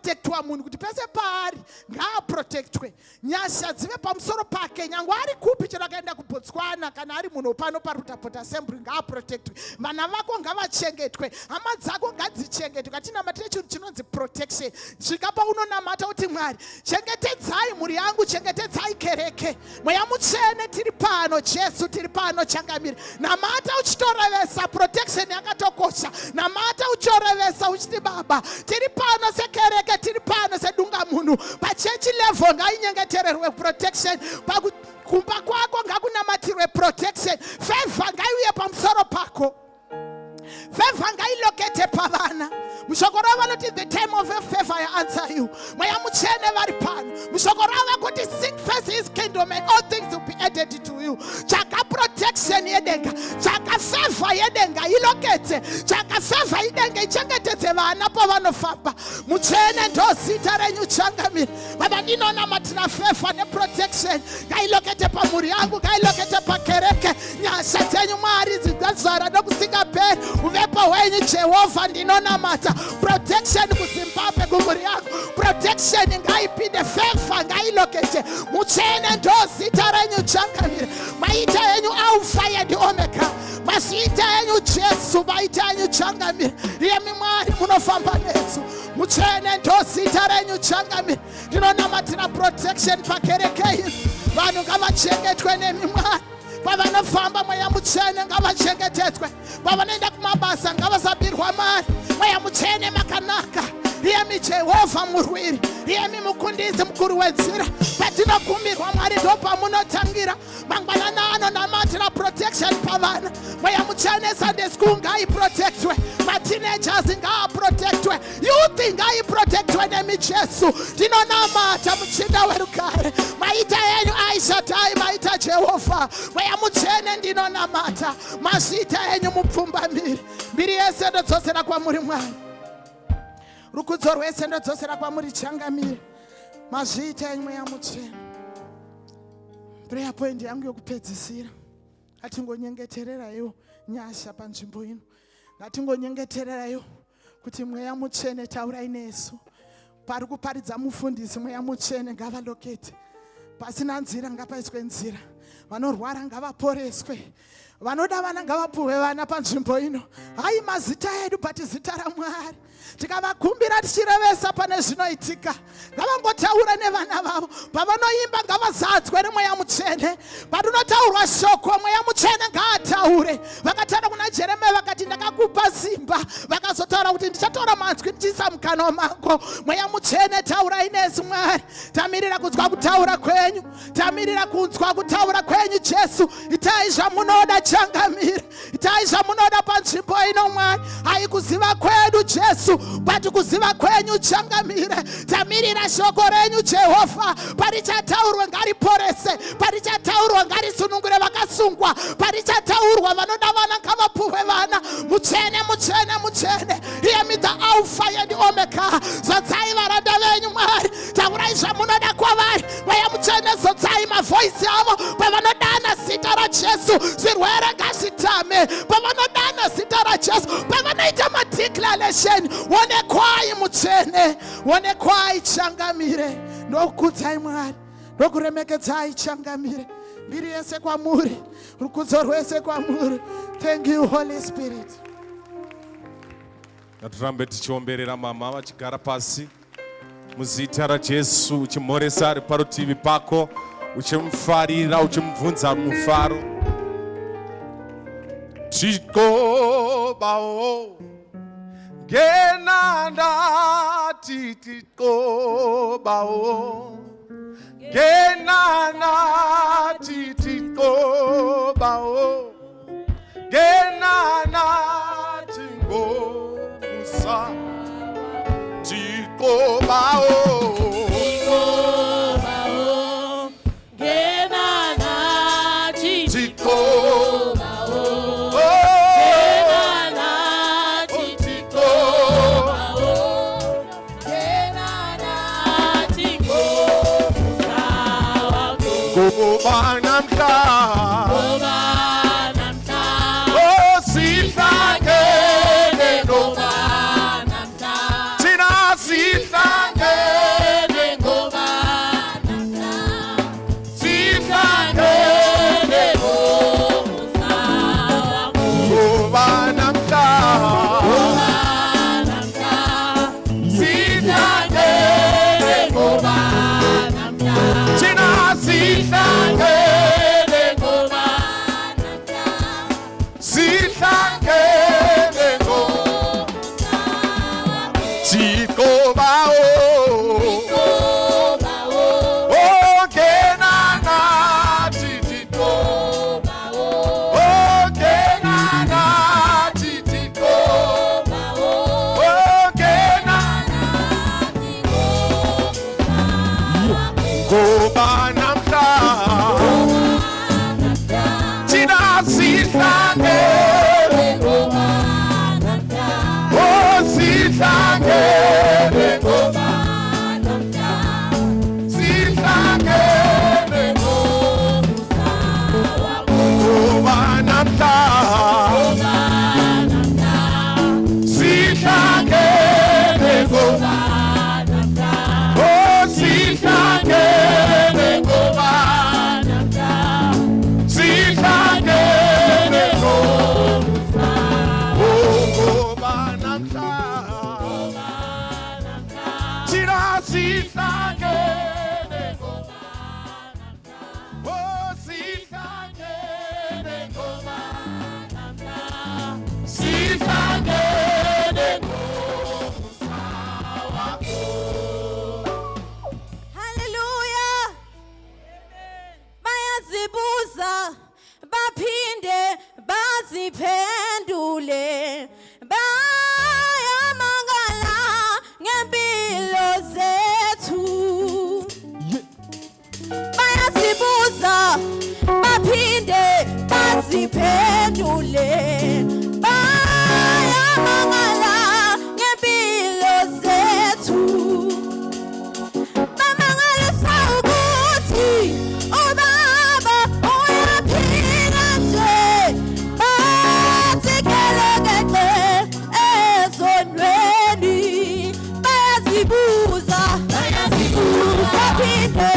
protectwa munhu kuti pese paari ngaaprotectwe, nyasha dzive pamusoro pake, nyangwe ari kupi chero akaenda kuBotswana kana ari munhu pano parutapota assembly ngaaprotectwe, vana vako ngavachengetwe, hama dzako ngadzichengetwe. Katinamatire chinhu chinonzi protection. Svika paunonamata kuti Mwari chengetedzai mhuri yangu, chengetedzai kereke, Mweya Mutsvene tiri pano, Jesu tiri pano, changamire. Namata uchitorevesa, protection yakatokosha. Namata uchitorevesa uchiti Baba tiri pano sekereke, tiri pano sedunga munhu, pachechi level ngainyengetererwe protection, kumba kwako ngakunamatirwe protection, favor ngaiuye pamusoro pako, favor ngailokete pavana. Mushoko rava noti the time of your favor I answer you. Mweya Mutsvene vari pano. Mushoko rava kuti seek first his kingdom and all things will be added to you. Chaka protection yedenga, chaka favor yedenga ilokete, chaka favor yedenga ichengetedze vana pavanofamba. Mutsvene ndo zita renyu, changamire. Baba ndinonamatira favor ne protection ngailokete pamhuri yangu, ngailokete pakereke. Nyasha dzenyu Mwari dzigadzara nokusingaperi, uvepo hwenyu Jehovha ndinonamata. Protection kuZimbabwe kumhuri yangu, protection ngaipinde, favor ngailokete. Mutsvene ndo zita renyu, changamire. Maita enyu Alpha and Omega, masita enyu Jesu, maita enyu changamire. Iyemi Mwari munofamba nesu, Mutsvene ndo zita renyu, changamire. Ndinonamatira protection pakereke ino, vanhu ngavachengetwe nemi Mwari. Pavanofamba Mweya Mutsvene ngavachengetedzwe, pavanoenda kumabasa ngavasabirwa mari. Mweya Mutsvene makanaka, iyemi Jehovha murwiri, iyemi mukundisi mukuru wenzira. Patinogumirwa Mwari ndo pamunotangira. Mangwanana anonamatira protection pavana. Mweya Mutsvene Sunday school ngaiprotectwe, mateenagers ngaaprotectwe, youth ngaiprotectwe nemi Jesu. Ndinonamata muchinda werugare, maita enyu Aishatai, maita Jehovha. Mweya Mutsvene ndinonamata, mazita enyu mupfumbamiri. Mbiri yese ndodzosera kwamuri Mwari, rukudzo rwese ndodzosera kwamuri, changamire. Mazita enyu Mweya Mutsvene. Prayer point yangu yokupedzisira, ngatingonyengetererayo nyasha panzvimbo ino, ngatingonyengetererayo kuti Mweya Mutsvene taurai nesu. Pari kuparidza mufundisi Mweya Mutsvene ngavalokete, pasina nzira ngapaiswe nzira, vanorwara ngavaporeswe, vanoda vana ngavapuhwe vana panzvimbo ino. Hai mazita edu but zita raMwari, tikavakumbira tichirevesa pane zvinoitika, ngavangotaura nevana vavo. Pavanoimba ngavazadzwe neMweya Mutsvene, patinotaurwa shoko Mweya Mutsvene ngaataure. Vakataura kuna Jeremia vakati ndakakupa simba, vakazotaura kuti ndichatora manzwi ndichiisa mukanwa mako. Mweya Mutsvene taurai nesu Mwari, tamirira kunzwa kutaura kwenyu, tamirira kunzwa kutaura kwenyu Jesu. Itai zvamunoda, changamire, itai zvamunoda panzvimbo ino Mwari. Haikuziva kwedu Jesu, but kuziva kwenyu, changamire. Tamirira shoko renyu Jehovha, parichataurwa ngariporese, parichataurwa ngarisunungure vakasungwa, parichataurwa vanoda vana ngavapuhwe vana. Mutsvene, Mutsvene, Mutsvene, iyemi the Alpha and Omega. Zodzai varanda venyu Mwari, taurai zvamunoda kwavari. Mweya Mutsvene zodzai mavoisi avo pavanodana zita raJesu. Zvirwere ngazvitame pavanodana zita raJesu, pavanoita madeclaration. Wonekwai Mutsvene, wonekwai, changamire. Ndokudzai Mwari, ndokuremekedzai, changamire. Mbiri yese kwamuri, rukudzo rwese kwamuri. Thank you Holy Spirit. Ngatirambe tichiomberera mama vachigara pasi muzita raJesu, uchimhoresa ari parutivi pako, uchimufarira, uchimubvunza mufaro. Tikobawo genanda titikobawo, genana titikobawo, genana tingomusa tikobawo. Sita ngoba namhla thina sihlangene ngoba namhla oh sihlangene ngoba namhla sihlangene ngoba namhla sihlangene ngoba oh sihlangene ngoba sihlangene ngoba namhla thina sihlangene ngoba oh sihlangene ngoba sihlangene Hallelujah. Bayazibuza baphinde baziphendule bayamangala ngempilo zethu bayazibuza baphinde baziphendule bayamangala ngempilo zethu bamangalisa ukuthi ubaba uyaphila nje bathi kelekeke ezonweni bayazibuza baphinde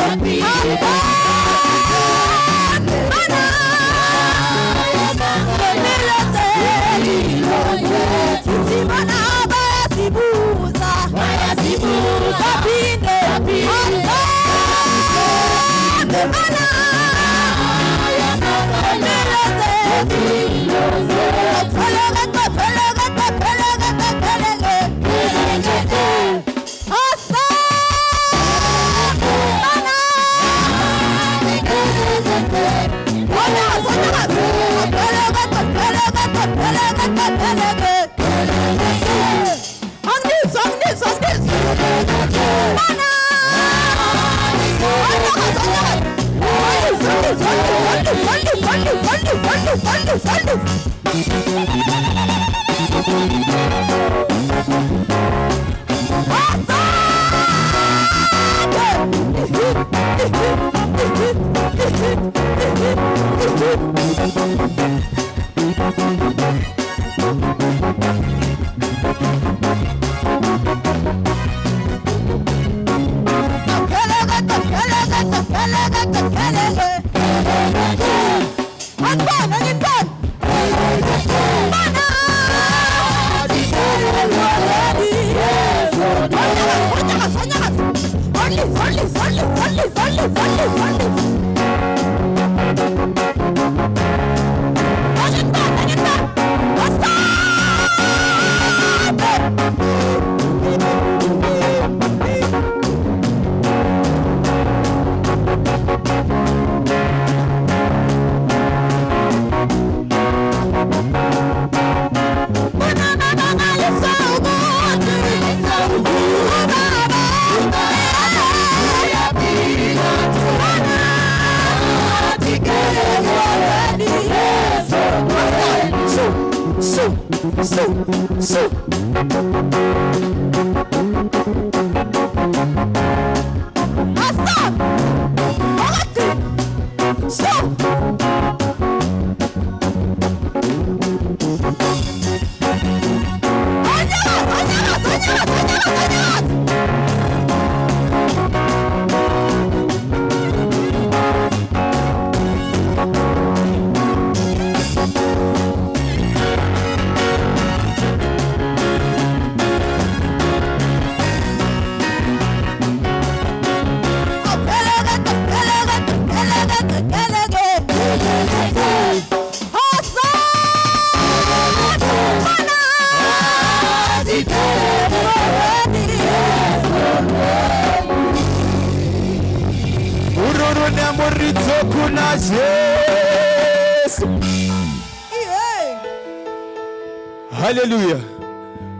Hallelujah.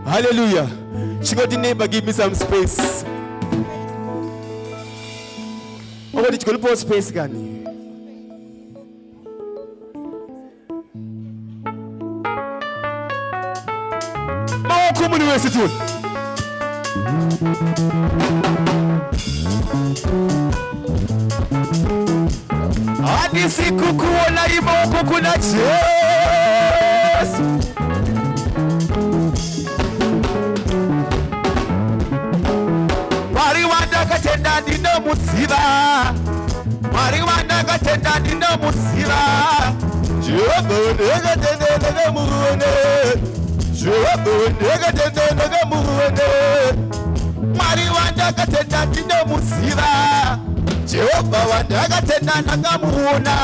Hallelujah. She got the neighbor, give me some space. chikoti chikulipo space gani? Maoko muni wesi tu. Hadi siku kuona imoko kuna Yesu. Mariwanda katenda ndino musiba. Mariwanda katenda ndino musiba. Jehova ndega tenda ndega muone. Jehova ndega tenda ndega muone. Mariwanda katenda ndino musiba. Jehova wanda tenda nagamuona.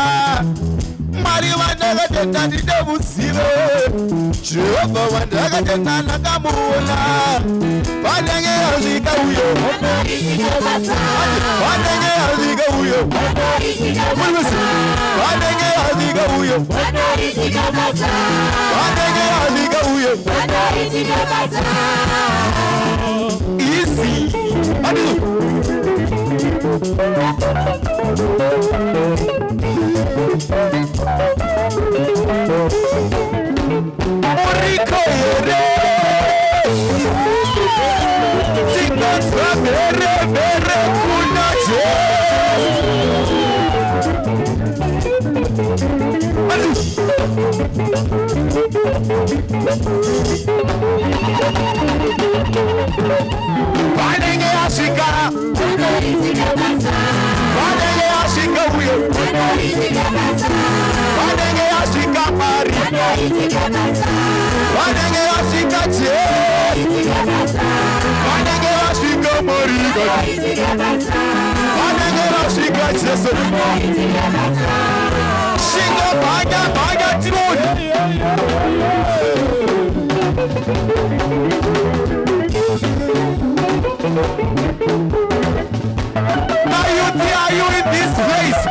Mariwanda tenda ndino musiba. Jehova wanda tenda nagamuona. Wanenge azika uyo. Wanenge azika uyo. Wanenge azika uyo. Wanenge azika uyo. Easy. Adu. Moriko yore. Tingotwa bere bere kuna Wanenge ashika. Wanenge ashika uyo. Wanenge ashika mari. Wanenge ashika che. Wanenge ashika moriga. Wanenge ashika Yesu. Shinga baga baga timoni. Are you in this place?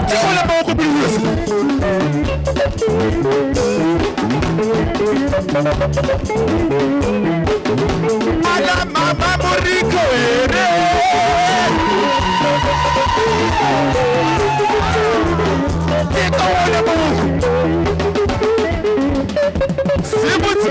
Tikola boko bilis. Ala mama moriko ere. Tikola boko. Sibuti.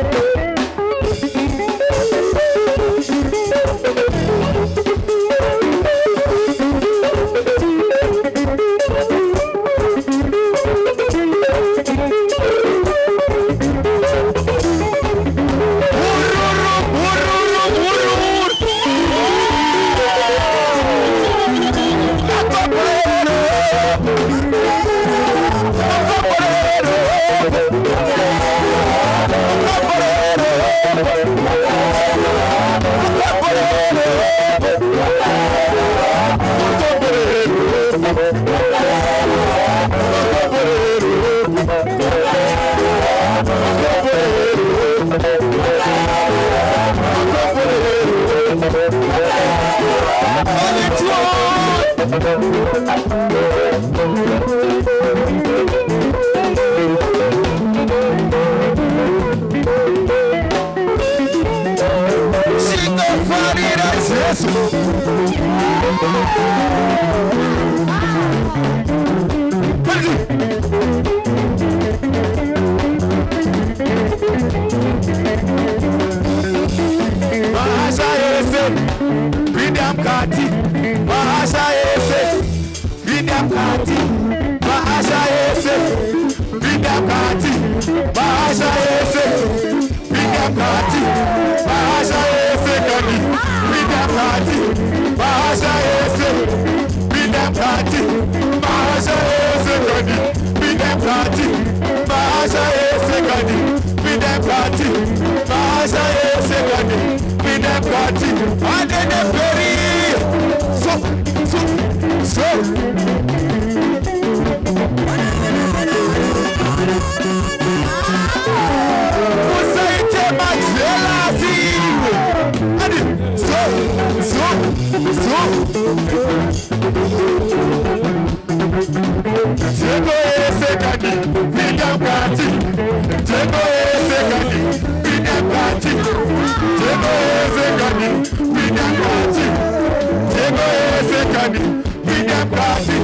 sekani, midemkati.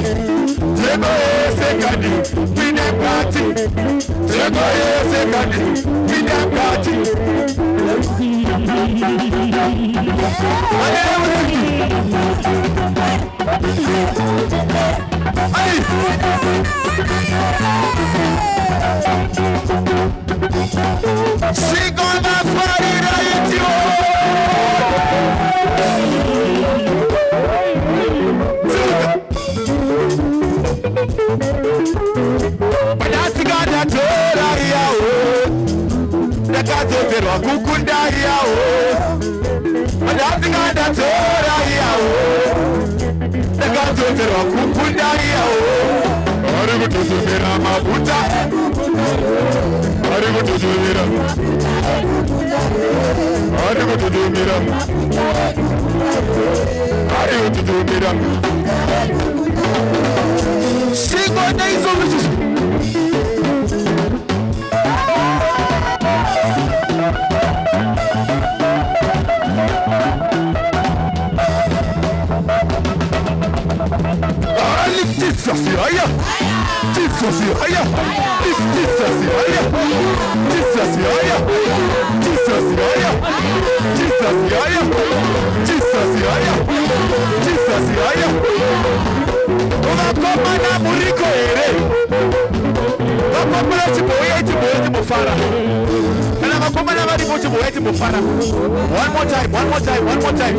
Tego sekani, midemkati. Tego sekani, midemkati. She gonna fight it out, yo. But that's got that tora ya o. The gato pero kukunda ya o. But that's got that tora ya o. The gato pero kukunda ya o. Aribu tuzumira mabuta. Aribu tuzumira. Aribu tuzumira. Aribu tuzumira. Sigo na hizo vitu. Lift Jesus higher. Jesus higher. Lift Jesus higher. Jesus higher. Jesus higher. Jesus higher. Jesus higher. Jesus higher. Unakoma na muriko ere. Unakoma na chiboye chimufara. Unakoma na maribo chiboye chimufara. One more time.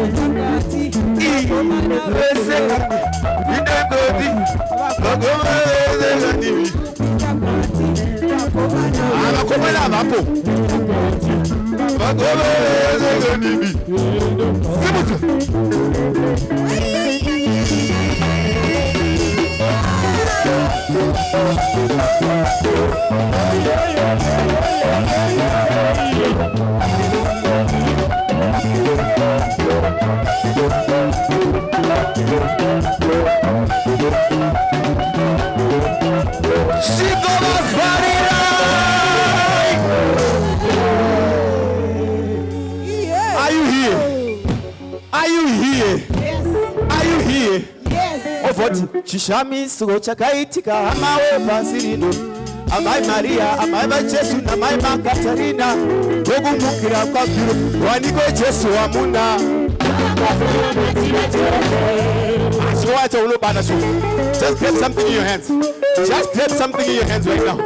She gonna fight it right. Are you here? Are you here? Yes. Are you here? Yes. What? Chishami sugo chakaitika amawe pasirido. Amai Maria, amai Jesu, amai Katarina. Gogu mukira kwa biro. Waniko Jesu amuna. Just grab something in your hands. Just grab something in your hands right now.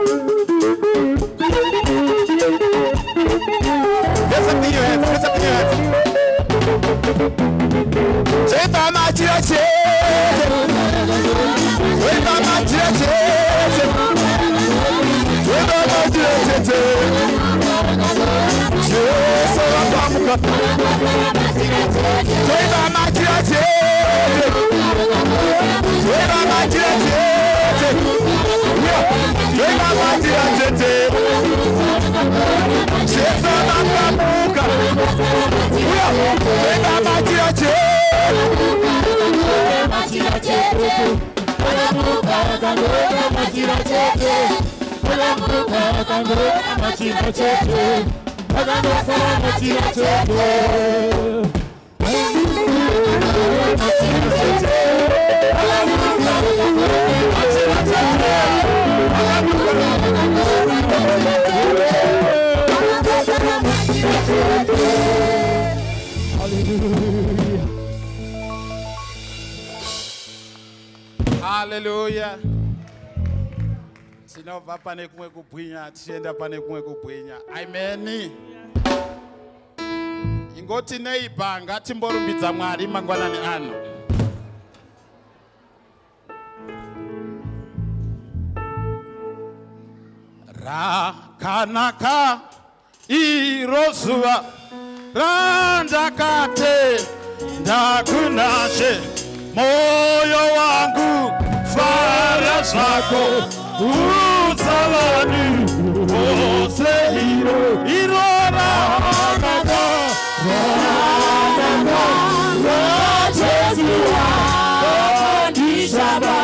Grab something in your hands. Grab something in your hands. Say mama chirache. Say mama chirache. Say mama chirache. Say mama chirache. Hallelujah. Sinova pane kumwe kubwinya, tienda pane kumwe kubwinya. Amen. Ingoti neighbor ngatimborumbidza Mwari mangwanani ano. Rakanaka irozuva randakate ndakunashe moyo wangu fara zvako udzavani vose iro rakanaka rajesu wandishava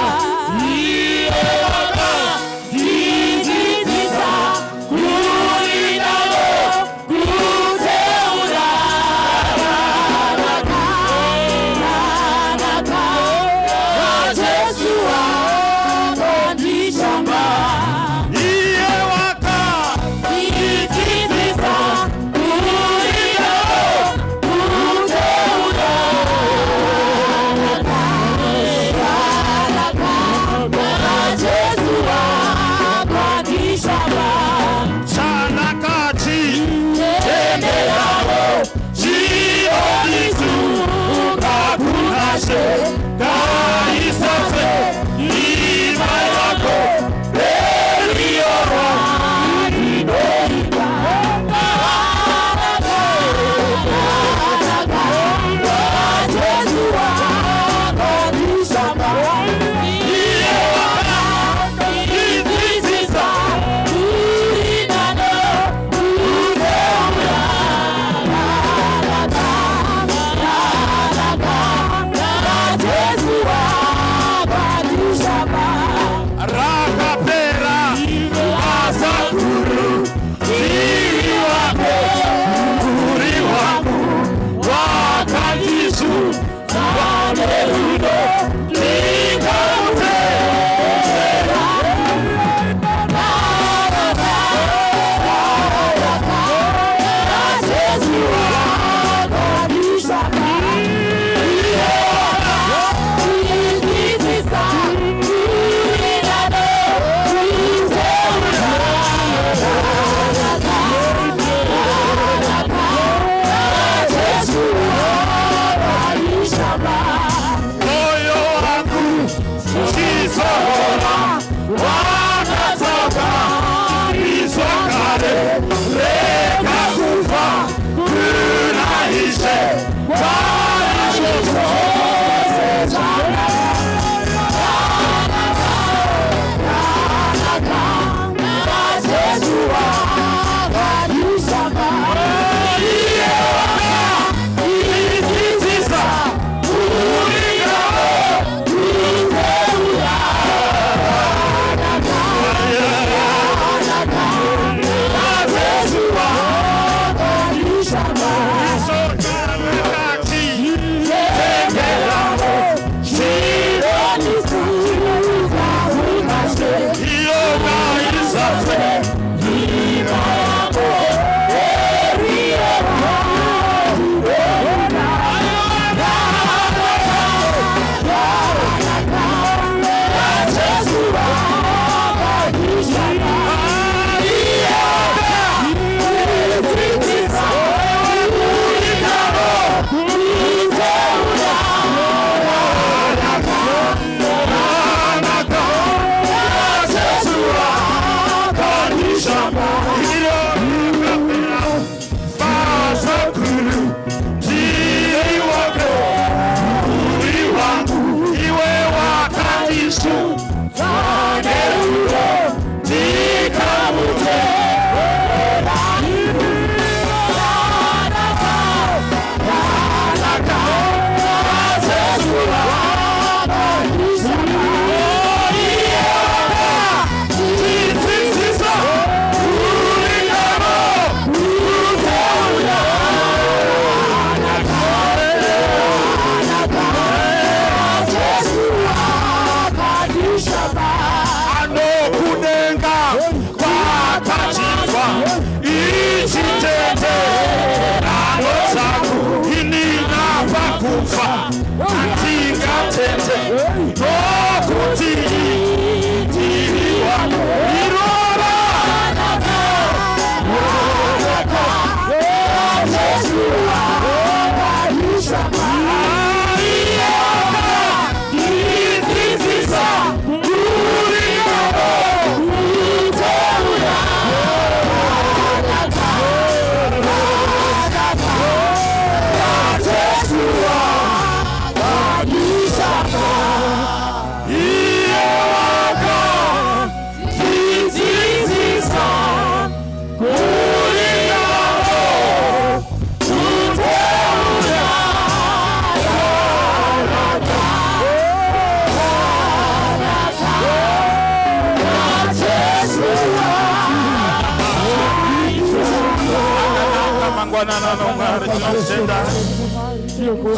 rakatenda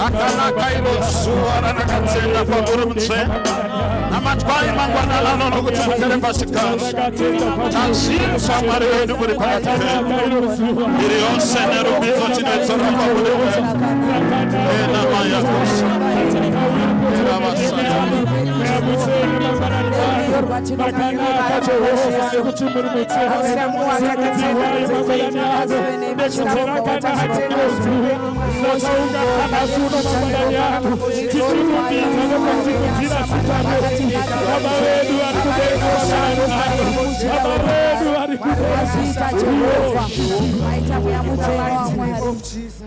akanaka iro zuva ranakatenda pamuri mutsvene namatwai mangwana lano nokuti mugere pachikazi taziva Mwari wedu muri pakati pedu iri yose nerubidzo tinoitsora pamuri pedu ena maya kosa ena vasata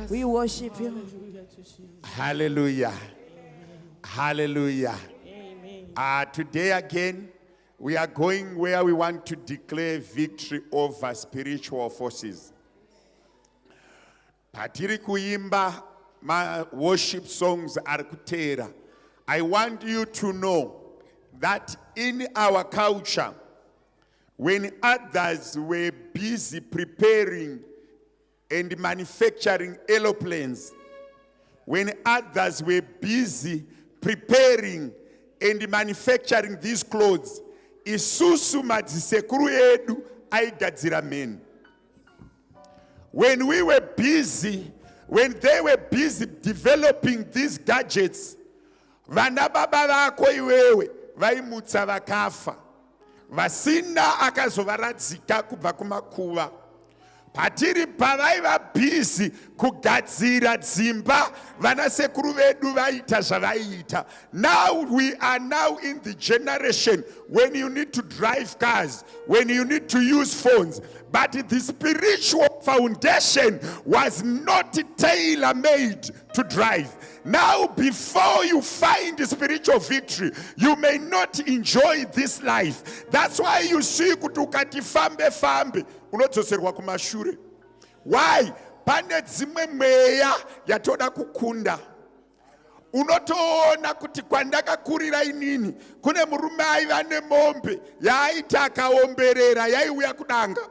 We worship you. Hallelujah. Hallelujah. Today again, we are going where we want to declare victory over spiritual forces. Patiri kuimba ma worship songs arkutera. I want you to know that in our culture, when others were busy preparing and manufacturing aeroplanes, when others were busy preparing and manufacturing these clothes, isusu madzisekuru edu aigadzira men. When we were busy, when they were busy developing these gadgets, vana baba vako iwewe vaimutsa vakafa, vasina akazovaradzika kubva kumakuva. Patiri pavaiva busy kugadzira dzimba vanasekuru vedu vaita zvavaita. Now we are now in the generation when you need to drive cars, when you need to use phones. But the spiritual foundation was not tailor-made to drive. Now, before you find spiritual victory, you may not enjoy this life. That's why you see kutukati fambe unodzoserwa kumashure. Why? Pane dzimwe mweya yatoda kukunda. Unotoona kuti kwandakakurira inini kune murume aiva nemombe yaita akaomberera yaiuya kudanga.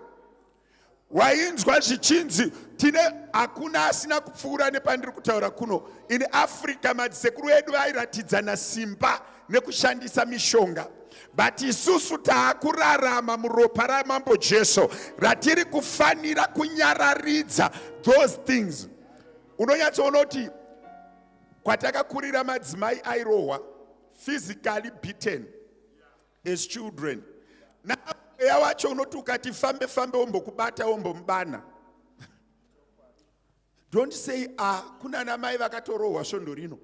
Wainzwa zvichinzi tine hakuna asina kupfuura nepandiri kutaura kuno. In Africa madzisekuru edu airatidzana simba nekushandisa mishonga. But isusu taakurarama muropa ramambo Jesu ratiri kufanira kunyararidza those things. Unonyatsoona kuti kwatakakurira madzimai airohwa, physically beaten as children. Now mweya wacho unoti ukati fambe wombokubata wombomubana. Don't say kuna namai vakatorohwa svondo rino.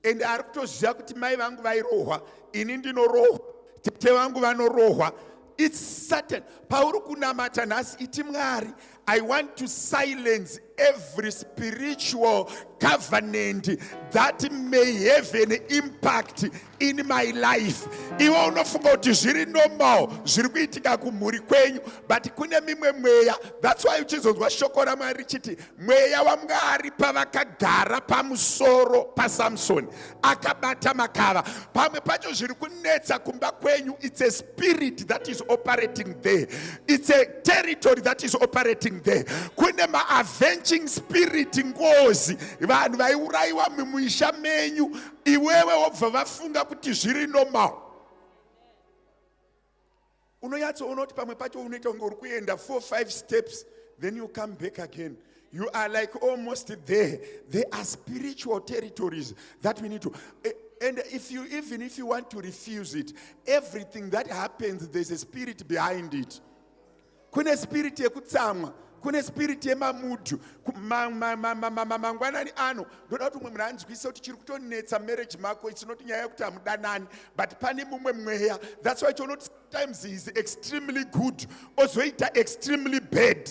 And ari kutoziva kuti mai vangu vairohwa, ini ndinorohwa, tete vangu vanorohwa. It's certain. Pauri kunamata nhasi iti Mwari, I want to silence every spiritual covenant that may have an impact in my life. Iwe unofunga kuti zviri normal, zviri kuitika kumhuri kwenyu, but kune mimwe mweya. That's why uchizonzwa shoko raMwari richiti mweya waMwari pavakagara pamusoro paSamsoni akabata makava. Pamwe pacho zviri kunetsa kumba kwenyu, it's a spirit that is operating there. It's a territory that is operating there. Kune ma-avenging spirit ngozi vanhu vaiuraiwa mumisha menyu, iwewe wobva vafunga kuti zviri normal. Unoyatsoona kuti pamwe pacho unoita kunge uri kuenda 4-5 steps, then you come back again. You are like almost there. There are spiritual territories that we need to. And even if you want to refuse it, everything that happens, there's a spirit behind it. Kune spirit yekutsamwa, kune spirit yemamudu. Mangwanani ano, ndoda kuti mumwe munhu anzwise kuti chiri kutonetsa marriage mako, it's not nyaya yekuti hamudanani, but pane mumwe mweya. That's why sometimes he is extremely good, ozoita extremely bad.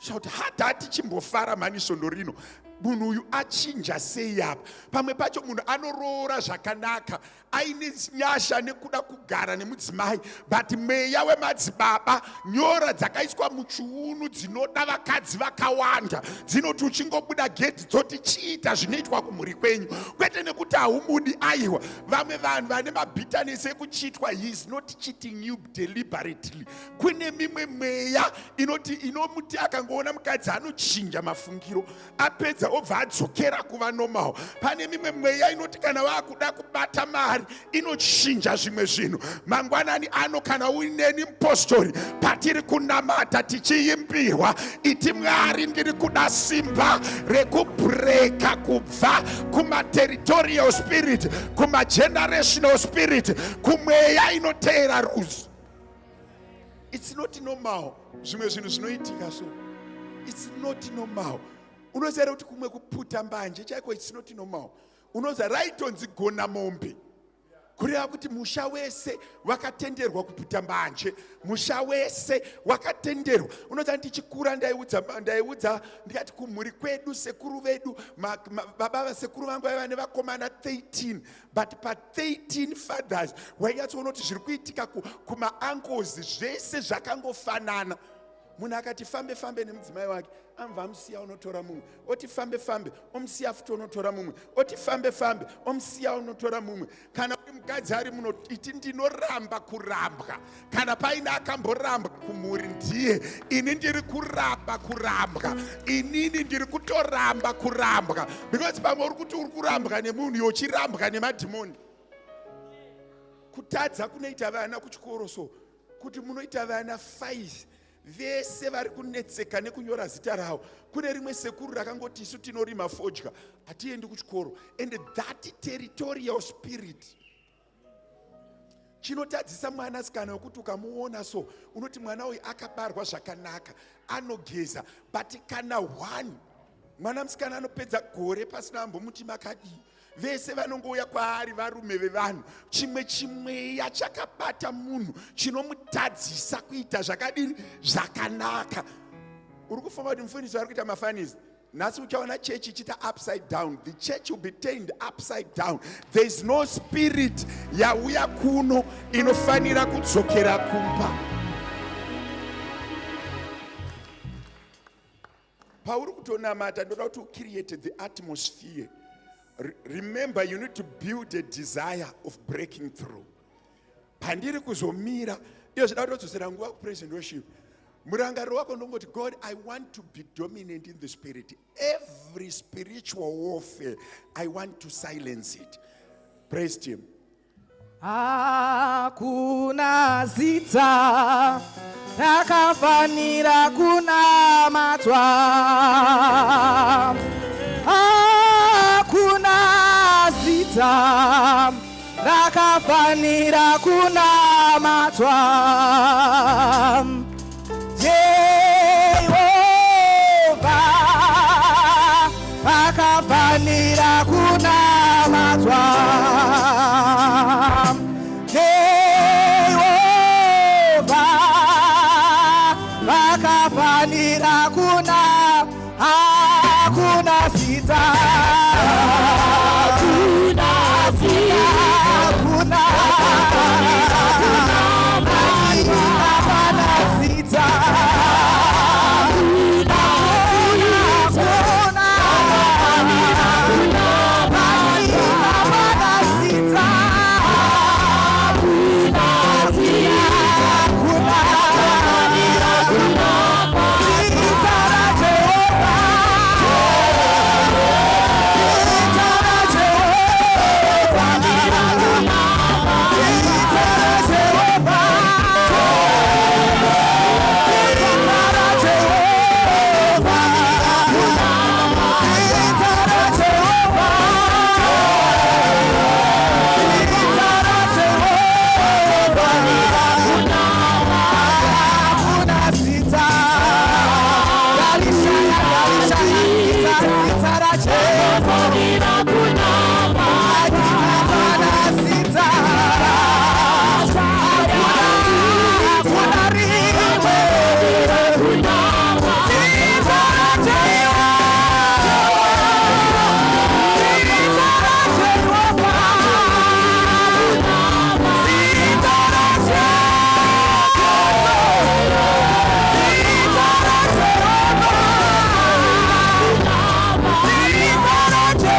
Shout, hatati chimbofara mani svondo rino. Munhu uyu achinja sei apa. Pamwe pacho munhu anoroora zvakanaka, aine nyasha nekuda kugara nemudzimai, but mweya wemadzibaba, nyora dzakaiswa muchiunu dzinoda vakadzi vakawanda, dzinoti uchingobuda gate dzoti chiita zvinoitwa kumhuri kwenyu, kwete nekuti haumudi aiwa. Vamwe vanhu vane mabitterness ekuchitwa, he is not cheating you deliberately. Kune mimwe mweya inomuti akangoona mukadzi anochinja mafungiro, apedza apedza obva adzokera kuva normal. Pane mimwe mweya inoti kana vakuda kubata mari inochinja zvimwe zvinhu. Mangwanani ano kana uineni mupostori patiri kunamata tichiimbirwa iti Mwari ndiri kuda simba rekubreaka kubva kumaterritorial spirit, kumagenerational spirit, kumweya inoteera ruzi. It's not normal. Zvimwe zvinhu zvinoitika so. It's not normal. Unoziva kuti kumwe kuputa mbanje chaiko it's not normal. Unoziva raitonzi gona mombe. Kureva kuti musha wese wakatenderwa kuputa mbanje. Musha wese wakatenderwa. Unoziva ndichikura ndaiudza ndikati kumhuri kwedu sekuru vedu baba vasekuru vangu vaiva nevakomana 13, but pa 13 fathers wainyatsoona kuti zviri kuitika kuma-uncles zvese zvakangofanana. Munhu akati fambe nemudzimai wake amva amusiya unotora mumwe, oti fambe omusiya futi unotora mumwe, oti fambe omusiya unotora mumwe. Kana uri mukadzi ari muno iti ndinoramba kurambwa, kana paina akamborambwa kumhuri ndiye, ini ndiri kurambwa, inini ndiri kutoramba kurambwa, because pamwe uri kuti uri kurambwa nemunhu yochirambwa nemadhimoni. Kutadza kunoita vana kuchikoro so kuti munoita vana 5 vese vari kunetseka nekunyora zita ravo. Kune rimwe sekuru rakangoti isu tinorima fodya hatiendi kuchikoro, and that territorial spirit chinotadzisa mwanasikana wekuti ukamuona so unoti mwana uyu akabarwa zvakanaka, anogeza, but kana one mwana musikana anopedza gore pasina ambomuti makadii, vese vanongouya kwaari varume vevanhu. Chimwe chimweya chakabata munhu chinomutadzisa kuita zvakadini zvakanaka. Uri kufunga kuti mufundisi vari kuita mafanizi? Nhasi uchaona chechi ichiita upside down. The church will be turned upside down. There is no spirit yauya kuno inofanira kudzokera kumba. Pauri kutonamata ndoda kuti ucreate the atmosphere. Remember, you need to build a desire of breaking through. Pandiri kuzomira, iyo zvida kutodzosera nguva kupraise and worship. Murangaro wako ndongoti, God, I want to be dominant in the spirit. Every spiritual warfare, I want to silence it. Praise Him. Hakuna zita rakafanira kunamatwa. Hakuna zita rakafanira kunamatwa. Jehova rakafanira kunamatwa. Jehova rakafanira hakuna zita.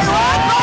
Jehovah.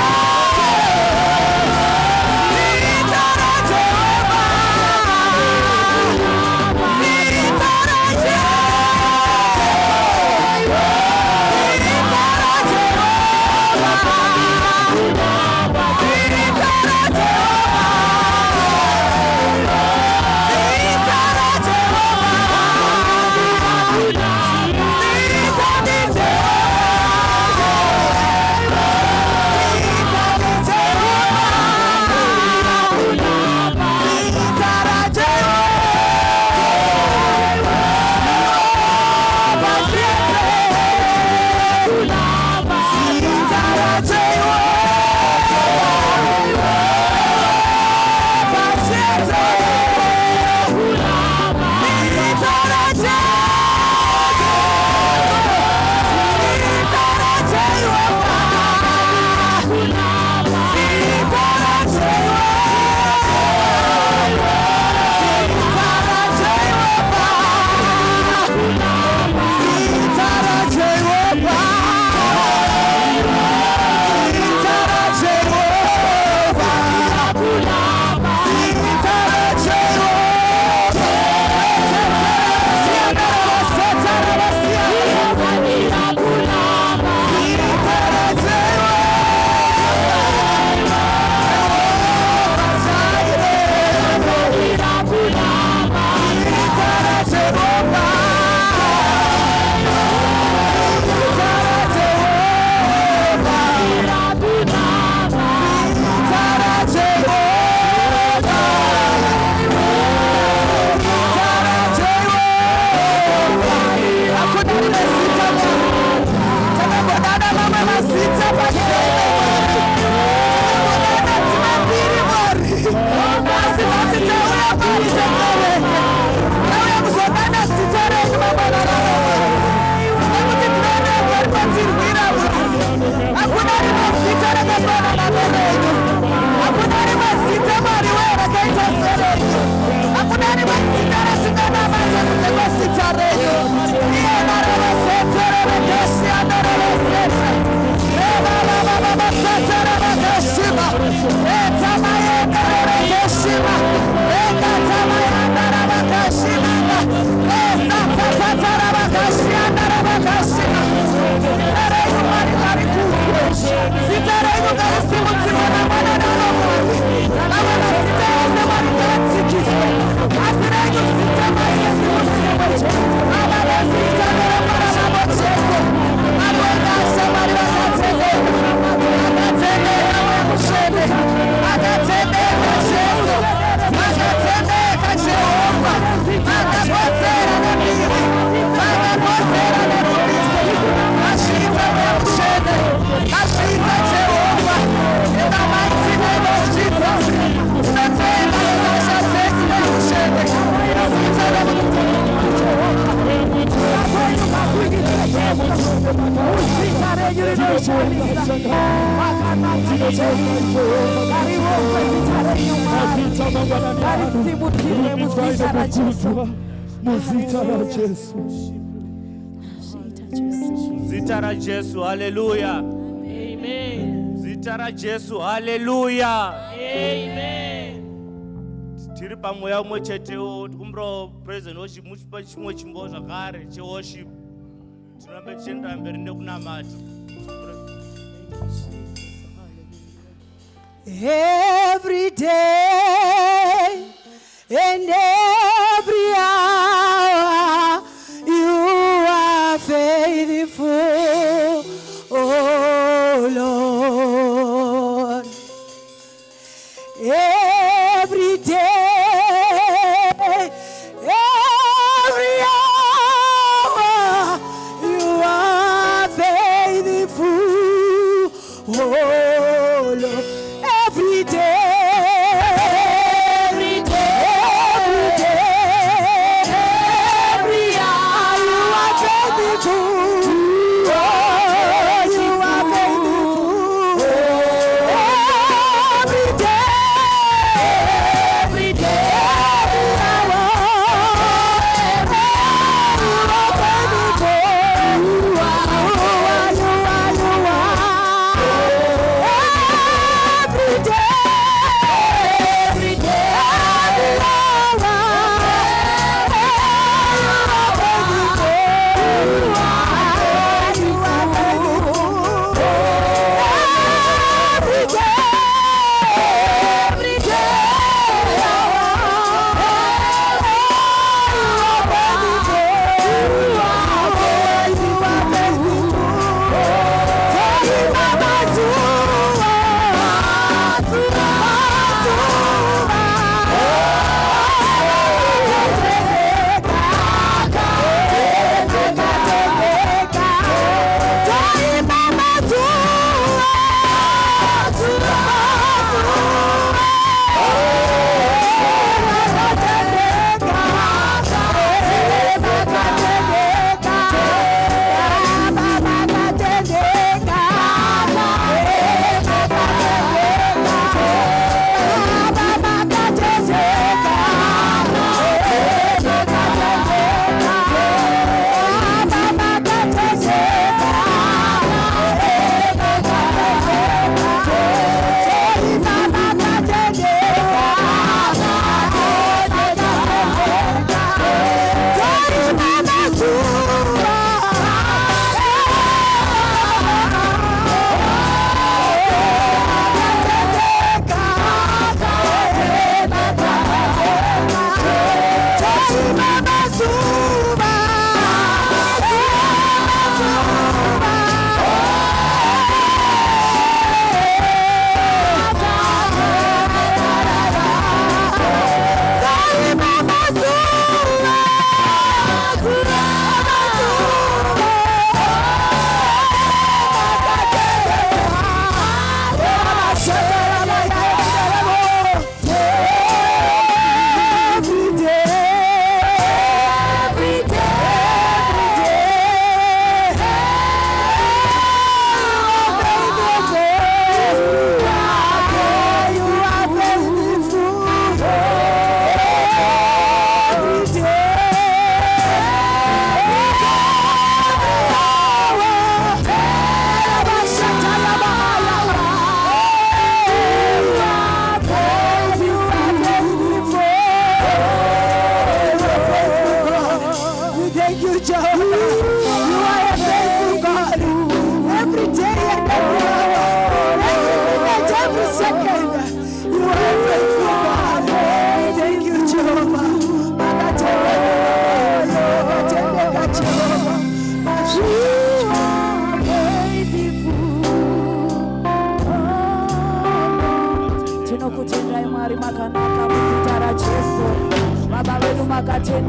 Zita ra Jesu, hallelujah. Amen. Zita ra Jesu, hallelujah. Amen. Tiri pamoya umwe chetewo tikumbira present worship muchipa chimwe chimbo zvakare che worship. Tirambe tichienda mberi nekunamata. Every day and every hour you are faithful, oh Lord. Every day, every hour you are faithful, oh Lord. Every day.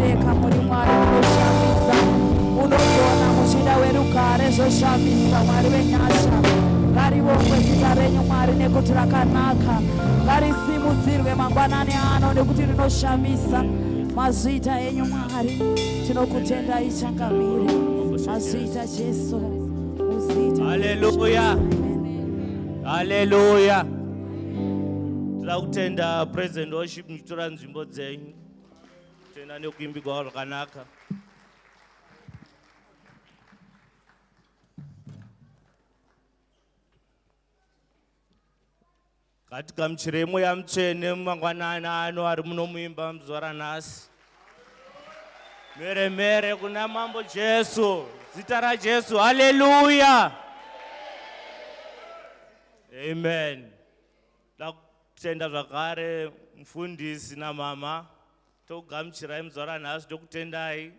munobereka muri Mwari munoshamisa munogona muchida werugare zvoshamisa Mwari wenyasha ngaribongwe zita renyu Mwari nekuti rakanaka ngarisimudzirwe mangwanani ano nekuti rinoshamisa mazita enyu Mwari tinokutendai changamire mazita Jesu muzita Hallelujah. Hallelujah. Tira kutenda praise and worship nichitora nzvimbo dzenyu tenda nekuimbigwa zvakanaka. Ngatigamuchirei mweya mutsvene mangwanani ano ari muno muimba muzuva ranhasi. Mere kuna mambo Jesu, zita raJesu. Hallelujah. Amen. Ndakutenda zvakare mufundisi namama tokugamuchirai muzuva ranhasi tokutendai.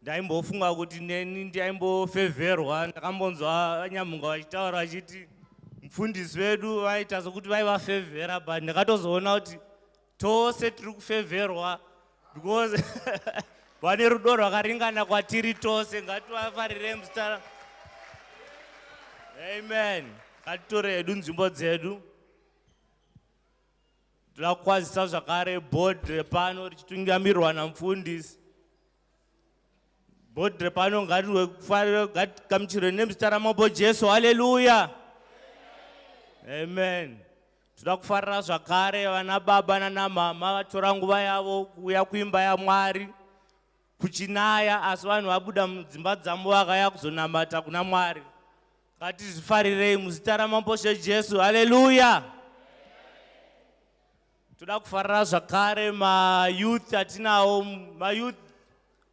Ndaimbofunga kuti neni ndaimbofevherwa, ndakambonzwa Nyamunga vachitaura vachiti mufundisi wedu vaita sokuti vaivafevhera, but ndakatozoona kuti tose tiri kufevherwa because vane rudo rwakaringana kwatiri tose. Ngativafarire muzita. Amen. Ngatitore hedu nzvimbo dzedu. Toda kukwazisa zvakare board repano richitungamirirwa namufundisi. Board repano ngatigamuchirwe nemuzita ramambo Jesu. Hallelujah. Amen. Toda kufarira zvakare vana baba nana mama vatora nguva yavo kuuya kuimba yaMwari kuchinaya, asi vanhu vabuda mudzimba dzavo vakauya kuzonamata kuna Mwari. Ngatizvifarirei muzita ramambo Jesu. Hallelujah. Toda kufarira zvakare mayouth atinawo, mayouth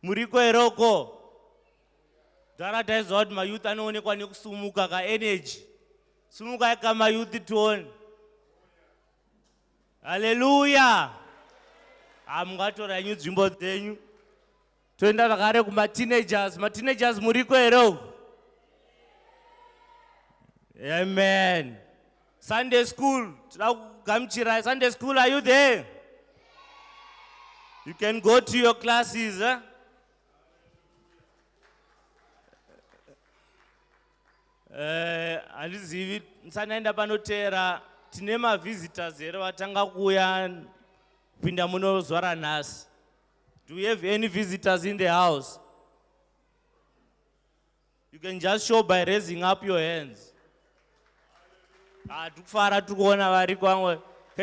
muriko eroko. Tarataidzwa kuti mayouth anoonekwa nekusumuka kaenergy. Sumukai kamayouth tione. Hallelujah. Mungatora nyu nzvimbo dzenyu. Toenda zvakare kumateenagers. Mateenagers muriko eroko. Amen. Sunday school. Sunday school, are you there? You can go to your classes. Handizivi nsanaenda panotera tine visitors here vatanga kuuya kupinda muno zuva ranhasi. Do we have any visitors in the house? You can just show by raising up your hands. Can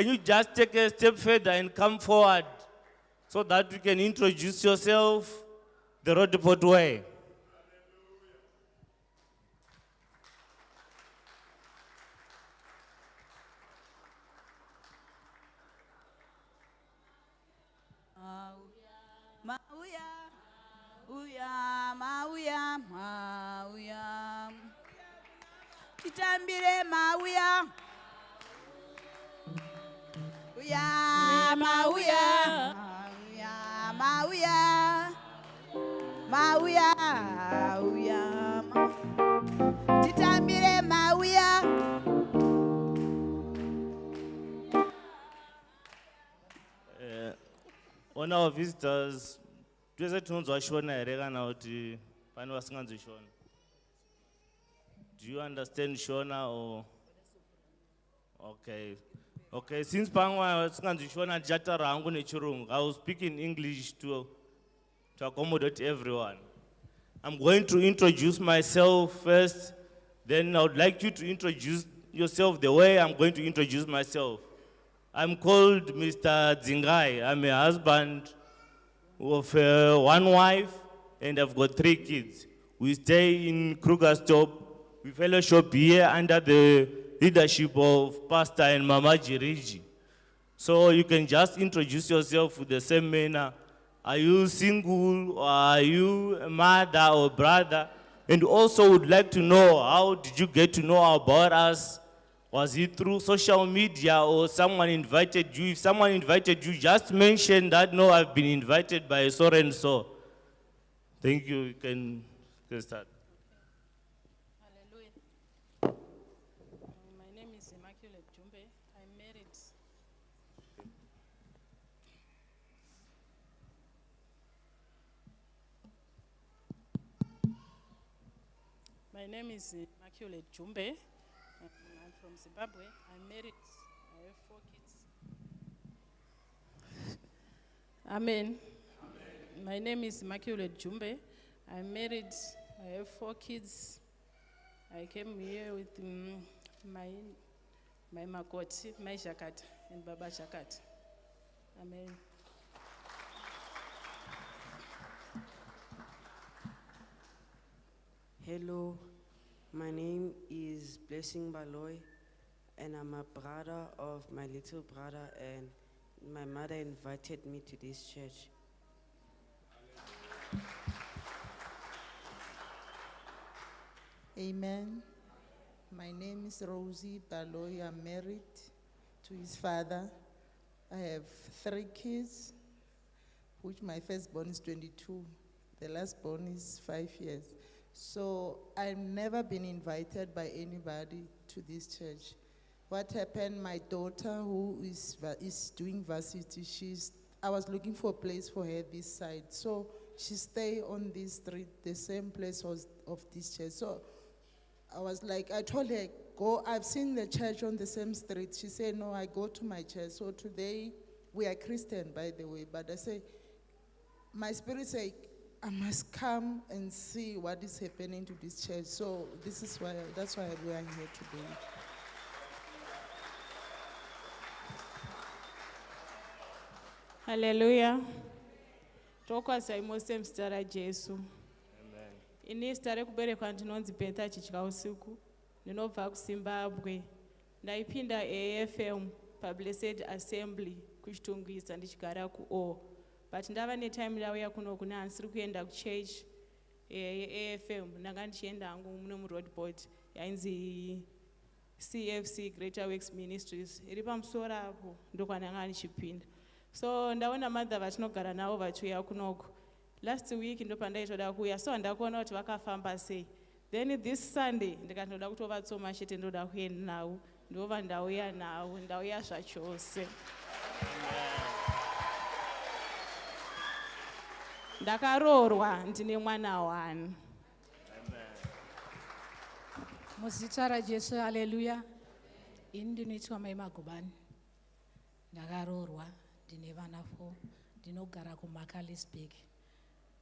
you just take a step further and come forward so that you can introduce yourself the roundabout way? Mauya. Kitambire mauya. Mauya. Kitambire mauya. On our visitors, twese tinonzwa Shona here kana kuti pane vasinganzwi Shona? Do you understand Shona or? Okay, since pamwe vasinganzwi Shona ndichataura hangu nechirungu. I will speak in English to accommodate everyone. I'm going to introduce myself first, then I would like you to introduce yourself the way I'm going to introduce myself. I'm called Mr. Dzingai. I'm a husband of one wife, and I've got 3 kids. We stay in Krugerstop. We fellowship here under the leadership of Pastor and Mama Jiriji. So you can just introduce yourself with the same manner. Are you single, or are you a mother or brother? And also would like to know, how did you get to know about us? Was it through social media or someone invited you? If someone invited you, just mention that, no, I've been invited by so and so. Thank you. You can start. Hallelujah. My name is Immaculate Jumbe. I'm married. My name is Immaculate Jumbe. I'm from Zimbabwe. I'm married. I have 4 kids. Amen. My name is Immaculate Jumbe. I'm married. I have 4 kids. I came here with my makoti, my Jakat, and Baba Jakat. Amen. Hello, my name is Blessing Baloy, and I'm a brother of my little brother, and my mother invited me to this church. Amen. My name is Rosie Baloy. I'm married to his father. I have 3 kids, which my firstborn is 22. The lastborn is 5 years. So I've never been invited by anybody to this church. What happened, my daughter who is doing varsity, I was looking for a place for her this side. So she stayed on this street, the same place of this church. So I told her, go, I've seen the church on the same street. She said, no, I go to my church. So today, we are Christian, by the way, but I say, my spirit say, I must come and see what is happening to this church. So that's why we are here today. Hallelujah. Tokwasa imose mstara Jesu. Ini stare kuberekwa ndinonzi Beta Chichika usiku. Ndinobva kuZimbabwe. Ndaipinda AFM Blessed Assembly kuchitungisa ndichigara kuO. But ndava netime ndauya kuno kuna ansiri kuenda kuchurch AFM ndanga ndichienda hangu muno muroadboard yainzi CFC Greater Works Ministries iri pamusoro apo ndokwananga ndichipinda. So ndaona madha vatinogara navo vachiuya kunoko. Last week ndopandaitoda kuuya, so ndakuona kuti vakafamba sei. Then this Sunday ndikatoda kutovatsoma chete ndoda kuenda navo. Ndova ndauya navo, ndauya zvachose. Ndakaroorwa ndine mwana 1. Muzita raJesu, haleluya. Ini ndinoitwa Mai Magubani. Ndakaroorwa ndine vana 4. Ndinogara kuMacalisburg.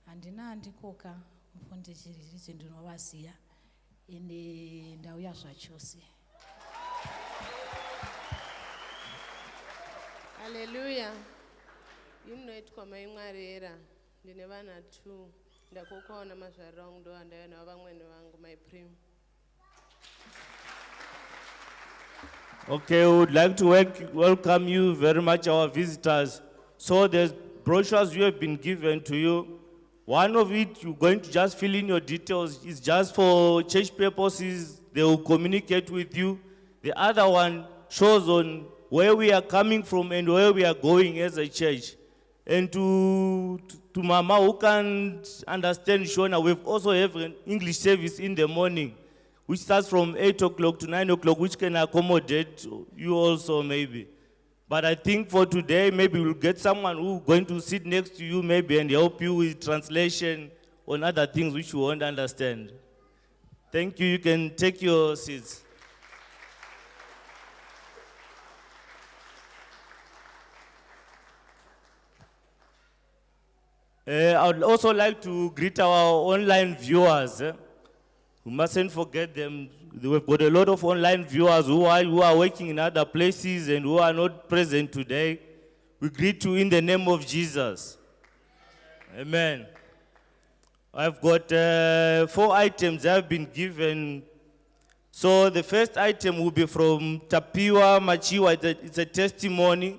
Handina handikoka mufundisi ndinovaziya. Ende ndauya zvachose. Hallelujah. Inoitwa Mai Mwarera. Ndine vana 2. Ndakokaona mazvarira wangu ndo andayana vamwene vangu my prim. Okay, we would like to welcome you very much, our visitors. So there's brochures you have been given to you. One of it, you're going to just fill in your details. It's just for church purposes. They will communicate with you. The other one shows on where we are coming from and where we are going as a church. And to Mama who can't understand Shona, we've also have an English service in the morning, which starts from 8 o'clock to 9 o'clock, which can accommodate you also maybe. But I think for today, maybe we'll get someone who's going to sit next to you maybe and help you with translation on other things which you won't understand. Thank you. You can take your seats. I would also like to greet our online viewers. We mustn't forget them. We've got a lot of online viewers who are working in other places and who are not present today. We greet you in the name of Jesus. Amen. I've got 4 items that have been given. So the first item will be from Tapiwa Machiwa. It's a testimony.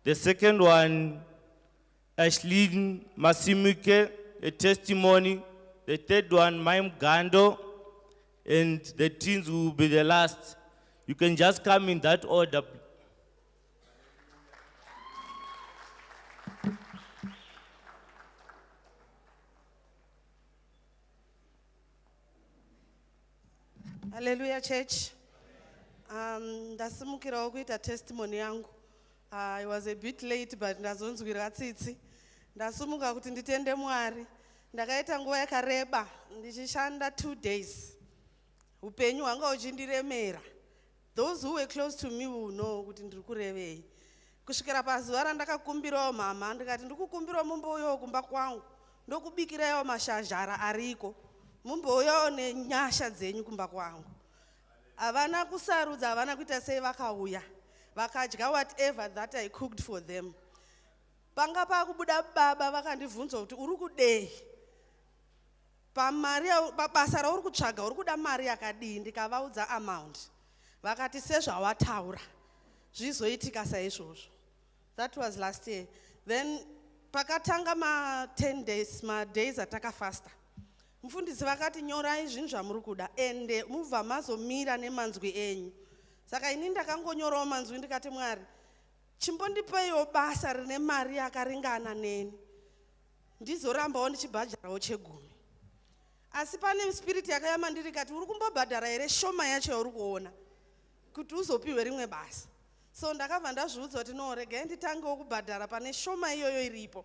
The second one, Ashlyn Masimuke, a testimony. The third one, Maim Gando. And the teens will be the last. You can just come in that order. Hallelujah, church. Ndasimukirawo kuita testimony yangu. I was a bit late, but ndazonzwira tsitsi. Ndasumuka kuti nditende Mwari. Ndakaita nguva yakareba ndichishanda 2 days. upenyu hwanga uchindiremera. Those who were close to me will know kuti ndiri kurevei. Kusvikira pazuva randakakumbirawo mama ndikati ndikukumbirawo mumbouyawo kumba kwangu ndokubikirawo mashazhara ariko mumbouyawo nenyasha dzenyu kumba kwangu. Havana kusarudza, havana kuita sei, vakauya vakadya whatever that I cooked for them. Panga pakubuda baba vakandibvunza kuti uri kudei, pabasa rauri kutsvaga uri kuda mari yakadii. Ndikavaudza amount. Vakati sezvawataura zvizoitika saizvozvo. That was last year. Then pakatanga ma 10 days, ma days atakafasta. Mufundisi vakati nyorai zvinhu zvamuri kuda ende mubva mazomira nemanzwi enyu. Saka ini ndakangonyorawo manzwi ndikati Mwari, chimbondipeiwo basa rine mari yakaringana neni ndizorambawo ndichibhadharawo chegumi. Asi pane spirit yakayama ndiri kati uri kumbobhadhara here shoma yacho yauri kuona kuti uzopiwe rimwe basa. So ndakabva ndazviudza kuti no, regai nditangewo kubhadhara pane shoma iyoyo iripo.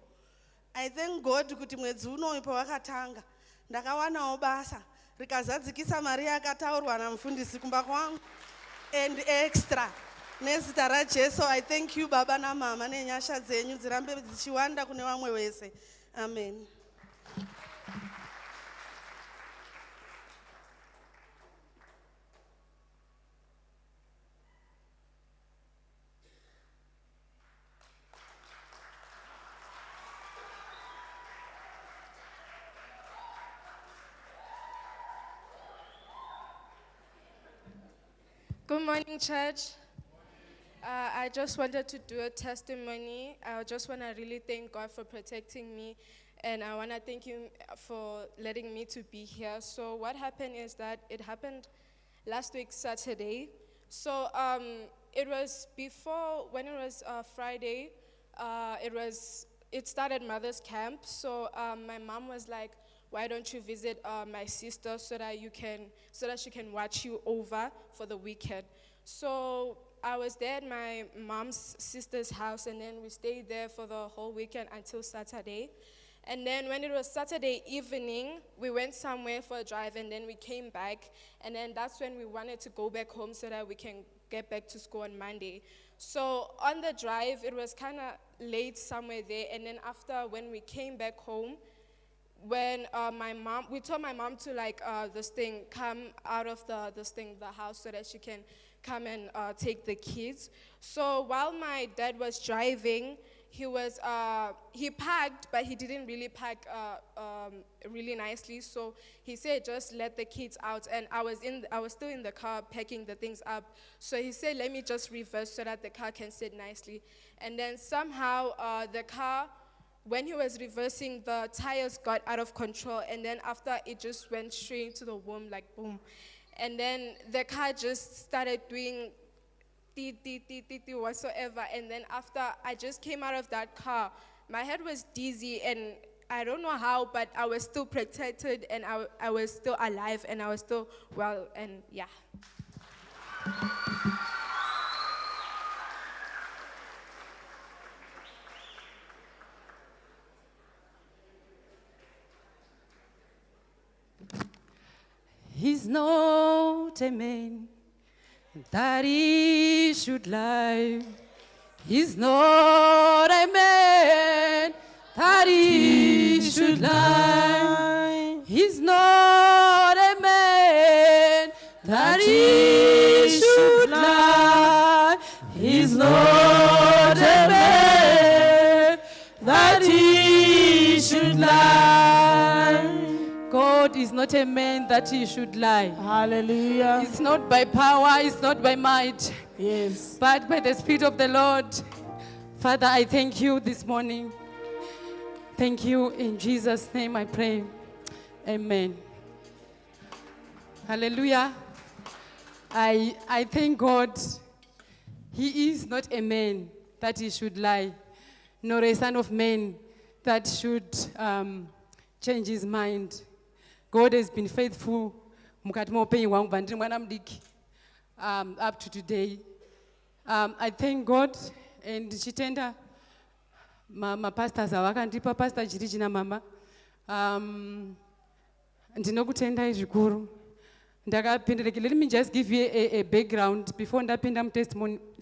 I thank God kuti mwedzi unoyu pawakatanga ndakawanawo basa rikazadzikisa mari yakataurwa namufundisi kumba kwangu and extra. Nezita raJesu, I thank you baba namama nenyasha dzenyu dzirambe dzichiwanda kune vamwe vese. Amen. Good morning, church. I just wanted to do a testimony. I just want to really thank God for protecting me, and I want to thank Him for letting me to be here. So what happened is that it happened last week, Saturday. So it was before, when it was Friday, it started Mother's Camp. So my mom was like, why don't you visit my sister so that she can watch you over for the weekend. So I was there at my mom's sister's house, and then we stayed there for the whole weekend until Saturday. And then when it was Saturday evening, we went somewhere for a drive, and then we came back, and then that's when we wanted to go back home so that we can get back to school on Monday. So on the drive, it was kind of late somewhere there, and then after, when we came back home, when we told my mom to come out of the house so that she can come and take the kids. So while my dad was driving, he packed, but he didn't really pack really nicely. So he said, just let the kids out. And I was still in the car packing the things up. So he said, let me just reverse so that the car can sit nicely. And then somehow the car, when he was reversing, the tires got out of control, and then after it just went straight into the womb, like boom. And then the car just started doing whatsoever. And then after I just came out of that car, my head was dizzy, and I don't know how, but I was still protected, and I was still alive, and I was still well, and yeah. He's not a man that he should lie. He's not a man that he should lie. He's not a man that he should lie. He's not a man that he should lie. God is not a man that he should lie. Hallelujah. It's not by power, it's not by might. Yes. But by the Spirit of the Lord. Father, I thank you this morning. Thank you. In Jesus' name I pray. Amen. Hallelujah. I thank God. He is not a man that he should lie, nor a son of man that should change his mind. God has been faithful mukati maupenyu hwangu bva ndiri mwana mudiki up to today. I thank God and ndichitenda mapastors avakandipa, Pastor Jiriji namama. Ndinokutendai zvikuru. ndakapindireki. Let me just give you a background before ndapinda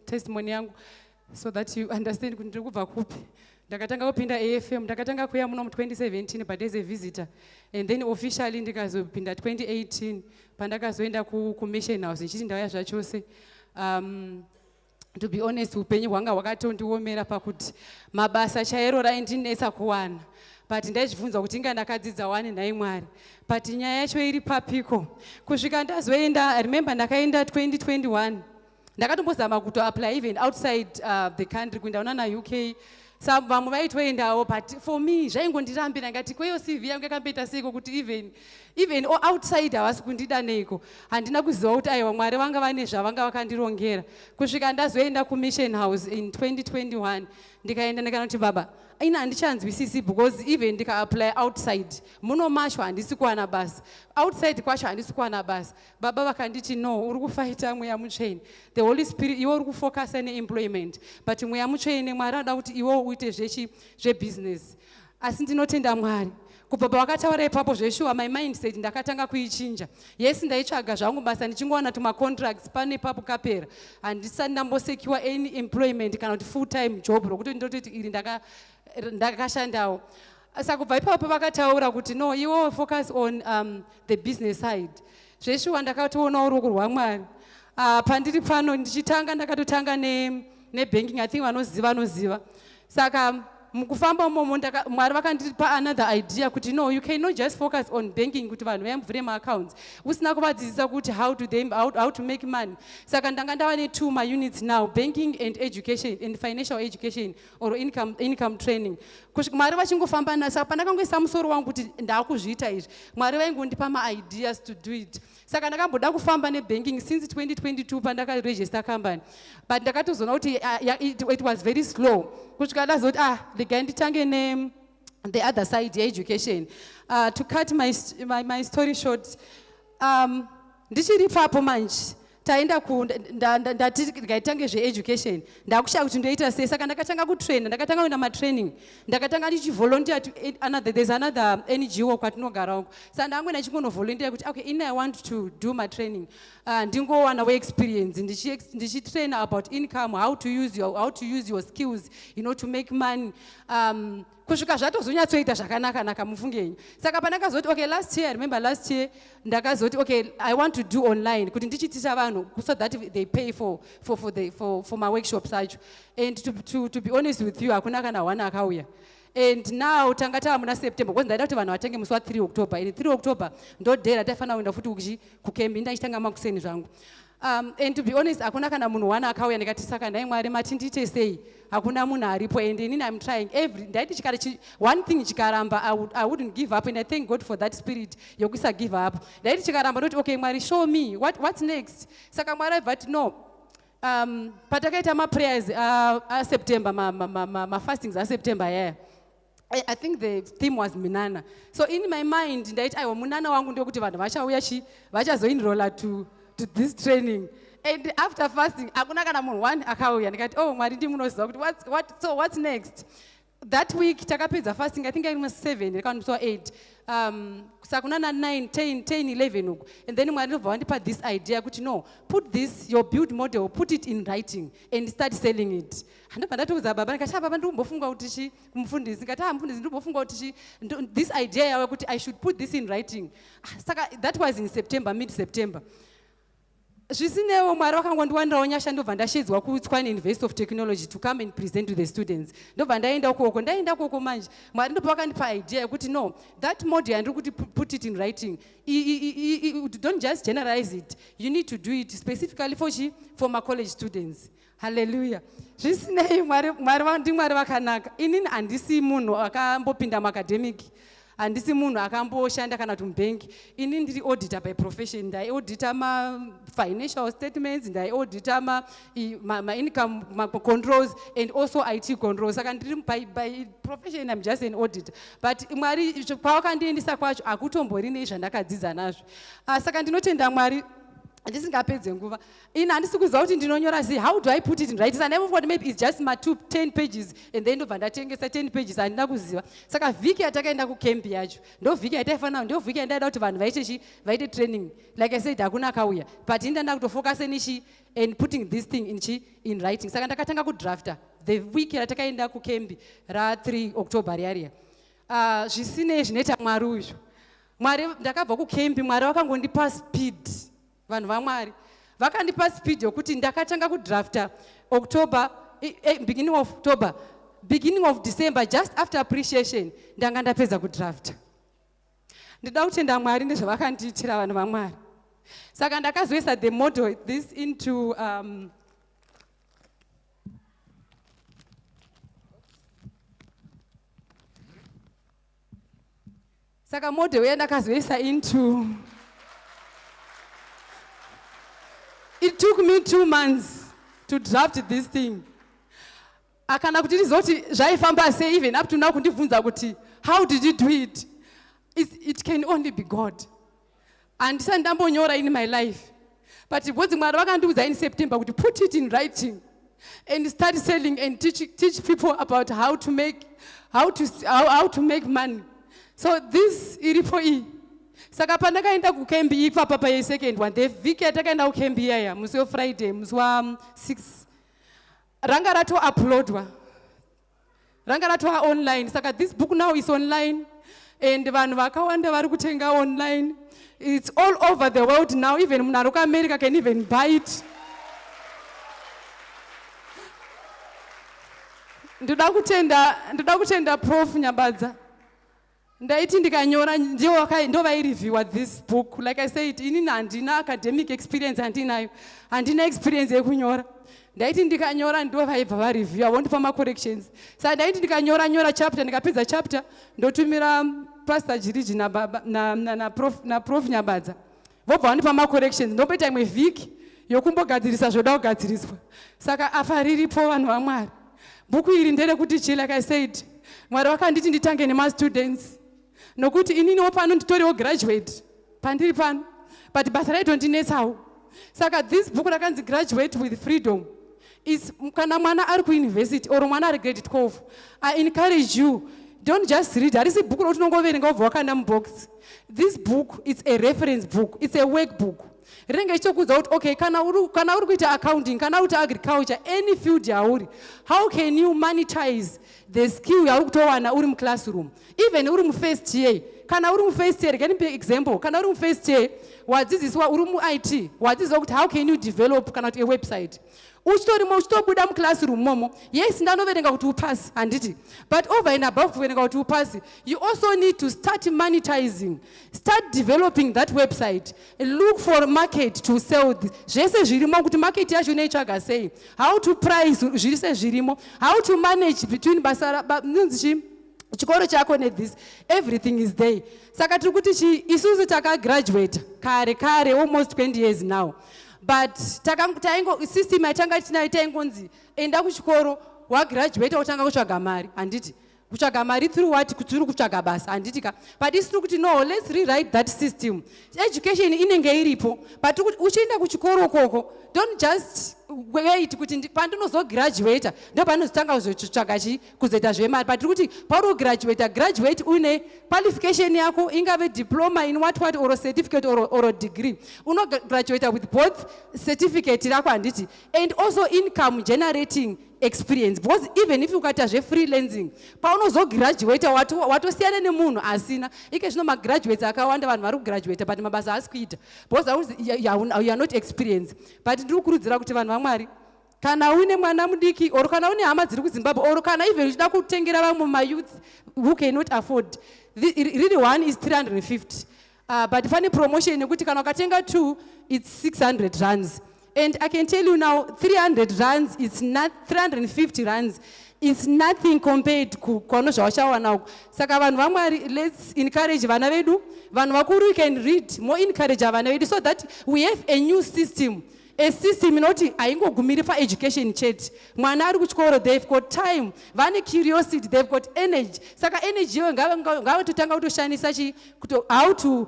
testimony yangu, so that you understand kuti ndiri kubva kupi. Ndakatanga kupinda AFM, ndakatanga kuya muno mu2017 but as a visitor, and then officially ndikazopinda 2018 pandakazoenda ku-mission house ichiti ndauya zvachose. To be honest, upenyu hwanga hwakatondiomera pakuti mabasa chairo raindinetsa kuwana, but ndaizvibvunza kuti inga ndakadzidza wani naye Mwari, but nyaya yacho iri papiko. Kusvika ndazoenda, I remember ndakaenda 2021, ndakatombozama kutoapply even outside the country, kuindaona naUK. Vamwe vaitoendawo, but for me zvaingondirambira ngati kweyo CV yangu yakamboita seiko kuti even outside havasi kundida neiko. Handina kuziva kuti aiwa Mwari vanga vane zvavanga vakandirongera. Kusvika ndazoenda kumission house in 2021, ndikaenda ndikanoti baba, ina handichanzwisisi because even ndikaapply outside muno macho handisi kuwana basa, outside kwacho handisi kuwana basa. Baba vakanditi no, uri kufaita mweya mutsvene, the Holy Spirit, iwe uri kufocusa neemployment, but mweya mutsvene Mwari anoda kuti iwe uite zvebusiness. Asi ndinotenda Mwari, kubva pavakataura ipapo zveshuwa my mindset ndakatanga kuichinja. Yes, ndaitsvaga zvangu basa ndichingowana tumacontracts pane papo kapera, handisati ndambosecure any employment kana kuti full time job rokuti ndototi iri ndakashandawo. Saka kubva ipapo vakataura kuti no, iwe focus on the business side. Zveshuwa ndakatoona ruoko rwaMwari. Pandiri pano ndichitanga ndakatotanga nebanking, I think vanoziva. Saka mukufamba umomo Mwari vakandipa another idea kuti no, you cannot just focus on banking kuti vanhu vayamvure maaccounts usina kuvadzidzisa kuti how to make money. Saka ndanga ndava ne2 units now, banking and education and financial education or income training. Mwari vachingofamba naso. Saka pandakangoisa musoro wangu kuti ndakuzviita izvi, Mwari vaingondipa maideas to do it. Saka ndakamboda kufamba nebanking since 2022 pandakaregister company, but ndakatozoona kuti it was very slow. Kusvika ndazoti regai nditange the other side education. To cut my story short, ndichiri papo manje taenda ndati ndikaitange zveeducation ndakushaya kuti ndoita sei. Saka ndakatanga kutraina, ndakatanga kuenda matraining, ndakatanga ndichivolunteer to there's another NGO kwatinogara uko. Saka ndangoenda ndichingonovolunteer kuti okay, I want to do my training, ndingowana experience ndichitraina about income, how to use your skills, to make money. Kusvika zvatozonyatsoita zvakanaka mufungenyi. Saka pandakazoti okay, last year ndakazoti okay, I want to do online kuti ndichitisa vanhu so that they pay for my workshops acho. And to be honest with you, hakuna kana one akauya. And now tanga tava muna September, because ndaida kuti vanhu vatenge musi wa3 October. And 3 October ndodhera taifana kuenda futi kukembi ndachitanga makuseni zvangu. And to be honest, hakuna kana munhu wana akauya. Ndikati saka ndai Mwari mati ndiite sei, hakuna munhu aripo. And inini I'm trying ndaiti one thing chikaramba I wouldn't give up, and I thank God for that spirit yokuisa give up. Ndaiti chikaramba ndoti okay Mwari, show me what's next. Saka Mwari aibvati no, patakaita maprayers September, fastings September, yeah, I think the theme was Minana. So in my mind ndaiti aiwa munana wangu ndokuti vanhu vachauya vachazoenrolla to this training. And after fasting hakuna kana munhu one akauya. Ndikati oh Mwari ndimunoziva kuti so what's next. That week takapedza fasting, I think I was 7 ndikawandipiswa 8, sakunana 9 10 11 uku. And then Mwari ndobva wandipa this idea kuti no, put this your build model, put it in writing and start selling it. Handobva ndatoudza baba ndikati baba ndirumbofunga kuti kumufundisi, ndikati mufundisi ndirumbofunga kuti this idea yawe kuti I should put this in writing. Saka that was in September, mid September. Zvisinewo Mwari vakangondiwanirawo nyasha, ndobva ndashedzwa kuTshwane University of Technology to come and present to the students. Ndobva ndaenda ukoko manje Mwari ndopa vakandipa idea yekuti no, that model yandiri kuti put it in writing, don't just generalize it, you need to do it specifically for my college students. Hallelujah. Zvisinei Mwari ndimwari vakanaka. Inini handisi munhu akambopinda muacademic, handisi munhu akamboshanda kana kuti mubhengi. Ini ndiri auditor by profession, ndaiaudita ma-financial statements, ndaiaudita ma-income controls and also IT controls. Saka ndiri by profession I'm just an auditor. But Mwari pavakandiendesa kwacho hakutombori nezvandakadzidza nazvo. Saka ndinotenda Mwari ndisingapedze nguva ini handisi kuziva kuti ndinonyora sei. How do I put it in writing? I never thought maybe it's just my 10 pages and then ndobva ndatengesa 10 pages, handina kuziva. Saka vhiki yatakaenda kukempi yacho ndovhiki yataifanira ndo vhiki yandaida kuti vanhu vaite training. Like I said, hakuna akauya, but indanda kutofocus nichi and putting this thing in writing. Saka ndakatanga kudrafta the week yatakaenda kukempi ra3 October riya. Zvisinei zvinoita Mwari uyu. Mwari ndakabva kukempi, Mwari vakangondipa speed. Vanhu vaMwari vakandipa speed yokuti ndakatanga kudrafta October, beginning of October, beginning of December, just after appreciation ndanga ndapedza kudrafta. Ndida kutenda Mwari nezvavakandiitira vanhu vaMwari. Saka ndakazoisa the model this into saka model yandakazoisa into. It took me 2 months to draft this thing. Akana kuti ndizoti zvaifamba sei, even up to now kundibvunza kuti how did you do it? It can only be God. Handisati ndambonyora in my life. But because Mwari vakandiudza in September kuti put it in writing and start selling and teach people about how to make money. So this iripo iyi. Saka pandakaenda kukembi ipapa pa second one, the vhiki yatakaenda kukembi iyaya musi weFriday musi wa6 ranga rato-uploadwa, ranga ratova online. Saka this book now is online and vanhu vakawanda vari kutenga online. It's all over the world now, even munhu ari kuAmerica can even buy it. Ndoda kutenda Prof Nyabadza. Ndaiti ndikanyora ndo vaireviewa this book. Like I said, inini handina academic experience, handina experience yekunyora. Ndaiti ndikanyora ndo vaibva vareviewa vondipa macorrections. Saka ndaiti ndikanyora chapter, ndikapedza chapter ndotumira Pastor Jiriji na Prof Nyabadza. Vobva vandipa macorrections, ndopeta imwe vhiki yokumbogadzirisa zvoda kugadziriswa. Saka afa riripo vanhu vaMwari. Bhuku iri nderekuti chi, like I said, Mwari vakanditi nditange nemastudents. Nokuti ininiwo pano nditoriwo graduate pandiri pano, but basa raitondinetsawo. Saka this book rakanzi Graduate with Freedom is kana mwana ari kuuniversity or mwana ari grade 12, I encourage you, don't just read. Harisi book roti unongoverenga wobva wakanda mubox. This book is a reference book, it's a workbook. Renga ichokudza kuti okay, kana uri kuita accounting, kana uta agriculture, any field yauri, how can you monetize the skill yauri kutowana uri muclassroom? Even uri first year, kana uri first year, can be example, kana uri first year, wadzidziswa uri mu-IT, wadzidziswa kuti how can you develop kana kuti a website. Uchitobuda muclassroom momo, yes, ndanoverenga kuti upasi, handiti. But over and above kuverenga kuti upasi, you also need to start monetizing, start developing that website, look for a market to sell this. Zvese zvirimo kuti market yacho neitsvaga sei, how to price zvirise zvirimo, how to manage between chikoro chako this, everything is there. Saka tiri kuti isusu takagraduate kare almost 20 years now. But system yatanga tinayo taingonzi enda kuchikoro wagraduate utanga kutsvaga mari, handiti kutsvaga mari through what, kutiri kutsvaga basa, handitika. But isiri kuti no, let's rewrite that system. Education inenge iripo, but uchienda kuchikoro koko, don't just wait kuti pandinozograduate ndo panozotanga kuzotsvaga kuzoita zvemari. But kuti graduate une qualification yako, ingave diploma in what or a certificate or a degree, unograduate with both certificate rako, handiti, and also income generating experience. Because even if ukaita freelancing, paunozograduate watosiyana nemunhu asina. Ike zvino magraduates akawanda vanhu vari kugraduate but mabasa haasi kuita because you are not experienced. But ndiri kukurudzira kuti vanhu vaMwari, kana une mwana mudiki or kana une hama dziri kuZimbabwe or kana even uchida kutengera vamwe mayouth who cannot afford, really one is 350, but pane promotion yekuti kana ukatenga 2 it's 600 rands. And I can tell you now, 300 rands, it's not 350 rands. It's nothing compared to kono zvawashawa now. Saka vanhu vaMwari, let's encourage vana vedu. Vanhu vakuru can read, more encourage vana vedu so that we have a new system. a system inoti haingogumiri paeducation chete. Mwana ari kuchikoro, they've got time, vane curiosity, they've got energy. Saka energy yo ngavatotanga kutoshandisa how to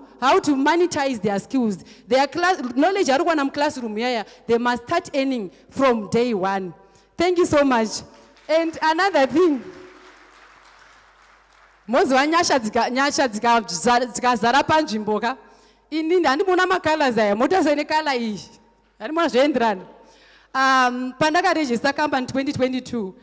monetize their skills. Their knowledge ari kuwana muclassroom yaya, they must start earning from day one. Thank you so much. And another thing, moziva nyasha dzikazara panzvimbo ka, inini handimona macolors aya, motasene color iyi handimona zvoenderana. Pandakarejista company 2022,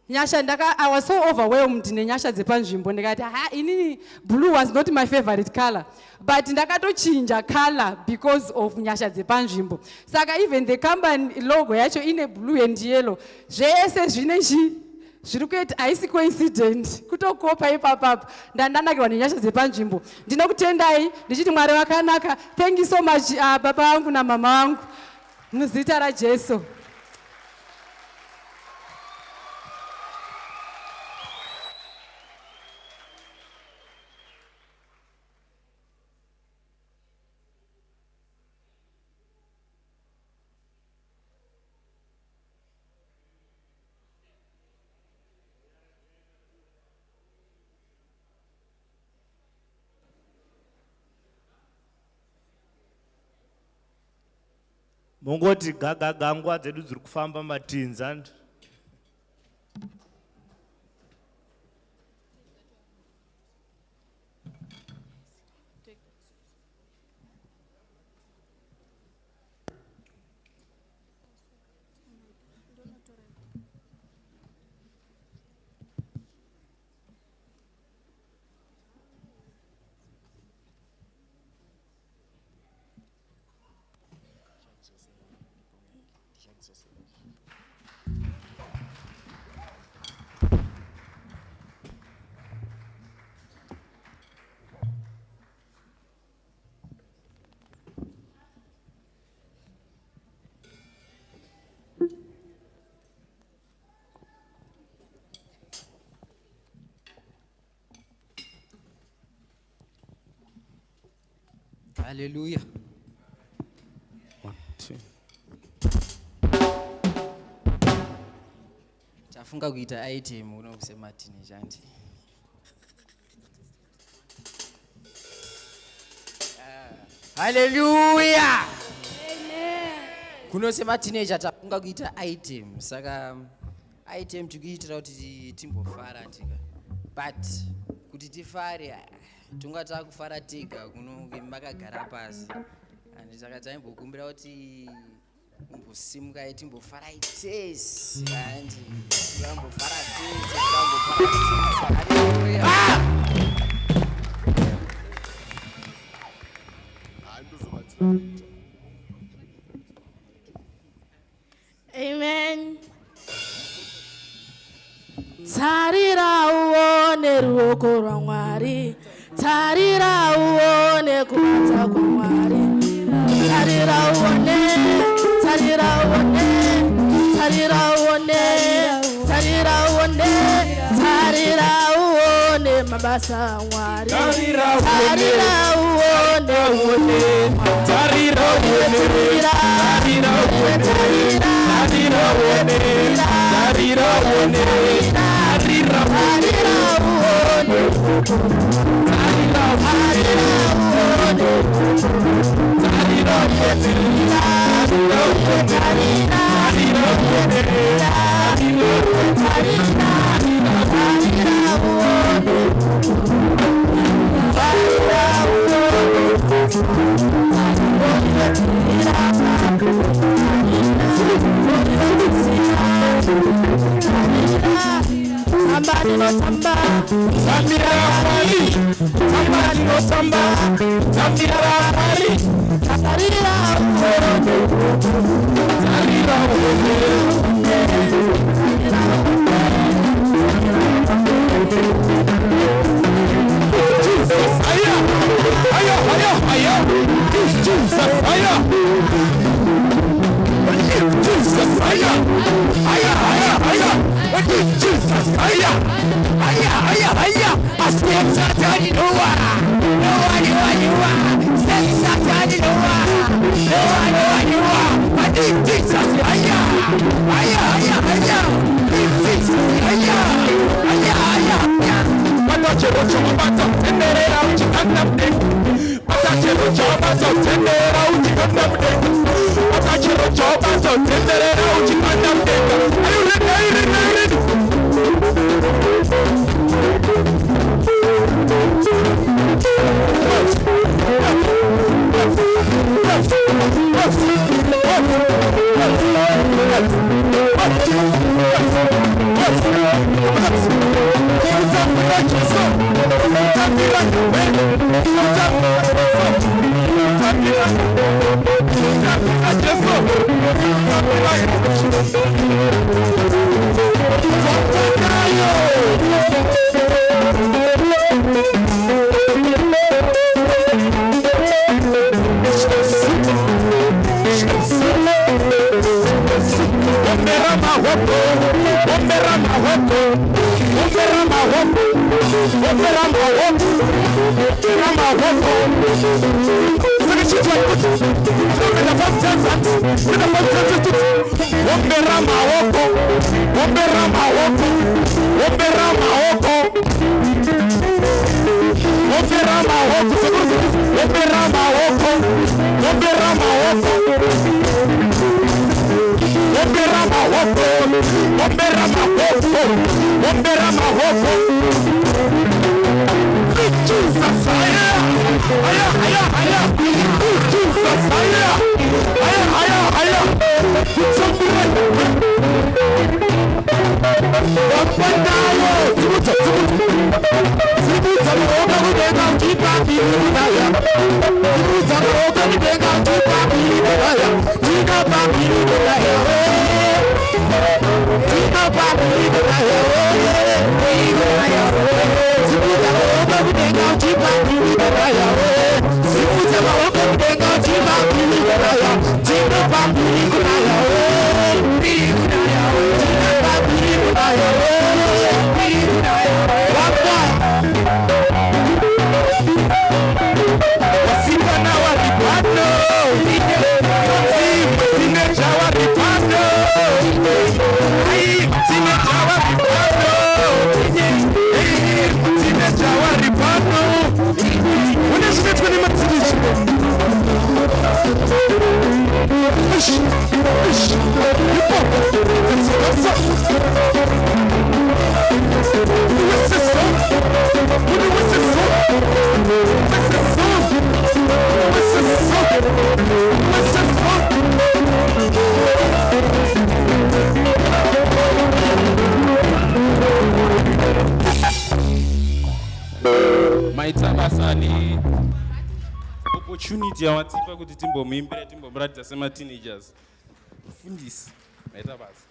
nyasha I was so overwhelmed nenyasha dzepanzvimbo, ndikati inini blue was not my favorite color, but ndakatochinja color because of nyasha dzepanzvimbo. Saka even the company logo yacho ine blue and yellow, zvese zvinezvi zviri kuita haisi coincident, kutokopa ipapapa ndandanakirwa nenyasha dzepanzvimbo. Ndinokutendai ndichiti Mwari vakanaka. Thank you so much baba vangu namama vangu muzita raJesu. Mongoti gaga nguva dzedu dziri kufamba matinza. Hallelujah. 1, 2. Tafunga kuita item unokusema teenage anti. Hallelujah. Amen. Kunosema teenage tafunga kuita item. Saka item tukiitira kuti timbofara tika. But kuti tifare tungata kufara tega kunonge makagara pasi. And saka taimbokumbira kuti umbosimuka iti mbofara itese and umbofara tese Hallelujah. Amen. Tarira uone ruoko rwa Mwari, tarira uone kubata kwa Mwari, tarira uone, tarira uone, tarira uone, tarira uone, tarira uone mabasa ya Mwari, tarira uone, tarira uone, tarira uone, somebody no samba, Samira Mali, somebody no samba, Samira Mali, Tarira Jesus, aya, aya, aya, aya, Jesus, aya, Jesus, aya, aya, aya, aya. Jesus, aya, aya, aya, aya. I speak Satan, you know what? No one, you are. Say Satan, you know what? No one, you are. I need aya, aya. Aya, aya, aya. Batachero chobata tenderera uchikanda mdenga. Batachero chobata tenderera uchikanda mdenga. Batachero chobata tenderera uchikanda mdenga. Are you ready? Are you ready? Are you ready? Maitabasani opportunity yawatipa kuti timbomuimbira timbomuratidza sema-teenagers. Fundisi. Maitabasa.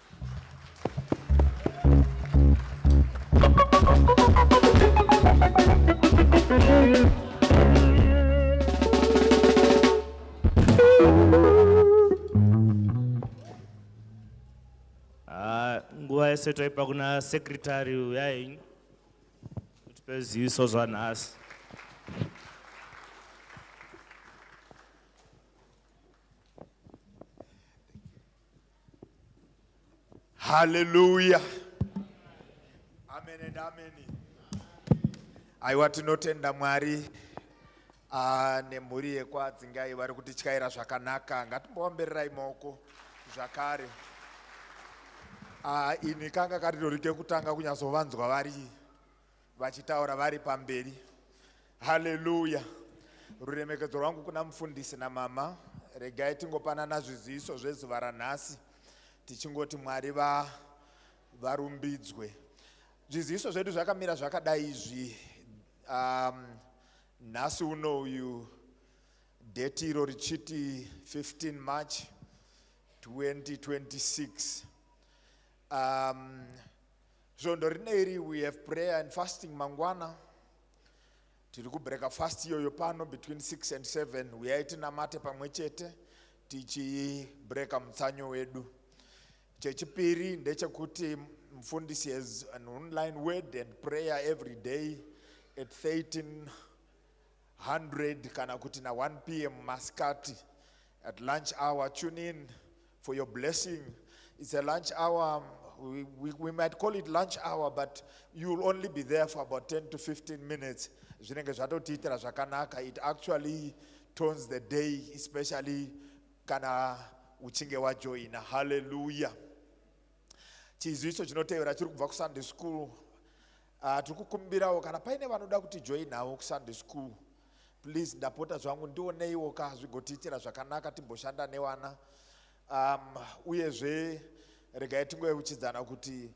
Nguva yese toipa kuna secretary uyayenyu kuti peziviso zvanhasi. Hallelujah. Amen and amen. Aiwa tinotenda Mwari nemhuri yekwadzingai vari kutityaira zvakanaka. Ngatimbovambererai maoko zvakare. Ini kanga karidori kekutanga kunyazovanzwa vari vachitaura vari pamberi. Hallelujah. Ruremekedzo rwangu kuna mufundisi namama. Regai tingopanana zviziviso zvezuva ranhasi. Tichingoti Mwari varumbidzwe. Zviziviso zvedu zvakamira zvakadai izvi. Nhasi uno uyu date iro richiti 15 March 2026. Zvondo rineri we have prayer and fasting mangwana. Tiri kubreka fast iyoyo pano between 6 and 7. Uyai tinamate pamwe chete tichibreka mutsanyo wedu. Chechipiri ndechekuti mufundisi has an online word and prayer every day at 1300 kana kuti na 1 p.m. Maskati at lunch hour. Tune in for your blessing. It's a lunch hour. We might call it lunch hour, but you'll only be there for about 10 to 15 minutes. It actually turns the day, especially kana uchinge wa join. Hallelujah. Chiziso chinotevera chiri kubva kuSunday school. Tikukumbirawo kana paine vanoda kuti join nawo kuSunday school. Please ndapota zvangu ndioneiwo ka zvigotiitira zvakanaka timboshanda nevana. Uyezve regai tingoyeuchidzana kuti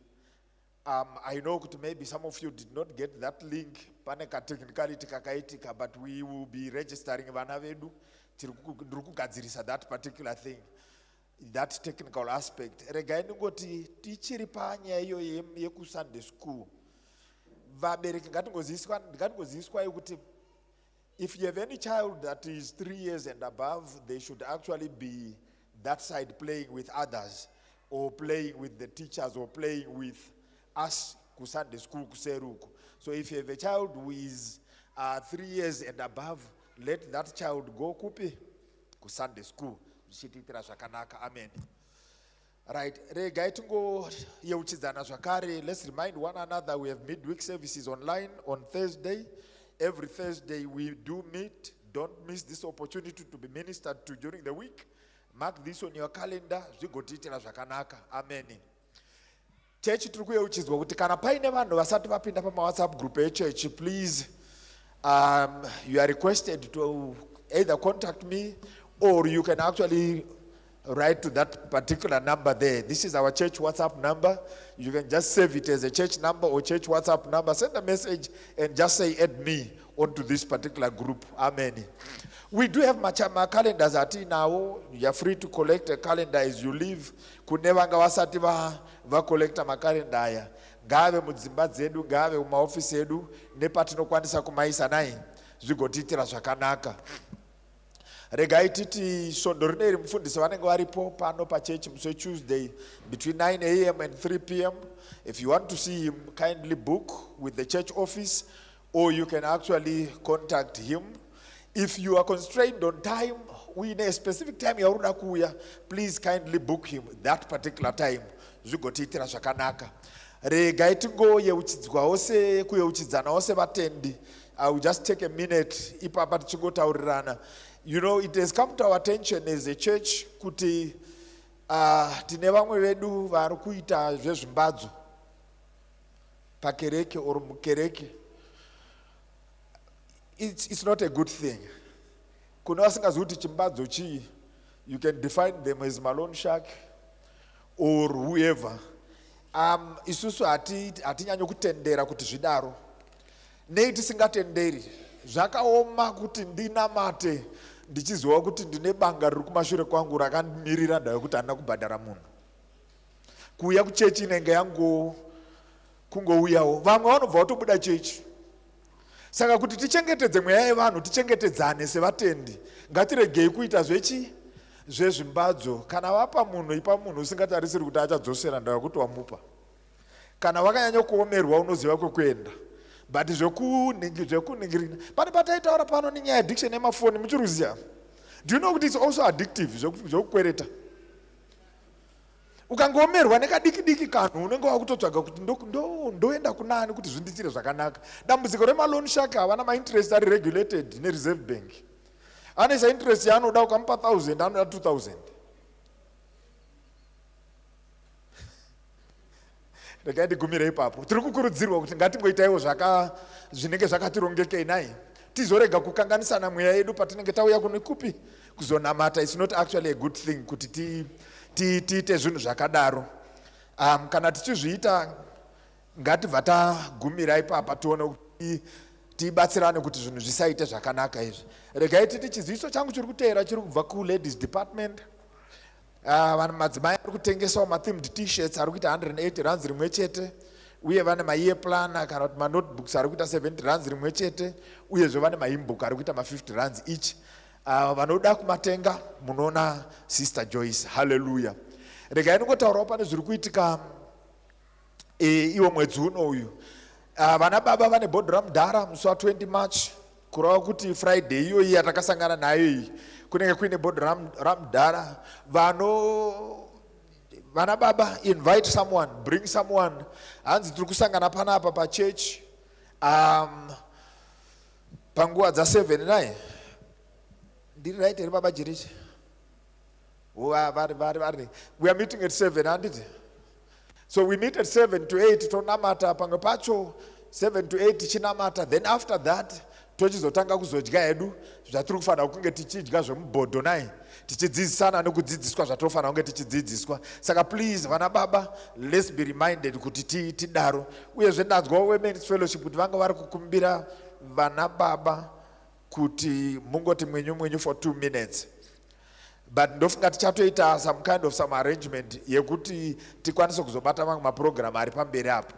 I know that maybe some of you did not get that link. Pane ka technicality kakaitika, but we will be registering vana vedu. Ndiri kugadzirisa that particular thing, that technical aspect. Regai ndingoti tichiri panyaya iyo yekuSunday school. Vabereki ngatingoziswa kuti if you have any child that is 3 years and above, they should actually be that side playing with others, or playing with the teachers, or playing with us ku Sunday school kuseruku. So if you have a child who is 3 years and above, let that child go kupi ku Sunday school. Amen. Right. Let's remind one another we have midweek services online on Thursday. Every Thursday we do meet. Don't miss this opportunity to be ministered to during the week. Mark this on your calendar. Amen. Church turikuyeuchidzwa kuti kana paine vanhu vasati vapinda pamaWhatsApp group church, please you are requested to either contact me, or you can actually write to that particular number there. This is our church WhatsApp number. You can just save it as a church number or church WhatsApp number. Send a message and just say add me onto this particular group. Amen. We do have machama calendars at now. You are free to collect a calendar as you leave. Kunevanga wasati va collect ma calendar. Gave mudzimba dzedu, gave mumaofisi edu, nepatinokwanisa kumaisa naye. Zvigotitira zvakanaka. Regai titi sondorneri mufundisi vanenge varipo pano pa church musi Tuesday between 9 a.m. and 3 p.m. If you want to see him, kindly book with the church office, or you can actually contact him. If you are constrained on time, we in a specific time yauruna kuya, please kindly book him that particular time. Zvigotitira zvakanaka. Regai tingo yeuchidzwa ose kuyeuchidzana ose vatendi. I will just take a minute ipapa tichingotaurirana. You know, it has come to our attention as a church kuti tine vamwe vedu vari kuita zvezvimbadzo pakereke or mukereke. It's not a good thing. Kuna vasingazivi kuti chimbadzo chii, you can define them as Malone Shark or whoever. Isusu hatinyanyo kutendera kuti zvidaro. Nei tisingatenderi zvakaoma kuti ndinamate ndichiziva kuti ndine banga riri kumashure kwangu rakandirira ndayo kuti handina kubhadhara munhu. Kuuya kuchechi inenge yangu kungouyawo. Vamwe vanobva vatobuda chechi. Saka kuti tichengetedze mweya yevanhu, tichengetedzane sevatendi. Ngatiregei kuita zvezvimbadzo. Kana vapa munhu, ipa munhu usingatarisiri kuti achadzosera ndayo kuti wamupa. Kana wakanyanya kuomerwa unoziva kwekuenda. But zvekuningirina. Pane pataitaura pano nenyaya addiction yemafoni muchiruziya. Do you know that it's also addictive zvekukwereta? Ukangomerwa nekadiki kanhu unenge wakutotsvaga kuti ndoenda kunani kuti zvindiitire zvakanaka. Dambudziko remalone shark havana mainterest ari regulated nereserve bank. Anoisa interest yaanoda ukamupa 1,000 anoda 2,000. Regai ndigumire ipapo. Tiri kukurudzirwa kuti ngatingoitaiwo zvinenge zvakatirongekei naye. Tizorega kukanganisana mweya yedu patinenge tauya kupi kuzonamata. It's not actually a good thing kuti tiite zvinhu zvakadaro. Kana tichizviita ngatibva tagumira ipapa tione kuti tibatsirane kuti zvinhu zvisaite zvakanaka izvi. Regai titi chiziviso changu chiri kuteera chiri kubva ku-ladies department. Vanhu madzimai ari kutengesawo ma-themed t-shirts ari kuita 180 rands rimwe chete. Uye vane ma-year planner kana kuti ma-notebooks ari kuita 70 rands rimwe chete. Uyezve vane ma-hymnbook ari kuita ma-50 rands each. Vanoda kumatenga munoona Sister Joyce. Hallelujah. Regai ndingotaurawo pane zviri kuitika iwo mwedzi uno uyu. Vana baba vane bhodhi ramudhara musi wa 20 March. Kureva kuti Friday iyoyi yatakasangana nayo iyi kunenge kuine bhodhi ramudhara vana baba, invite someone, bring someone. Hanzi tiri kusangana panapa pa church panguva dza 7 naye ndiri right here baba Jirish? We are meeting at 7, handiti? So we meet at 7 to 8 tonamata pamwe pacho 7 to 8 chinamata. Then after that tochizotanga kuzodya hedu zvatiri kufanira kunge tichidya zvemubhodho naye tichidzidzisana nekudzidziswa zvatofanira kunge tichidzidziswa. Saka please vana baba, let's be reminded kuti tidaro. Uyezve ndanzwa women's fellowship kuti vanga vari kukumbira vana baba kuti mungoti mwenyu for 2 minutes. But ndofunga tichatoita some kind of some arrangement yekuti tikwanise kuzobata mamwe maprogram ari pamberi apo.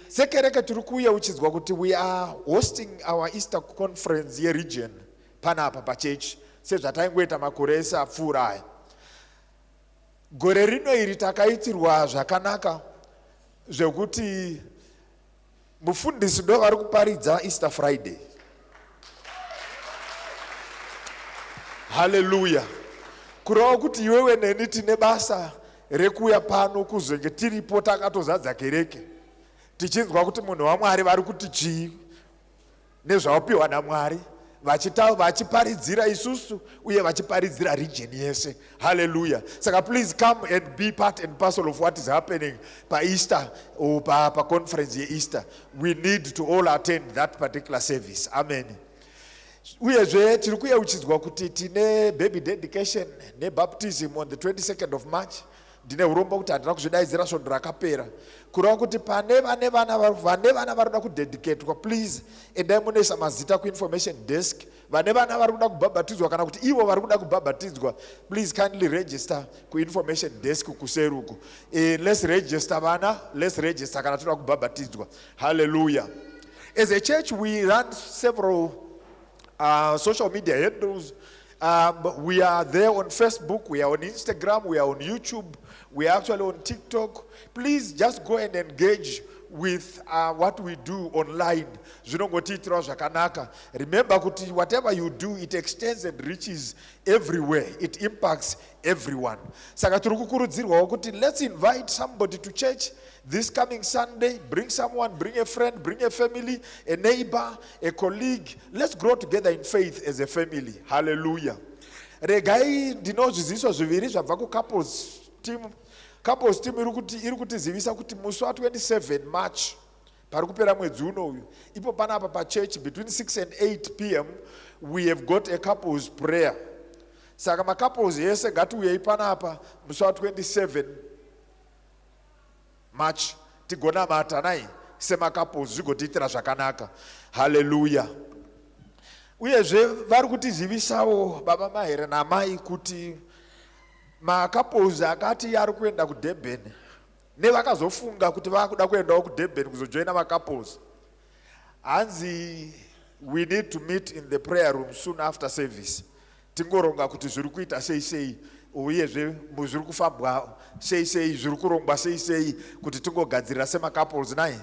Sekereke tiri kuuya uchidzwa kuti we are hosting our Easter conference yeregion panapa pachurch sezvataingoita makore ese apfuura aya. Gore rino iri takaitirwa zvakanaka zvekuti mufundisi ndo vari kuparidza Easter Friday. Hallelujah. Kureva kuti iwewe neni tine basa rekuuya pano kuzenge tiripo takatozadza kereke tichinzwa kuti munhu waMwari vari kuti chii nezvaupiwa naMwari, vachiparidzira isusu uye vachiparidzira region yese. Hallelujah. Saka please come and be part and parcel of what is happening pa Easter or pa conference ye Easter. We need to all attend that particular service. Amen. Uyezve tiri kuuya uchidzwa kuti tine baby dedication nebaptism on the 22nd of March. Ndine urombo kuti handina kuzvidaidzira svondo rakapera. Kureva kuti pane vane vana vari kuda kudedicatwa, please endai munoisa mazita kuinformation desk. Vane vana vari kuda kubhabhatidzwa kana kuti ivo vari kuda kubhabhatidzwa, please kindly register kuinformation desk kuseruku. Let's register vana, let's register kana toda kubhabhatidzwa. Hallelujah. As a church we run several social media handles. We are there on Facebook, we are on Instagram, we are on YouTube, we are actually on TikTok. Please just go and engage with what we do online. Remember, whatever you do, it extends and reaches everywhere. It impacts everyone. Let's invite somebody to church this coming Sunday. Bring someone, bring a friend, bring a family, a neighbor, a colleague. Let's grow together in faith as a family. Hallelujah. Regai ndinozviziviswa zviviri zvabva couples team. Couples team iri kutizivisa kuti musi wa 27 March pari kupera mwedzi uno uyu ipo panapa pa church between 6 and 8 p.m. we have got a couples prayer. Saka ma couples yese ngatiuyei panapa musi wa 27 March tigona mata nai sema couples zvigotiitira zvakanaka. Hallelujah. Uyezve vari kutizivisawo baba mahere namai kuti couples akati ari kuenda kuDurban nevakazofunga kuti vakuda kuendawo kuDurban kuzojoina couples. Hanzi we need to meet in the prayer room soon after service. Tingoronga kuti zviri kuita sei uyezve zviri kufambwa sei zviri kurongwa sei kuti tingogadzirira sema couples naye.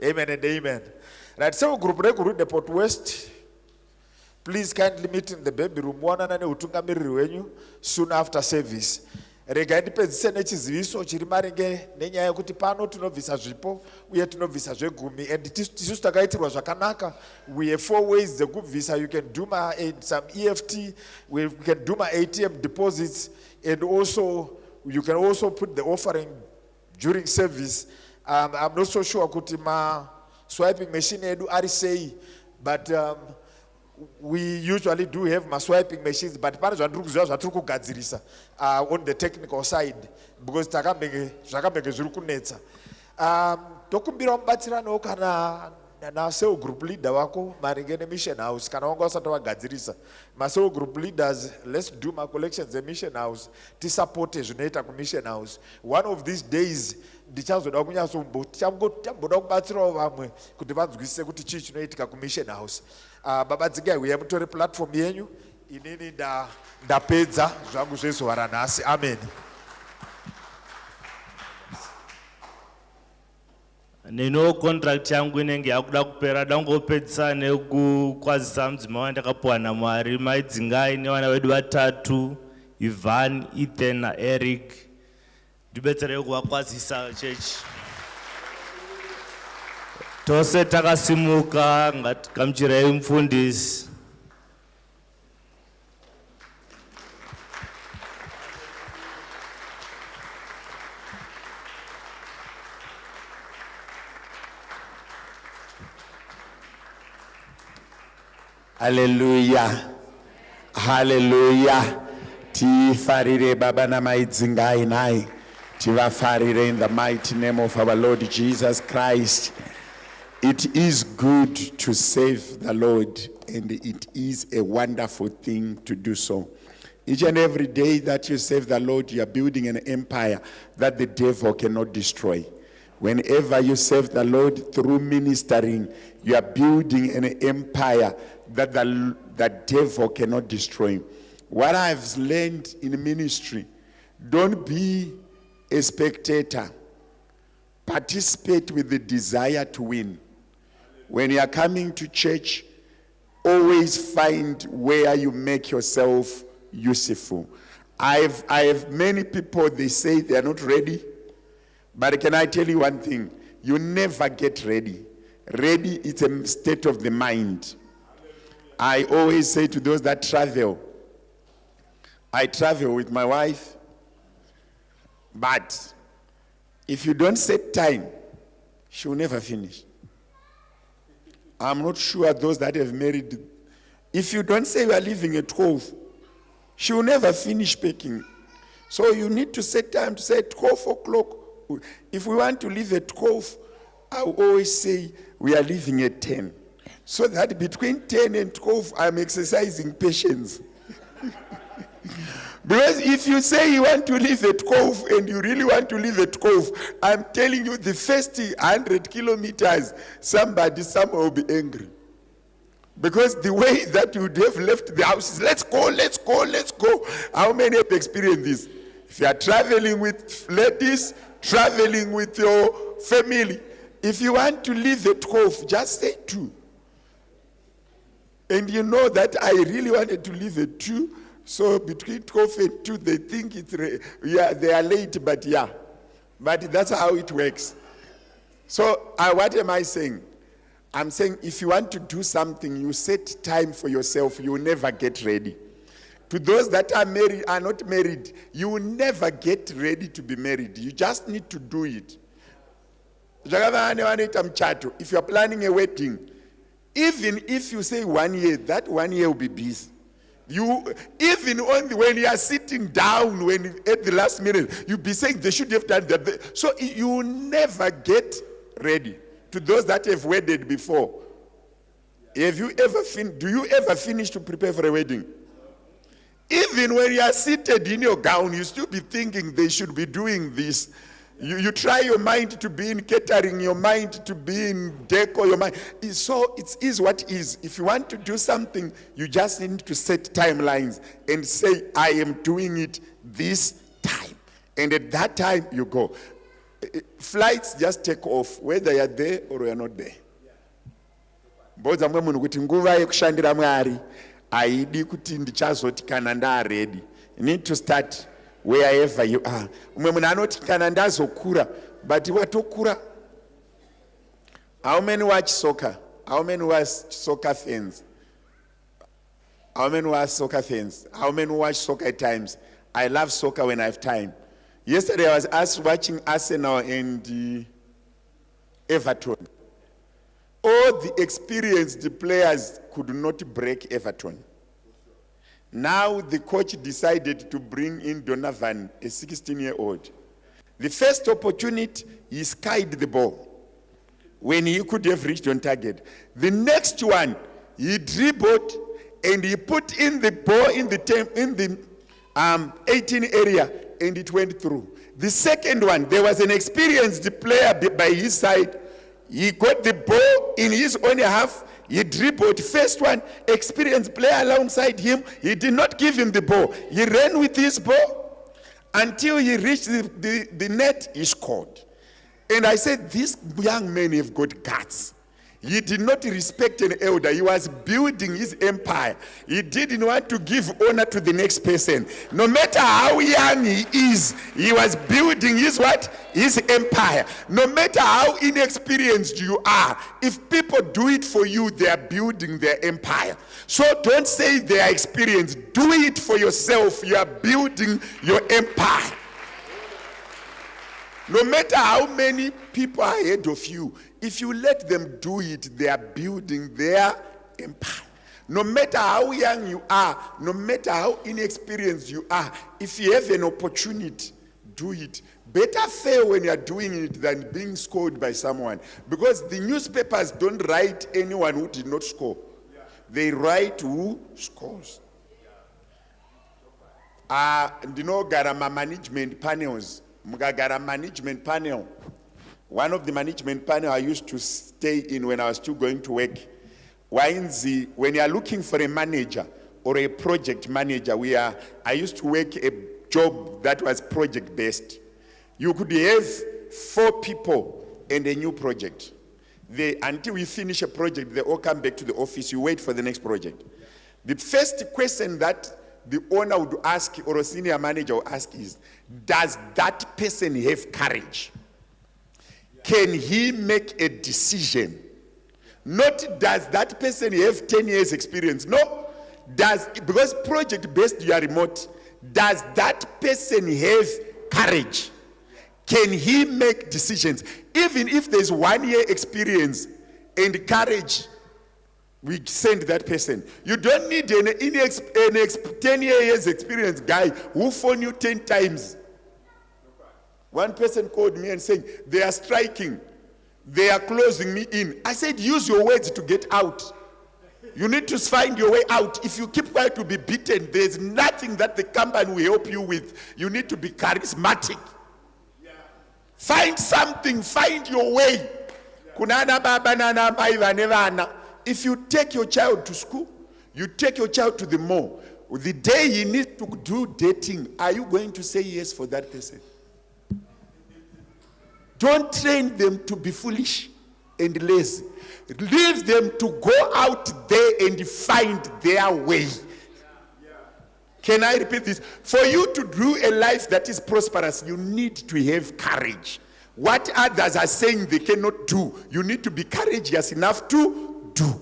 Amen and amen. Right, so group regu Depot West, please kindly meet in the baby room wanana neutungamiriri wenyu soon after service. Rega ndipedzise nechiziviso chiri maringe nenyaya yekuti pano tinobvisa zvipo uye tinobvisa zvegumi, and tisu takaitirwa zvakanaka. We have 4 ways dzekubvisa. You can do some EFT, we can do my ATM deposits, and also you can also put the offering during service. I'm not so sure kuti ma swiping machine edu ari sei, but we usually do have my swiping machines, but pane zvandiri kuziva zvatiri kugadzirisa on the technical side, because zvakambenge zviri kunetsa. Tokumbira mubatsirano kana na cell group leader wako maringe nemission house kana wanga usati wagadzirisa. Ma cell group leaders, let's do my collections at mission house, tisupporte zvinoita kumission house. One of these days ndichazoda kunyasomboda kubatsirawo vamwe kuti vanzwisise kuti chii chinoitika kumission house. Baba dzigai uya mutore platform yenyu, inini ndapedza zvangu zvezuva ranhasi. Amen. Nino contract yangu inenge yakuda kupera, ndangopedzisa nekukwazisa mudzimai wandakapuwa naMwari. Maidzingai nevana vedu 3, Ivan, Ethan, Eric. Ndibetsere kuvakwazisa church. Tose takasimuka ngatigamuchirei mufundisi. Hallelujah. Hallelujah. Tifarire baba na maidzingai nai. Tivafarire in the mighty name of our Lord Jesus Christ. It is good to serve the Lord, and it is a wonderful thing to do so. Each and every day that you serve the Lord, you are building an empire that the devil cannot destroy. Whenever you serve the Lord through ministering, you are building an empire that the devil cannot destroy. What I've learned in ministry, don't be a spectator. Participate with the desire to win. When you are coming to church, always find where you make yourself useful. I have many people, they say they are not ready. But can I tell you one thing? You never get ready. Ready is a state of the mind. I always say to those that travel, I travel with my wife, but if you don't set time, she will never finish. I'm not sure those that have married, if you don't say you are leaving at 12, she will never finish packing. So you need to set time to say 12 o'clock. If we want to leave at 12, I always say we are leaving at 10. So that between 10 and 12, I'm exercising patience. Because if you say you want to leave at 12 and you really want to leave at 12, I'm telling you the first 100 kilometers, some will be angry. Because the way that you would have left the house is, let's go, let's go, let's go. How many have experienced this? If you are traveling with ladies, traveling with your family, if you want to leave at 12, just say 2. And you know that I really wanted to leave at 2. So between 12 and 2, they think they are late, but yeah. But that's how it works. So what am I saying? I'm saying if you want to do something, you set time for yourself, you will never get ready. To those that are not married, you will never get ready to be married. You just need to do it. If you are planning a wedding, even if you say 1 year, that 1 year will be busy. Even when you are sitting down, at the last minute, you'll be saying they should have done that. So you will never get ready. To those that have wedded before, do you ever finish to prepare for a wedding? Even when you are seated in your gown, you still be thinking they should be doing this. You try your mind to be in catering, your mind to be in decor, your mind. So it is what it is. If you want to do something, you just need to set timelines and say, I am doing it this time. And at that time, you go. Flights just take off, whether you're there or you're not there. Boza mwe munhu kuti nguva yekushandira Mwari haidi kuti ndichazoti kana ndaready. You need to start wherever you are. Umwe munhu anoti kana ndazokura, but watokura. How many watch soccer? How many watch soccer fans? How many watch soccer fans? How many watch soccer at times? I love soccer when I have time. Yesterday I was watching Arsenal and Everton. All the experienced players could not break Everton. Now the coach decided to bring in Donovan, a 16-year-old. The first opportunity, he skied the ball when he could have reached on target. The next one, he dribbled and he put in the ball in the 18 area, and it went through. The second one, there was an experienced player by his side. He got the ball in his own half. He dribbled. First one, experienced player alongside him. He did not give him the ball. He ran with his ball until he reached the net. He scored. And I said, these young men have got guts. He did not respect an elder. He was building his empire. He didn't want to give honor to the next person. No matter how young he is, he was building his what? His empire. No matter how inexperienced you are, if people do it for you, they are building their empire. So don't say they are experienced. Do it for yourself. You are building your empire. No matter how many people are ahead of you, if you let them do it, they are building their empire. No matter how young you are, no matter how inexperienced you are, if you have an opportunity, do it. Better fail when you are doing it than being scored by someone. Because the newspapers don't write anyone who did not score. They write who scores. Garama management panels. Mugagara management panel. One of the management panel I used to stay in when I was still going to work. When you are looking for a manager or a project manager, I used to work a job that was project based. You could have 4 people and a new project. Until we finish a project, they all come back to the office. You wait for the next project. The first question that the owner would ask or a senior manager would ask is, does that person have courage? Can he make a decision? Not does that person have 10 years experience. No. Because project based you are remote. Does that person have courage? Can he make decisions? Even if there's 1 year experience and courage, we send that person. You don't need an 10 years experience guy who phone you 10 times. One person called me and saying, they are striking. They are closing me in. I said, use your words to get out. You need to find your way out. If you keep quiet to be beaten, there's nothing that the company will help you with. You need to be charismatic. Yeah. Find something, find your way. Kunana baba nana maivanevana. If you take your child to school, you take your child to the mall, the day he needs to do dating, are you going to say yes for that person? Don't train them to be foolish and lazy. Leave them to go out there and find their way. Can I repeat this? For you to do a life that is prosperous, you need to have courage. What others are saying they cannot do, you need to be courageous enough to do.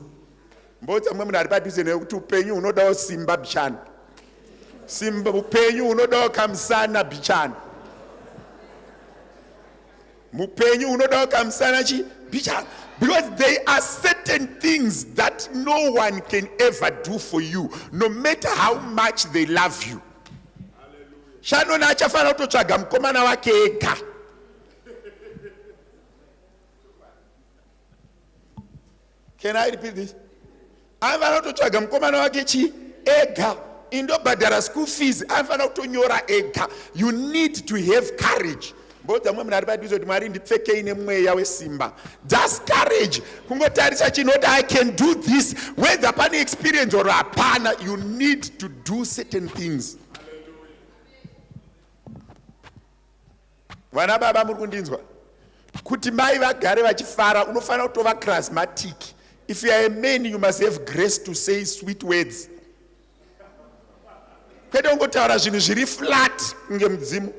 Mbotsa mwe mnaripati kuti upenyu unodawo simba bichana. Simba upenyu unodawo kamsana bichana. Mupenyu unodawo kamsana chi bichana. Because there are certain things that no one can ever do for you, no matter how much they love you. Shanona achafana kutotsvaga mukomana wake ega. Can I repeat this? Anofana kutotsvaga mukomana wake chi ega. Indobhadhara school fees. Anofana kutonyora ega. You need to have courage. Just courage. I can do this. Whether upon experience or upon, you need to do certain things. Vana baba murikundinzwa kuti mai vagare vachifara unofana kutova charismatic. If you are a man, you must have grace to say sweet words. Kwete ungotaura zvinhu zviri flat kunge mudzimu.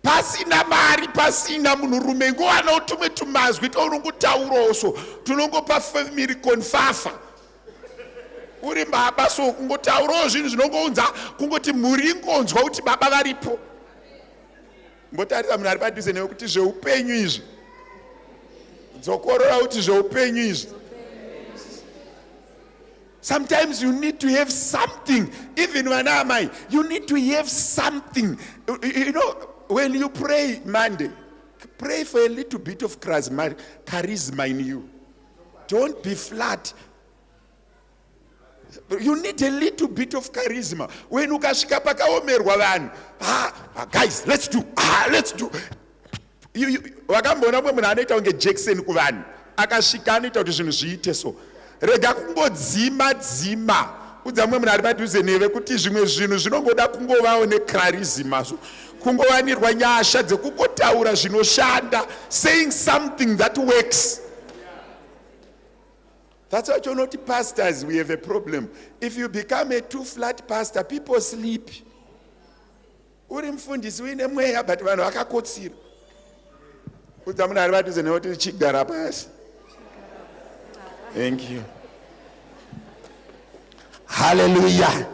Pasina mari, pasina munhurume ngowana utumwe tumazwi taunongotaurawo so tunongopa family konfafa. Uri baba so kungotaurawo zvinhu zvinongounza kungoti muri ngonzwa kuti baba varipo. Mbotarisa munhu ari padhuze newe kuti zveupenyu izvi. Dzokorora kuti zveupenyu izvi. Sometimes you need to have something. Even when you need to have something. You know, when you pray Monday, pray for a little bit of charisma in you. Don't be flat. You need a little bit of charisma. When you guys, let's do. Let's do. Wakambona mwe munhu anoita kunge Jackson kuvanhu akashika anoita kuti zvinhu zviite so. Rega kungodzima dzima udza mumwe munhu ari padhuze neve kuti zvimwe zvinhu zvinongoda kungovawo neclarism so kungovanirwa nyasha dzekukotaura zvinoshanda, saying something that works. That's why you're not pastors, we have a problem. If you become a too flat pastor, people sleep. Uri mfundisi uine mweya but vanhu vakakotsira. Udza munhu ari padhuze neve kuti chigara pasi. Thank you. Hallelujah.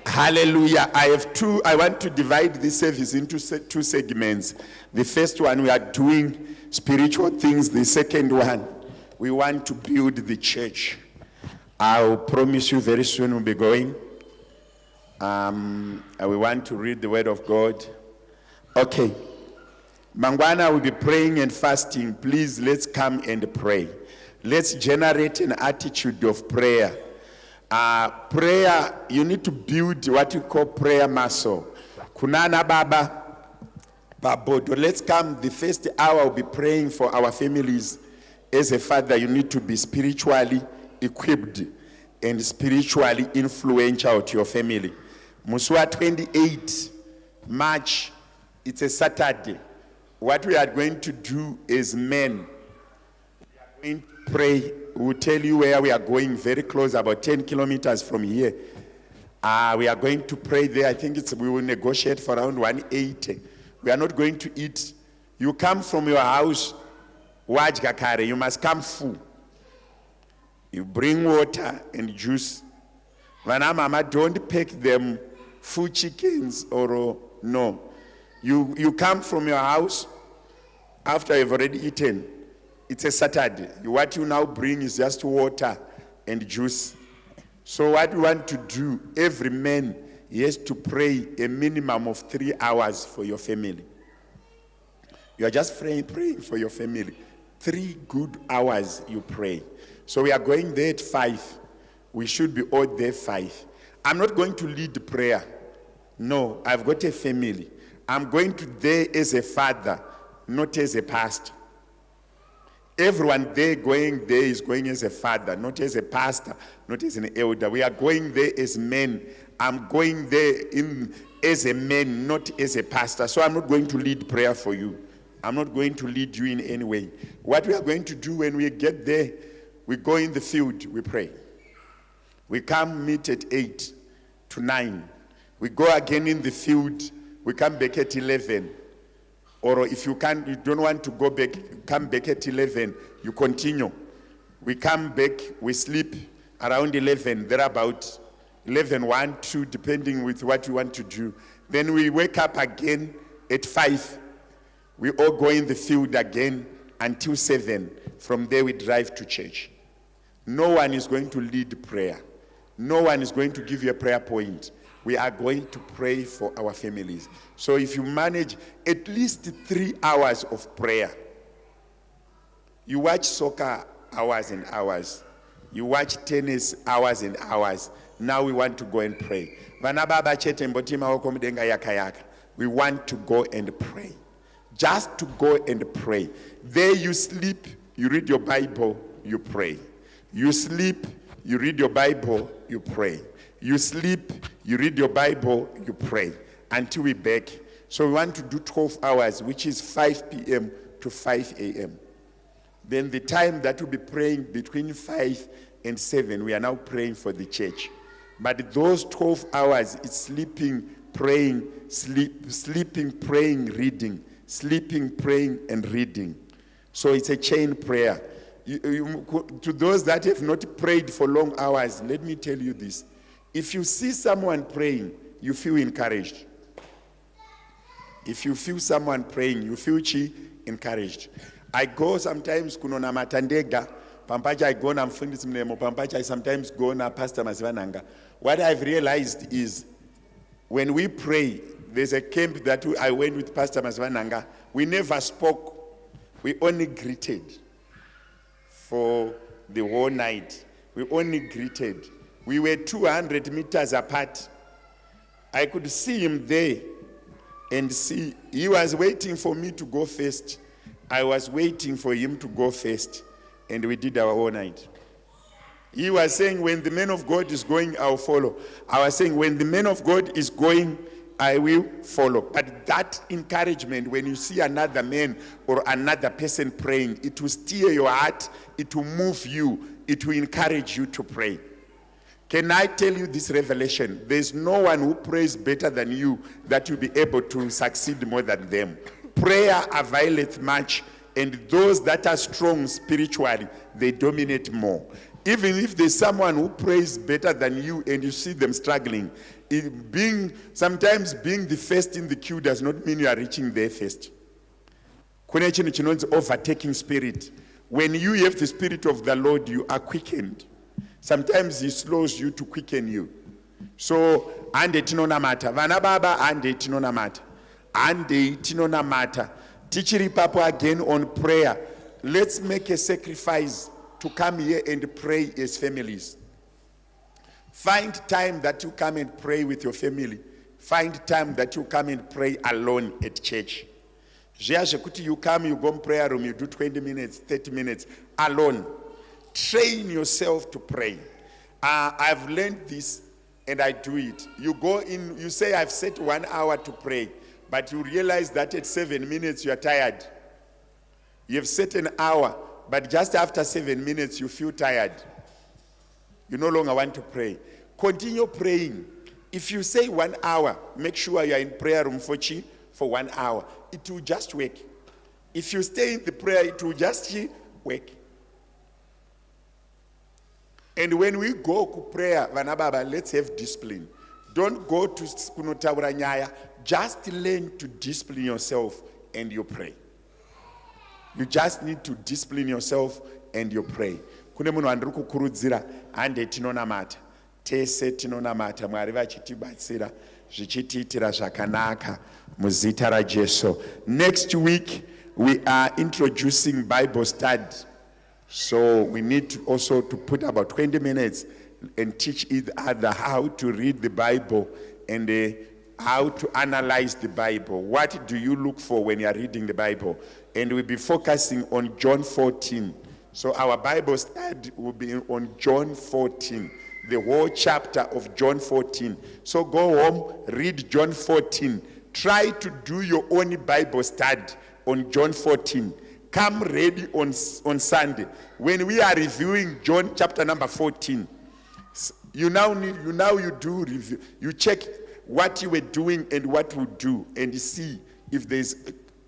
Hallelujah. I want to divide this service into two segments. The first one, we are doing spiritual things. The second one, we want to build the church. I'll promise you very soon we'll be going. We want to read the word of God. Okay. Mangwana will be praying and fasting. Please, let's come and pray. Let's generate an attitude of prayer. Prayer, you need to build what you call prayer muscle. Kunana Baba, Babodo. Let's come. The first hour will be praying for our families. As a father, you need to be spiritually equipped and spiritually influential to your family. Musua 28 March, it's a Saturday. What we are going to do as men, we are going to pray. We'll tell you where we are going, very close, about 10 kilometers from here. We are going to pray there. I think we will negotiate for around 180. We are not going to eat. You come from your house, wajgakare, you must come full. You bring water and juice. Mama, don't pack them full chickens or no. You come from your house after you've already eaten. It's a Saturday. What you now bring is just water and juice. So what we want to do, every man has to pray a minimum of 3 hours for your family. You are just praying for your family. 3 good hours you pray. So we are going there at 5. We should be all there 5. I'm not going to lead the prayer. No, I've got a family. I'm going to there as a father, not as a pastor. Everyone there is going as a father, not as a pastor, not as an elder. We are going there as men. I'm going there as a man, not as a pastor. So I'm not going to lead prayer for you. I'm not going to lead you in any way. What we are going to do when we get there, we go in the field, we pray. We come meet at 8 to 9. We go again in the field, we come back at 11. Or if you don't want to go back, come back at 11, you continue. We come back, we sleep around 11, thereabout 11, 1, 2, depending with what you want to do. Then we wake up again at 5. We all go in the field again until 7. From there we drive to church. No one is going to lead prayer. No one is going to give you a prayer point. We are going to pray for our families. So if you manage at least 3 hours of prayer, you watch soccer hours and hours, you watch tennis hours and hours, now we want to go and pray. We want to go and pray. Just to go and pray. There you sleep, you read your Bible, you pray. You sleep, you read your Bible, you pray. You sleep, you read your Bible, you pray until we back. So we want to do 12 hours, which is 5 p.m. to 5 a.m. Then the time that we'll be praying between 5 and 7, we are now praying for the church. But those 12 hours, it's sleeping, praying, sleeping, praying, reading, sleeping, praying, and reading. So it's a chain prayer. To those that have not prayed for long hours, let me tell you this. If you see someone praying, you feel encouraged. If you feel someone praying, you feel encouraged. I go sometimes kunona matandega, pampacha I go na mfundisi mnemo, pampacha I sometimes go na Pastor Masivananga. What I've realized is when we pray, there's a camp that I went with Pastor Masivananga. We never spoke. We only greeted for the whole night. We only greeted. We were 200 meters apart. I could see him there and see. He was waiting for me to go first. I was waiting for him to go first. And we did our whole night. He was saying, when the man of God is going, I'll follow. I was saying, when the man of God is going, I will follow. But that encouragement, when you see another man or another person praying, it will steer your heart, it will move you, it will encourage you to pray. Can I tell you this revelation? There's no one who prays better than you that will be able to succeed more than them. Prayer availeth much, and those that are strong spiritually, they dominate more. Even if there's someone who prays better than you and you see them struggling, sometimes being the first in the queue does not mean you are reaching there first. Kune chinhu chinonzi overtaking spirit. When you have the spirit of the Lord, you are quickened. Sometimes he slows you to quicken you. So, ande tinonamata. Vana baba ande tinonamata. Ande tinonamata. Tichiri papo again on prayer. Let's make a sacrifice to come here and pray as families. Find time that you come and pray with your family. Find time that you come and pray alone at church. You come, you go in prayer room, you do 20 minutes, 30 minutes alone. Train yourself to pray. I've learned this and I do it. You go in, you say, I've set 1 hour to pray, but you realize that at 7 minutes you are tired. You've set an hour, but just after 7 minutes you feel tired. You no longer want to pray. Continue praying. If you say 1 hour, make sure you are in prayer room for 1 hour. It will just work. If you stay in the prayer, it will just work. And when we go to prayer, Vanababa, let's have discipline. Don't go to Kunotaura Nyaya. Just learn to discipline yourself and you pray. You just need to discipline yourself and you pray. Kune munhu andiri kukurudzira hande tinonamata. Tese tinonamata. Mwari vachitibatsira zvichitiitira zvakanaka muzita raJesu. Next week we are introducing Bible study. So we need to also to put about 20 minutes and teach each other how to read the Bible and how to analyze the Bible. What do you look for when you are reading the Bible? And we'll be focusing on John 14. So our Bible study will be on John 14, the whole chapter of John 14. So go home, read John 14. Try to do your own Bible study on John 14. Come ready on Sunday. When we are reviewing John chapter number 14, you do review. You check what you were doing and what you do, and see if there's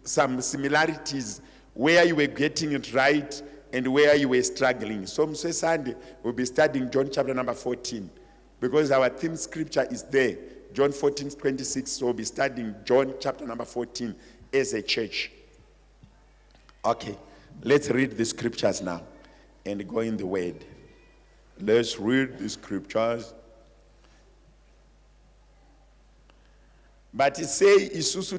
some similarities where you were getting it right and where you were struggling. So Sunday we'll be studying John chapter number 14 because our theme scripture is there, John 14:26. So we'll be studying John chapter number 14 as a church. Okay, let's read the scriptures now and go in the word. Let's read the scriptures. But it say isusu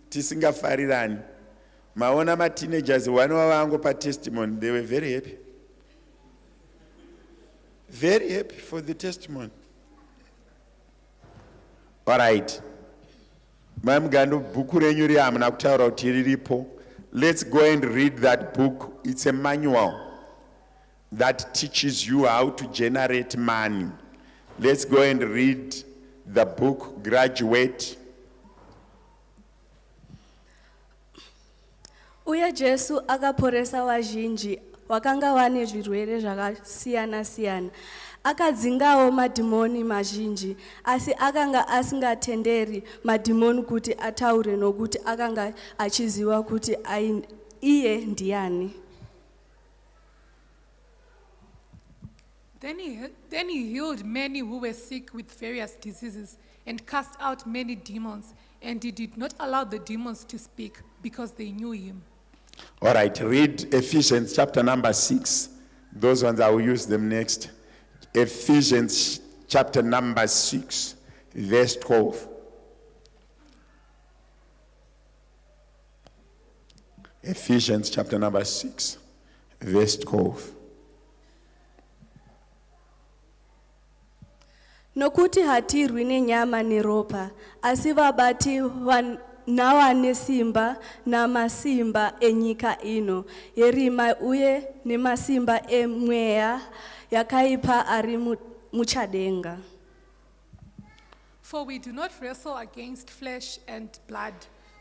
tisingafarirani. Maona ma teenagers wangu pa testimony, they were very happy. Very happy for the testimony. All right. Let's go and read that book. It's a manual that teaches you how to generate money. Let's go and read the book, Graduate. Uye Jesu akaporesa vazhinji vakanga vane zvirwere zvakasiyana-siyana. Akadzingawo madhimoni mazhinji, asi akanga asingatenderi madhimoni kuti ataure nokuti akanga achiziva kuti iye ndiani. Then he healed many who were sick with various diseases and cast out many demons, and he did not allow the demons to speak because they knew him. All right, read Ephesians chapter number 6. Those ones I will use them next. Ephesians chapter number 6, verse 12. Ephesians chapter number 6, verse 12. Nokuti hatirwi nenyama neropa, asi vabati nawane simba namasimba enyika ino yerima uye nemasimba emweya yakaipa ari muchadenga. For we do not wrestle against flesh and blood,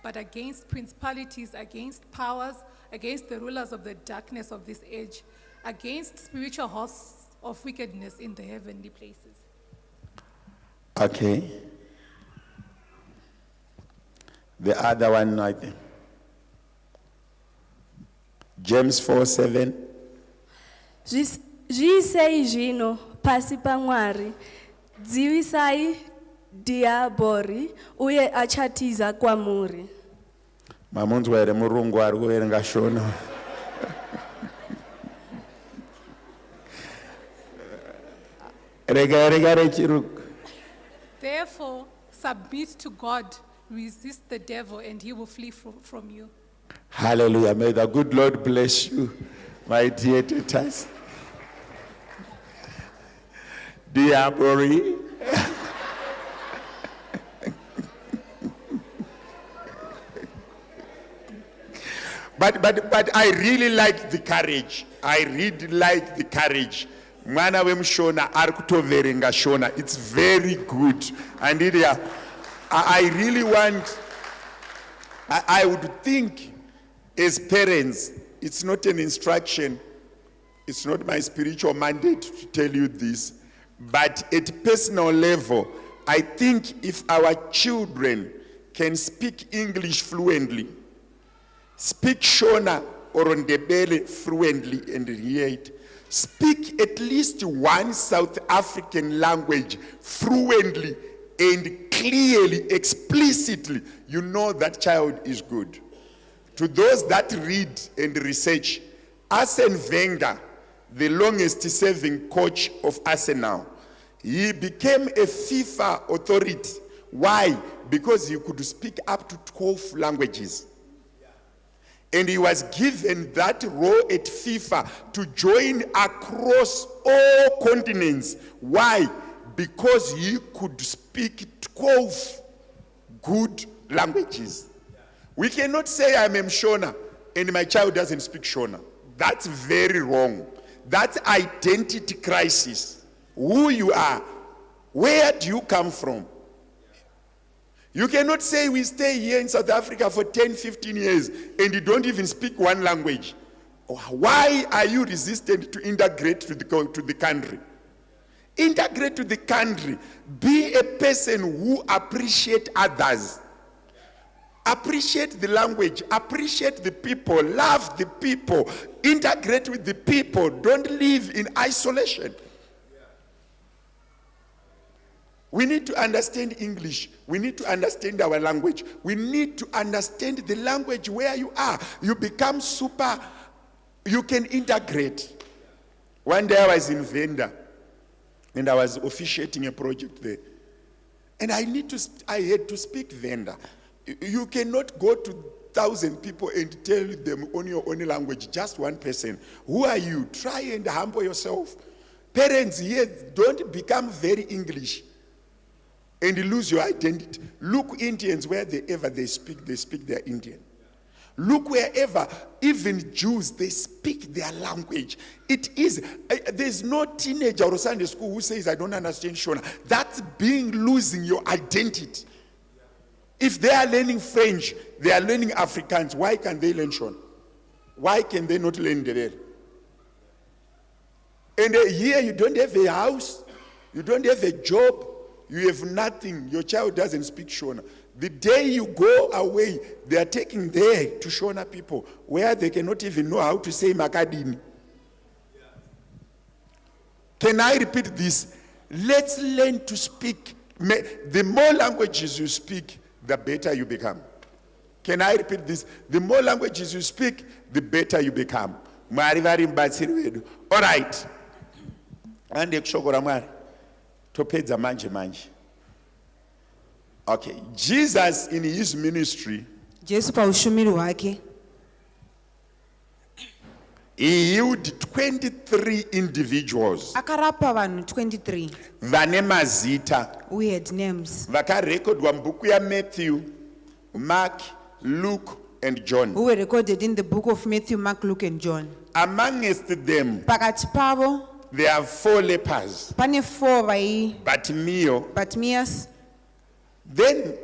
but against principalities, against powers, against the rulers of the darkness of this age, against spiritual hosts of wickedness in the heavenly places. Okay. The other one, I think. James 4:7. Zviisei zvino pasi paMwari, dzivisai diabori uye achatiza kwamuri. Mamunzwa ere murungu ari kuverenga Shona. Rega rechiruku. Therefore, submit to God, resist the devil, and he will flee from you. Hallelujah. May the good Lord bless you, my dear daughters. Diabori. But I really like the courage. I really like the courage. Mwana wemshona ari kutoverenga Shona. It's very good. And I really want, I would think as parents, it's not an instruction. It's not my spiritual mandate to tell you this. But at personal level, I think if our children can speak English fluently, speak Shona or Ndebele fluently and hear it, speak at least one South African language fluently and clearly, explicitly, you know that child is good. To those that read and research, Arsene Wenger, the longest serving coach of Arsenal, he became a FIFA authority. Why? Because he could speak up to 12 languages. And he was given that role at FIFA to join across all continents. Why? Because he could speak 12 good languages. We cannot say I'm Shona and my child doesn't speak Shona. That's very wrong. That's identity crisis. Who you are, where do you come from? You cannot say we stay here in South Africa for 10, 15 years and you don't even speak one language. Why are you resistant to integrate to the country? Integrate to the country. Be a person who appreciates others. Appreciate the language, appreciate the people, love the people, integrate with the people. Don't live in isolation. We need to understand English. We need to understand our language. We need to understand the language where you are. You become super, you can integrate. One day I was in Venda and I was officiating a project there. And I had to speak Venda. You cannot go to 1,000 people and tell them on your own language, just one person. Who are you? Try and humble yourself. Parents here, don't become very English and lose your identity. Look, Indians, wherever they speak their Indian. Look wherever, even Jews, they speak their language. It is, there's no teenager or Sunday school who says, I don't understand Shona. That's losing your identity. If they are learning French, they are learning Afrikaans, why can't they learn Shona? Why can they not learn Ndebele? And here you don't have a house, you don't have a job, you have nothing, your child doesn't speak Shona. The day you go away, they are taking there to Shona people where they cannot even know how to say Makadini. Can I repeat this? Let's learn to speak. The more languages you speak, the better you become. Can I repeat this? The more languages you speak, the better you become. All right. Okay. Jesus in his ministry, he healed 23 individuals. Akarapa vanhu 23 Vane mazita. who had names. Vakarekodwa mubhuku yaMatthew, Mark, Luke, and John. who were recorded in the book of Matthew, Mark, Luke, and John. Amongst them, Pakati pavo there are 4 lepers. pane 4 vai Bartimaeus, then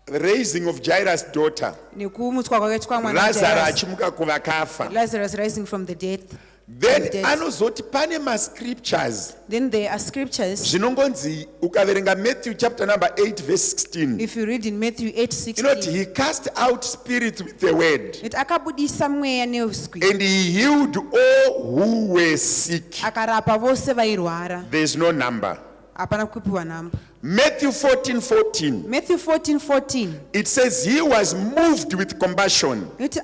raising of Jairus' daughter, nekumutswa kwakaitwa mwana Lazarus Jairus. achimuka kuvakafa. Lazarus rising from the dead. Then anozoti pane ma-scriptures Then there are scriptures. zvinongonzi ukaverenga Matthew chapter number 8 verse 16. If you read in Matthew 8:16, Inoti he cast out spirits with the word it akabudisa mweya neuzwi and he healed all who were sick. akarapa vose vairwara. There is no number. Hapana kupiwa namba. Matthew 14:14. Matthew 14:14. It says he was moved with compassion. It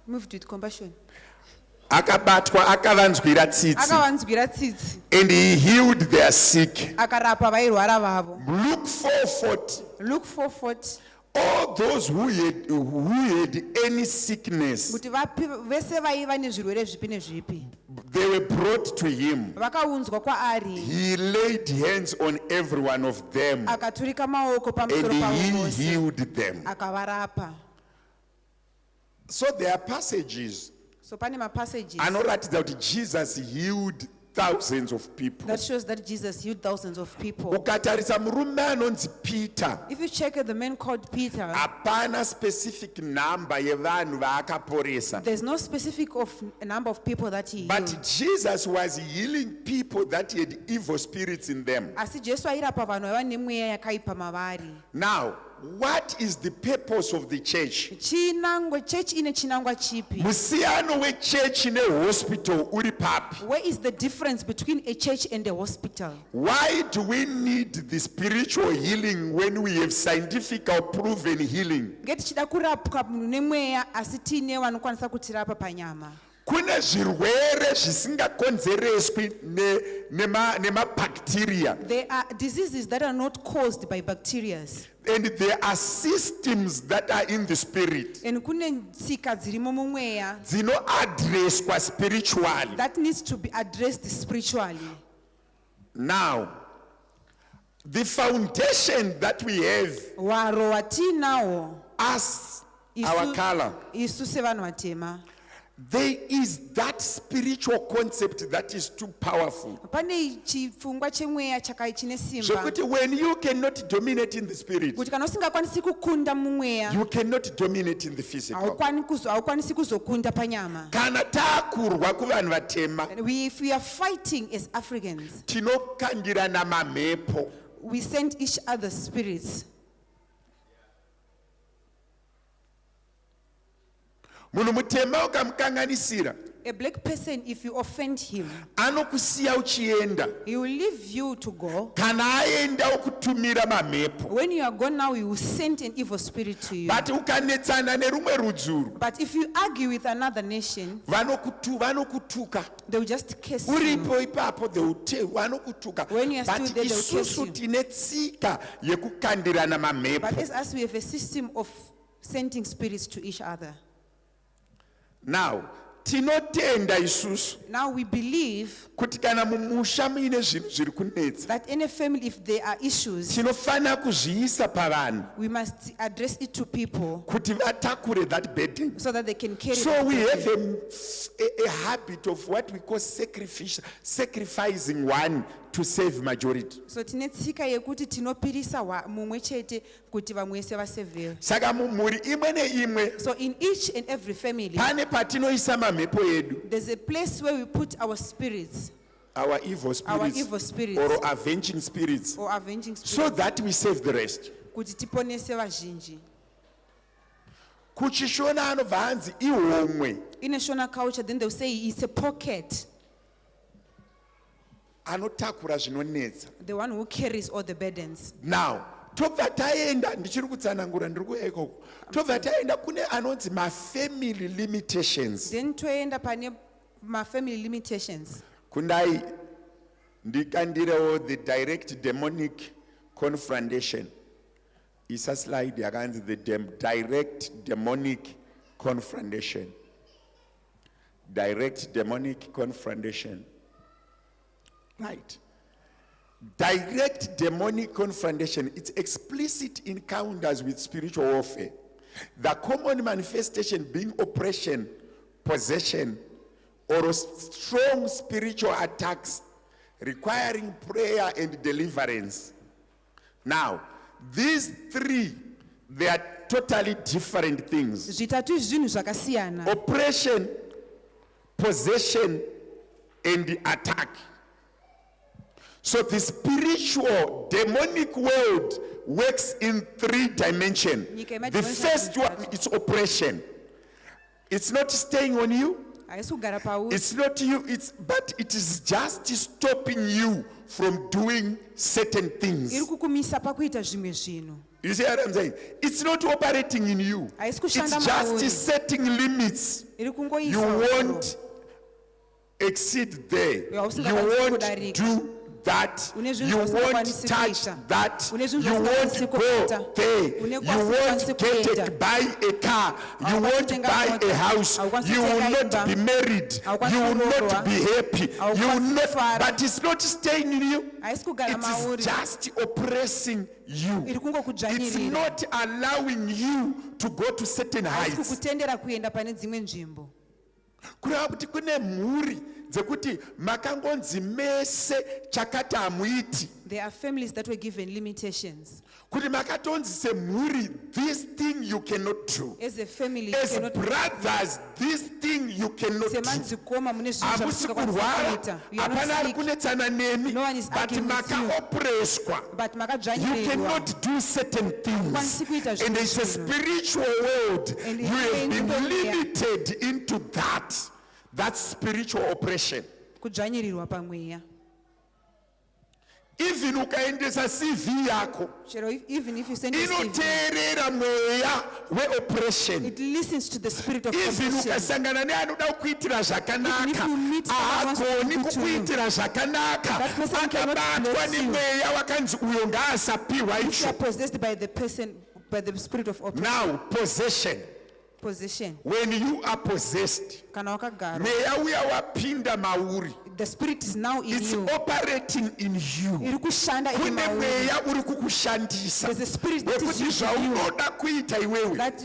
moved with compassion. Akabatwa akavanzwira tsitsi Akavanzwira tsitsi. and he healed their sick. Akarapa vairwara vavo. Luke 4:40. Luke 4:40. All those who had any sickness, Kuti vese vaiva nezvirwere zvipi nezvipi. they were brought to him. Vakaunzwa kwaari. He laid hands on every one of them Akaturika maoko pamusoro and pavo he vose. healed them. Akavarapa. So there are passages So pane passages anoratidza kuti Jesus healed thousands of people. that shows that Jesus healed thousands of people. Ukatarisa murume anonzi Peter, If you check the man called Peter, hapana specific number yevanhu vaakaporesa. there's no specific of a number of people that he But healed. Jesus was healing people that had evil spirits in them. Asi Jesu airapa vanhu vaiva nemweya yakaipa mavari. Now, what is the purpose of the church? Chinangwa church ine chinangwa chipi? Musiyano wechurch nehospital uri papi? Where is the difference between a church and a hospital? Why do we need the spiritual healing when we have scientific or proven healing? Ngetichida kurapwa munhu nemweya asi tiine vanokwanisa kutirapa panyama. Kune zvirwere zvisingakonzereswi nemabacteria. There are diseases that are not caused by bacteria. And there are systems that are in the spirit. And kune tsika dzirimo mumweya Dzinoaddresswa spiritually. that needs to be addressed spiritually. Now, the foundation that we have, Waro watinawo us, our color, isu sevanhu vatema. there is that spiritual concept that is too powerful. Pane chipfungwa chemweya chine simba. Zvekuti when you cannot dominate in the spirit, Kuti kana usingakwanisi kukunda mumweya, you cannot dominate in the physical. haukwanisi kuzokunda panyama. Kana takurwa kuvanhu vatema, If we are fighting as Africans, tinokandirana mamhepo. we send each other spirits. Munhu mutema ukamukanganisira, A black person, if you offend him, anokusiya uchienda. he will leave you to go. Kana aenda okutumira mamhepo. When you are gone now, he will send an evil spirit to you. But ukanetsana nerumwe rudzuru, But if you argue with another nation, vanokutuka. they will just curse you. Uripo ipapo vanokutuka. When you are But still there, they will curse isusu you. tine tsika yekukandirana But mamhepo. as us, we have a system of sending spirits to each other. Now, tinotenda isusu Now we believe kuti kana mumusha muine zvinhu zviri kunetsa, that in a family, if there are issues, tinofanira kuzviisa pavanhu we must address it to people kuti vatakure that burden. so that they can carry So that we burden. have a habit of what we call sacrificing one to save majority. So tine tsika yekuti tinopirisa mumwe chete kuti vamwe vese vasevhewe. Saka mumhuri imwe neimwe So in each and every family, pane patinoisa mamhepo edu, there's a place where we put our spirits, our evil spirits, or avenging spirits, or avenging spirits, so that we save the rest. kuti tiponese vazhinji. Kuchishona anobva hanzi ihomwe In a Shona culture, then they'll say it's a pocket, anotakura zvinonetsa. the one who carries all the burdens. Now, tobva taenda, ndichiri kutsanangura ndiri kuya ikoko, tobva taenda kune anonzi ma-family limitations. Then toenda pane family limitations. Kundai ndikandirewo the direct demonic confrontation. Isa slide yakanzi the direct demonic confrontation. Direct demonic confrontation. Right. direct demonic confrontation, it's explicit encounters with spiritual warfare. The common manifestation being oppression, possession, or strong spiritual attacks requiring prayer and deliverance. Now, these three, they are totally different things. Oppression, possession, and the attack. So the spiritual demonic world works in 3 dimensions. The first one is oppression. It's not staying on you. It's not you, but it is just stopping you from doing certain things. You see what I'm saying? It's not operating in you. It's just setting limits. You won't exceed there. You won't do that. You won't touch that. You won't go there. You won't buy a car. You won't buy a house. You will not be married. You will not be happy. You will not, but it's not staying in you. It is just oppressing you. It's not allowing you to go to certain heights. Dzekuti makangonzi mese chakati amuiti. There are families that were given limitations. Kuti makatonzi semhuri, this thing you cannot do. As a family, as brothers, this thing you cannot do. Amusi kurwara, apana ari kunetsana nemi, but makaopreswa. You cannot do certain things. And it's a spiritual world. You have been limited into that. That's spiritual oppression. Even ukaendesa CV yako, inoteerera mweya we oppression. It listens to the spirit of oppression. Even ukasangana neanoda kukuitira zvakanaka, haagoni kukuitira zvakanaka, akabatwa nemweya wakanzi uyo ngaasapiwa icho. Possessed by the person, by the spirit of oppression. Now, possession. When you are possessed, the spirit is now in it's you. Operating in you. There's a spirit that is in you. That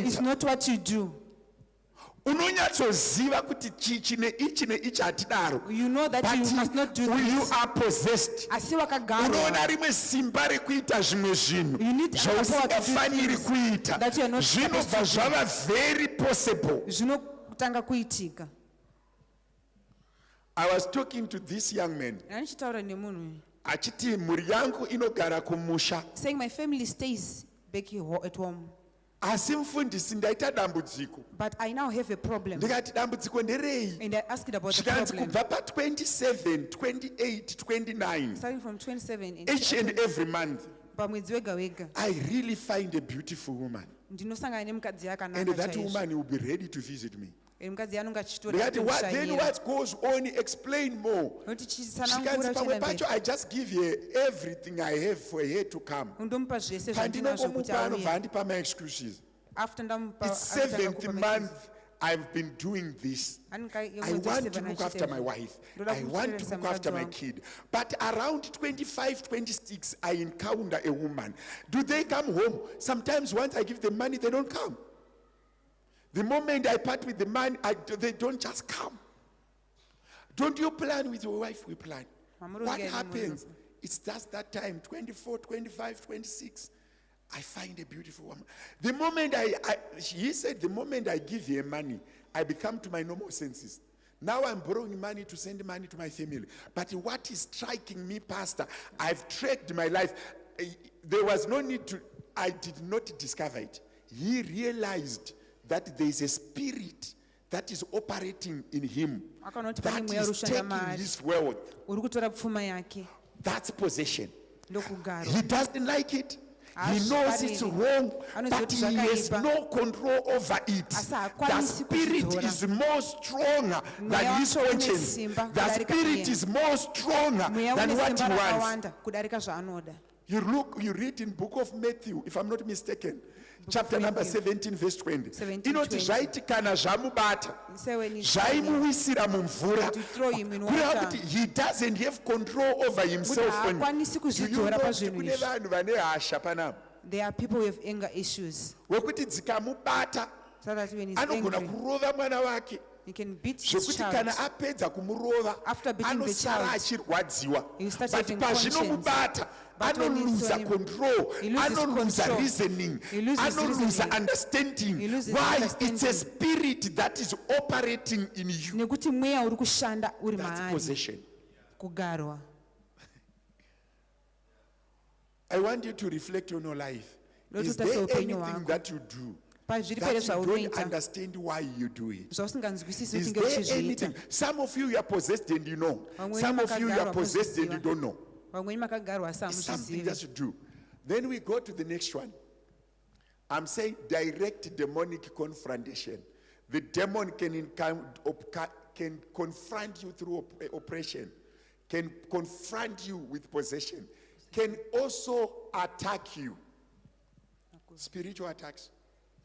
is not what you do. You know that you must not do this. You are possessed. You need that you are not very possible. I was talking to this young man. Saying my family stays back at home. But I now have a problem. And I asked about the problem. 27, 28, 29. Starting from 27. Each and every month. I really find a beautiful woman. And that woman will be ready to visit me. Then what goes on, explain more. I just give her everything I have for her to come. After it's 7th month, I've been doing this. I want to look after my wife. I want to look after my kid. But around 25, 26, I encounter a woman. Do they come home? Sometimes once I give them money, they don't come. The moment I part with the man, they don't just come. Don't you plan with your wife? We plan. What happens? It's just that time, 24, 25, 26. I find a beautiful woman. The moment he said, the moment I give her money, I become to my normal senses. Now I'm borrowing money to send money to my family. But what is striking me, Pastor, I've tracked my life. There was no need to, I did not discover it. He realized that there is a spirit that is operating in him, that is taking his wealth. That's possession. He doesn't like it. He knows it's wrong, but he has no control over it. The spirit is more stronger than his conscience. The spirit is more stronger than what he wants. You read in book of Matthew, if I'm not mistaken, chapter number 17 verse 20 17, inoti 20. zvaiti kana zvamubata Say when he's zvaimuwisira mumvura to throw him in kureva water. kuti he doesn't have control over himself Kuti only. haakwanisi Do you kuzvidzora know kuti pazvinhu kune izvi. vanhu vane hasha panapa There are people with anger issues. wekuti dzikamubata So that when he's anogona angry, kurova mwana wake he can beat his zvekuti child. kana apedza kumurova After beating the anosara child, achirwadziwa he starts but having pazvinomubata But when it's anoluza on him, control he loses anoluza control. reasoning He loses anoluza reasoning. understanding He loses why understanding. it's a spirit that is operating in you. Nekuti mweya uri kushanda uri That's maari. possession. Kugarwa. I want you to reflect on your life. Loti Is utarisa there upenyu anything hwako. that you do Pazviri that pere you don't zvaunoita understand why you do it? zvausinganzwisisi Is kuti there ngeuchizviita. anything? Some of you are possessed and you know. Vamweni Some of you are makagarwa possessed and you muchiziva. don't know. Vamweni makagarwa asi It's something hamuchizivi. that you do. Then we go to the next one. I'm saying direct demonic confrontation. The demon can confront you through oppression, can confront you with possession, can also attack you. Spiritual attacks.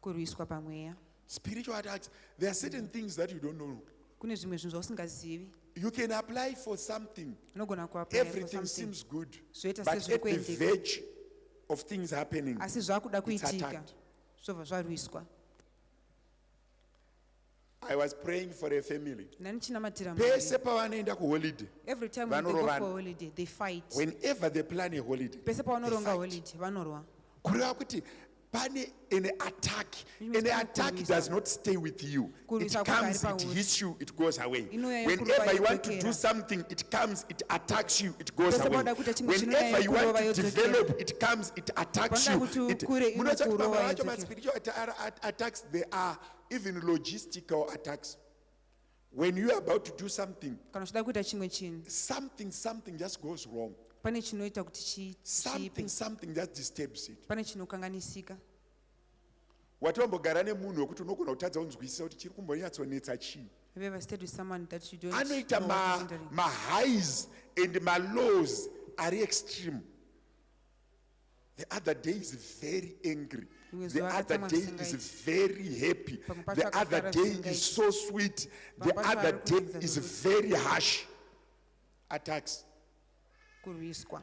Kurwiswa pamweya. Spiritual attacks. There are certain things that you don't know. Kune zvimwe zvinhu zvausingazivi. You can apply for something. Unogona kuapply for Everything something. seems good. Zvoita But sezviri at the kuendeka. verge of things happening, Asi zvakuda it's kuitika. attacked. Zvobva zvarwiswa. I was praying for a family. Nani chinamatira Pese Mwari. pavanoenda kuholiday, Every time when they go for vanorovana. holiday, they fight. Whenever they plan a holiday, Pese they pavanoronga fight. holiday, vanorwa. Kureva kuti pane an attack. An attack does not stay with you. It Kurwisa comes, kugari it pauri. hits you, it goes away. Inoya Whenever you want to yokurova do yopekera. something, it comes, it attacks you, it goes Pese away. pauda kuita chimwe chinhu Whenever naye you want kurova to yodzokera. develop, it comes, it attacks you. Pauda kuti It- ukure, Munoziva kuti inokurova mamwe vacho yodzokera. spiritual attacks, they are even logistical attacks. When you are about to do something, Kana uchida kuita chimwe chinhu, something just goes wrong. pane chinoita kuti Something just disturbs it. pane chinokanganisika. Watombogara nemunhu wekuti unogona kutadza kunzwisisa kuti chiri kumbonyatsonetsa chii. Have you ever stayed with someone that you don't Anoita know what is hindering? ma-highs and ma-lows are extreme. The other day is very angry. The other day is very happy. The other day is so sweet. The other day is very harsh. Attacks. Kurwiswa.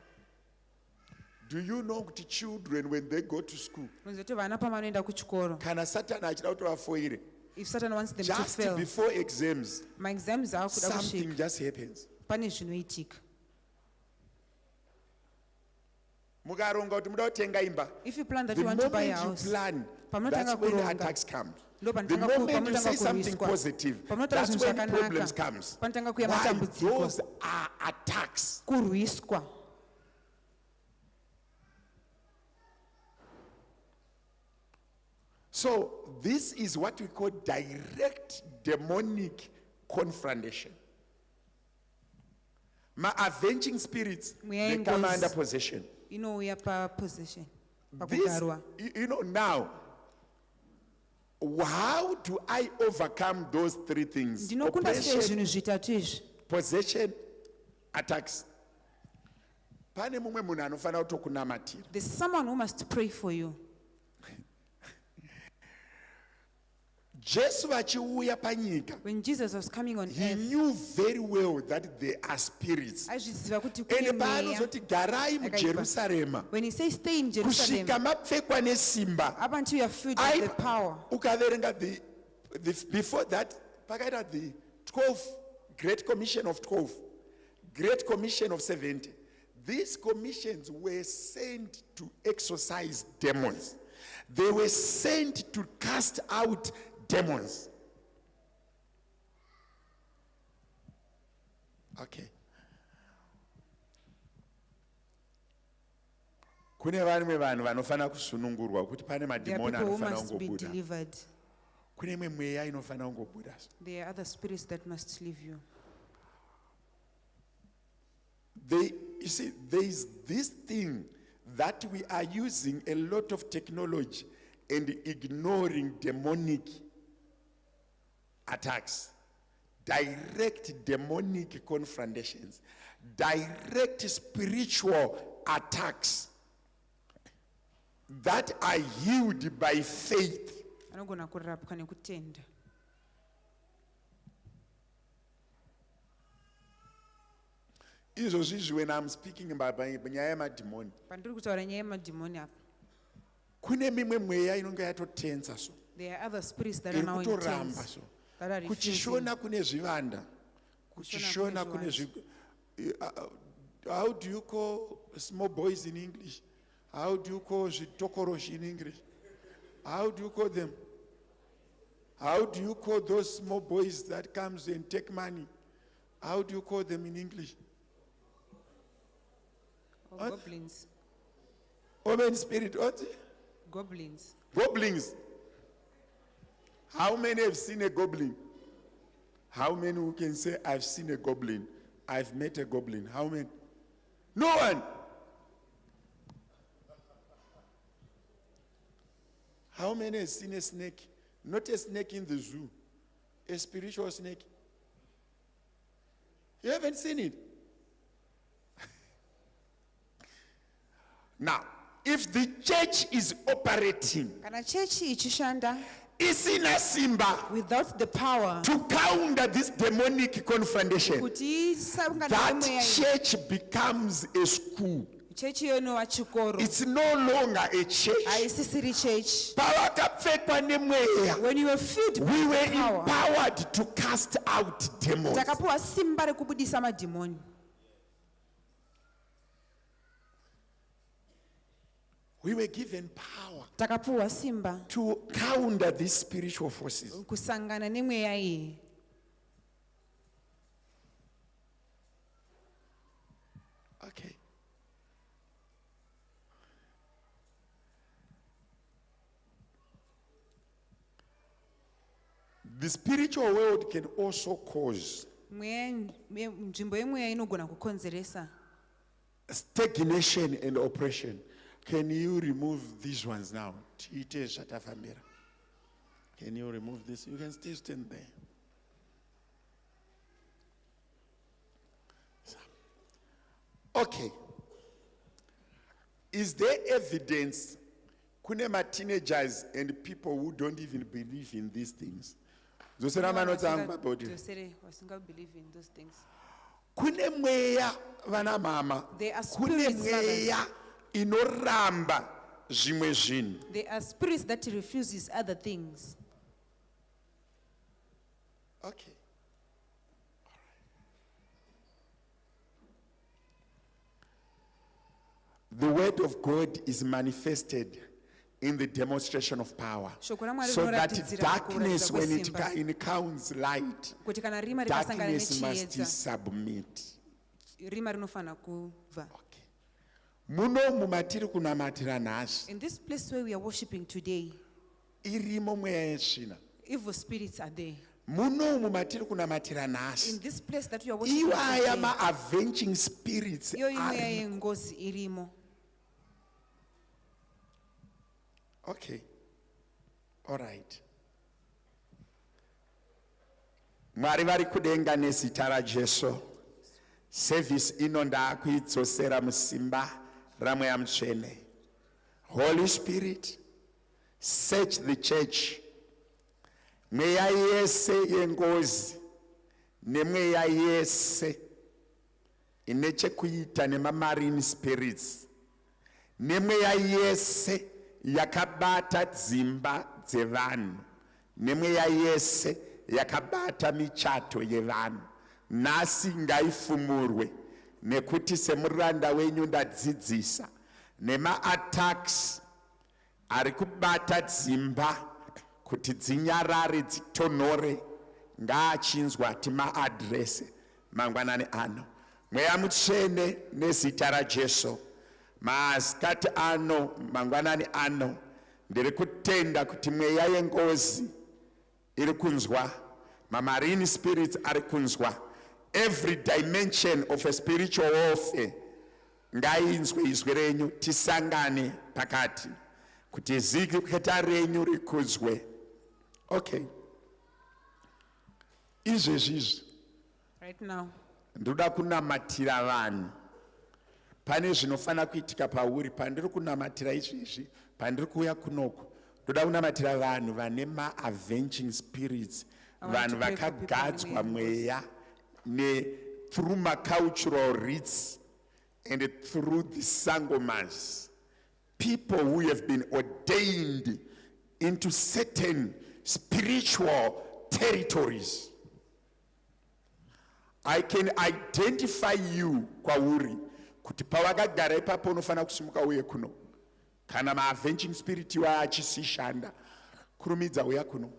Do you know kuti children when they go to school, Unoziva kuti vana pavanoenda kuchikoro, kana Satan achida kuti vafoire, if Satan wants them to just fail, before exams, ma-exams aakuda something kusvika, just happens. pane zvinoitika. Mukaronga kuti muda kutenga imba, If you plan that the you want to buy a moment you house, plan, pamunotanga that's when the kuronga, attacks come. ndo The panotanga moment you pamunotanga say something kurwiswa. positive, Pamunotaura that's zvinhu when zvakanaka, problems comes. panotanga kuuya Why? matambudziko. Those are attacks. Kurwiswa. So this is what we call direct demonic confrontation. My avenging spirits, they come Mweya under possession. inouya paposition, This, pakugarwa. you know, now, how do I overcome those three things? Ndinokunda sei Oppression, zvinhu zvitatu izvi? possession, attacks. Pane mumwe munhu anofanira kutokunamatira. There's someone who must pray for you. Jesu achiuya panyika, When Jesus was coming on he earth, knew very well that there are spirits. aizviziva kuti kune And mweya paanozoti garai yakaipa. mujerusarema When he says stay in Jerusalem, kusvika mapfekwa nesimba. up until you are filled with the power. Ukaverenga before that pakaita the 12 great commission of 12, great commission of 70. These commissions were sent to exorcise demons. They were sent to cast out demons. Okay. Kune vamwe vanhu vanofanira kusunungurwa kuti pane There are madhimoni people who anofanira must be kungobuda. delivered. Kune imwe mweya inofanira kungobuda. There are other spirits that must leave you. You see, there is this thing that we are using a lot of technology and ignoring demonic attacks, direct demonic confrontations, direct spiritual attacks. that are healed by faith. anogona kurapwa nekutenda. Izvozvizvi when I'm speaking about nyaya yemadhimoni, Pandiri kutaura nyaya yemadhimoni apa, kune mimwe mweya inonge yatotenza so there are other spirits that are iri now kutoramba intense, so that are refusing. kuchishona kune zvivanda kuchishona kune how do you call small boys in English? How do you call zvitokoroshi in English? How do you call them? How do you call those small boys that comes and take money? How do you call them in English? Goblins. Omen spirit, what? Goblins. Goblins. How many have seen a goblin? How many who can say, I've seen a goblin? I've met a goblin. How many? No one. How many have seen a snake? Not a snake in the zoo, a spiritual snake. You haven't seen it. Now, if the church is operating, Kana chechi ichishanda isina simba without the power to counter this demonic confrontation, kuti isarungana that nemweya iyi, church becomes a school. chechi yonova chikoro, It's no longer a church. haisisiri chechi. Pavakapfekwa nemweya, When you were filled we were with power, empowered to cast out demons. takapuwa simba rekubudisa madhimoni. We were given power Takapuwa simba to counter these spiritual forces. kusangana nemweya iyi. Okay. The spiritual world can also cause Nzvimbo yemweya inogona kukonzeresa stagnation and oppression. Can you remove these ones now? Tiite zvatafambira. Can you remove this? You can still stand there. Okay. Is there evidence? Kune teenagers and people who don't even believe in these things. Josere wasinga believe in those things. Kune mweya vana mama. There are Kune spirits, mweya mothers. inoramba zvimwe zvinhu. There are spirits that refuses other things. Okay. The word of God is manifested in the demonstration of power. So that darkness, when it encounters light, Kuti kana rima rikasangana darkness must nechiedza, submit. rima rinofana kuva. Muno mumatiri kunamatira nhasi. In this place where we are worshiping today, irimo mweya yetsvina. evil spirits are there. Muno mumatiri kunamatira In nhasi. this place that we are worshiping Iwaya today, ma-avenging spirits iyo imweya ari. yengozi irimo. Okay. All right. Mwari vari kudenga nezita raJesu. Service ino ndakuidzosera musimba ramweya mutsvene. Holy Spirit, search the church. Mweya yese yengozi nemweya yese ine chekuita nemamarine spirits nemweya yese yakabata dzimba dzevanhu nemweya yese yakabata michato yevanhu nhasi ngaifumurwe nekuti semuranda wenyu ndadzidzisa nema-attacks ari kubata dzimba kuti dzinyarare dzitonhore ngaachinzwa timaadrese mangwanani ano. Mweya mutsvene nezita raJesu masikati ano mangwanani ano ndiri kutenda kuti mweya yengozi iri kunzwa, mamarine spirits ari kunzwa, every dimension of a spiritual warfare ngainzwe izwi renyu, tisangane pakati kuti zita renyu rikudzwe. Okay. Izvezvizvi Right now, ndoda kunamatira vanhu pane zvinofana kuitika pauri pandiri kunamatira izvezvi, pandiri kuuya kunoko. Ndoda kunamatira vanhu vane ma-avenging spirits, vanhu vakagadzwa mweya through ma-cultural rits and through the sangomas. People who have been ordained into certain spiritual territories. I can identify you kwauri kuti pawakagara ipapo unofana kusimuka uye kuno. Kana ma-avenging spirit iwa achisishanda kurumidza uya kuno.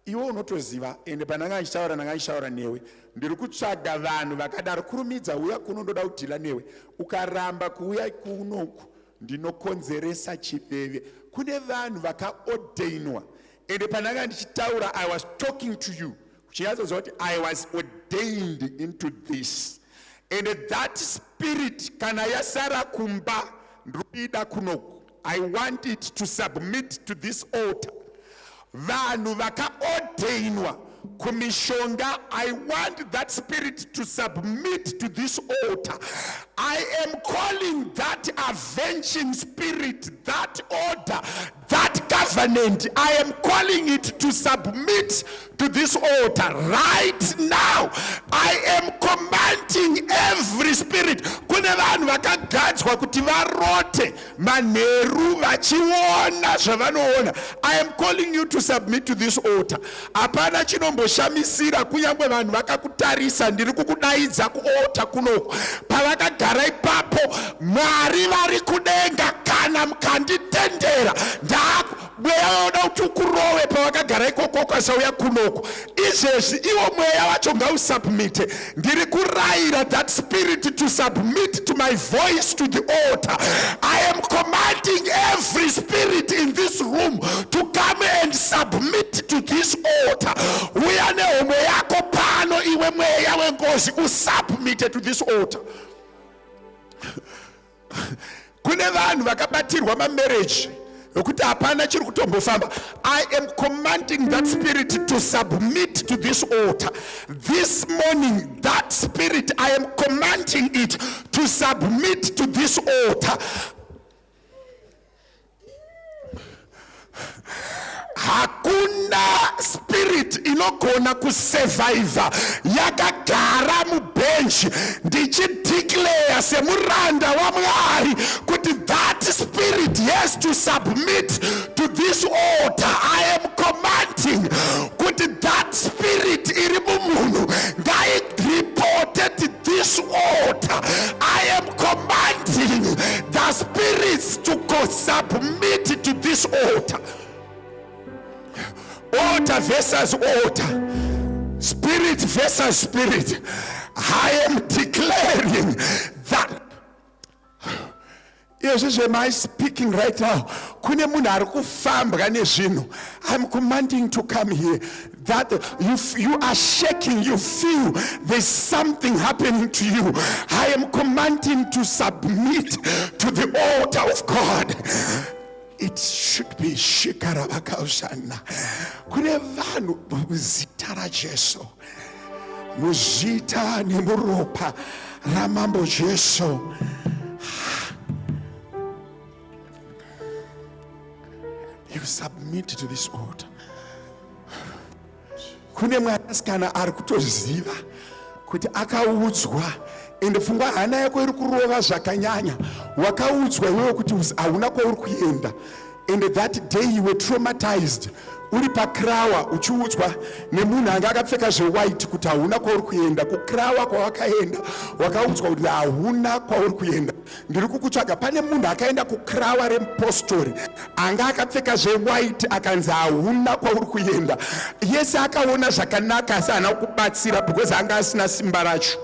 Iwo unotoziva, ende pananga achitaura newe, ndiri kutsvaga vanhu vakadaro, kurumidza uya kuno, ndoda kudhila newe. Ukaramba kuuya kunoku ndinokonzeresa chiveve. Kune vanhu vakaordainwa, ende pananga ndichitaura, I was talking to you. I was ordained into this. And that spirit, kana yasara kumba, ndruida kunoku, I want it to submit to this altar. Vanhu vakaordainwa kumishonga, I want that spirit to submit to this altar. I am calling that avenging spirit, that order, that covenant, I am calling it to submit to this altar right now. I am commanding every spirit. Kune vanhu vakagadzwa kuti varote manheru vachiona zvavanoona. I am calling you to submit to this altar. Hapana chinomboshamisira kunyangwe vanhu vakakutarisa ndiri kukudaidza kualtar kunoko. Pavakagara ipapo, Mwari vari kudenga kana mukanditendera mweya kuti ukurowe pavakagara ikoko kwasauya kunoko. Izvezvi iwo mweya wacho ngausubmite. Ndiri kurayira that spirit to submit to my voice to the altar. I am commanding every spirit in this room to come and submit to this altar. Uya nehomwe yako pano, iwe mweya wengozi, usubmite to this altar. Kune vanhu vakabatirwa ma-marriage yokuti hapana chiri kutombofamba. I am commanding that spirit to submit to this altar. This morning, that spirit, I am commanding it to submit to this altar. Hakuna spirit inogona kusurvive yakagara mubench ndichideclare semuranda waMwari kuti that spirit has to submit to this altar. I am commanding kuti that spirit iri mumunhu ngaireported this altar. I am commanding the spirits to go submit to this altar. Altar versus altar, spirit versus spirit. I am declaring that. Yes, am I speaking right now? I'm commanding to come here. That you are shaking, you feel there's something happening to you. I am commanding to submit to the altar of God. It should be shikarabakaushana. Kune vanhu muzita raJesu, muzita nemuropa ramambo Jesu. You submit to this altar. Kune mwanasikana ari kutoziva kuti akaudzwa, ende pfungwa hana yako iri kurova zvakanyanya. Wakaudzwa iwewe kuti hauna kwauri kuenda, and that day you were traumatized. Uri pakrawa uchiudzwa nemunhu anga akapfeka zvewhite kuti hauna kwauri kuenda. Kukrawa kwawakaenda wakaudzwa kuti hauna kwauri kuenda. Ndiri kukutsvaga, pane munhu akaenda kukrawa remupostori anga akapfeka zvewhite akanzi hauna kwauri kuenda. Yese akaona zvakanaka asi haana kubatsira because anga asina simba racho.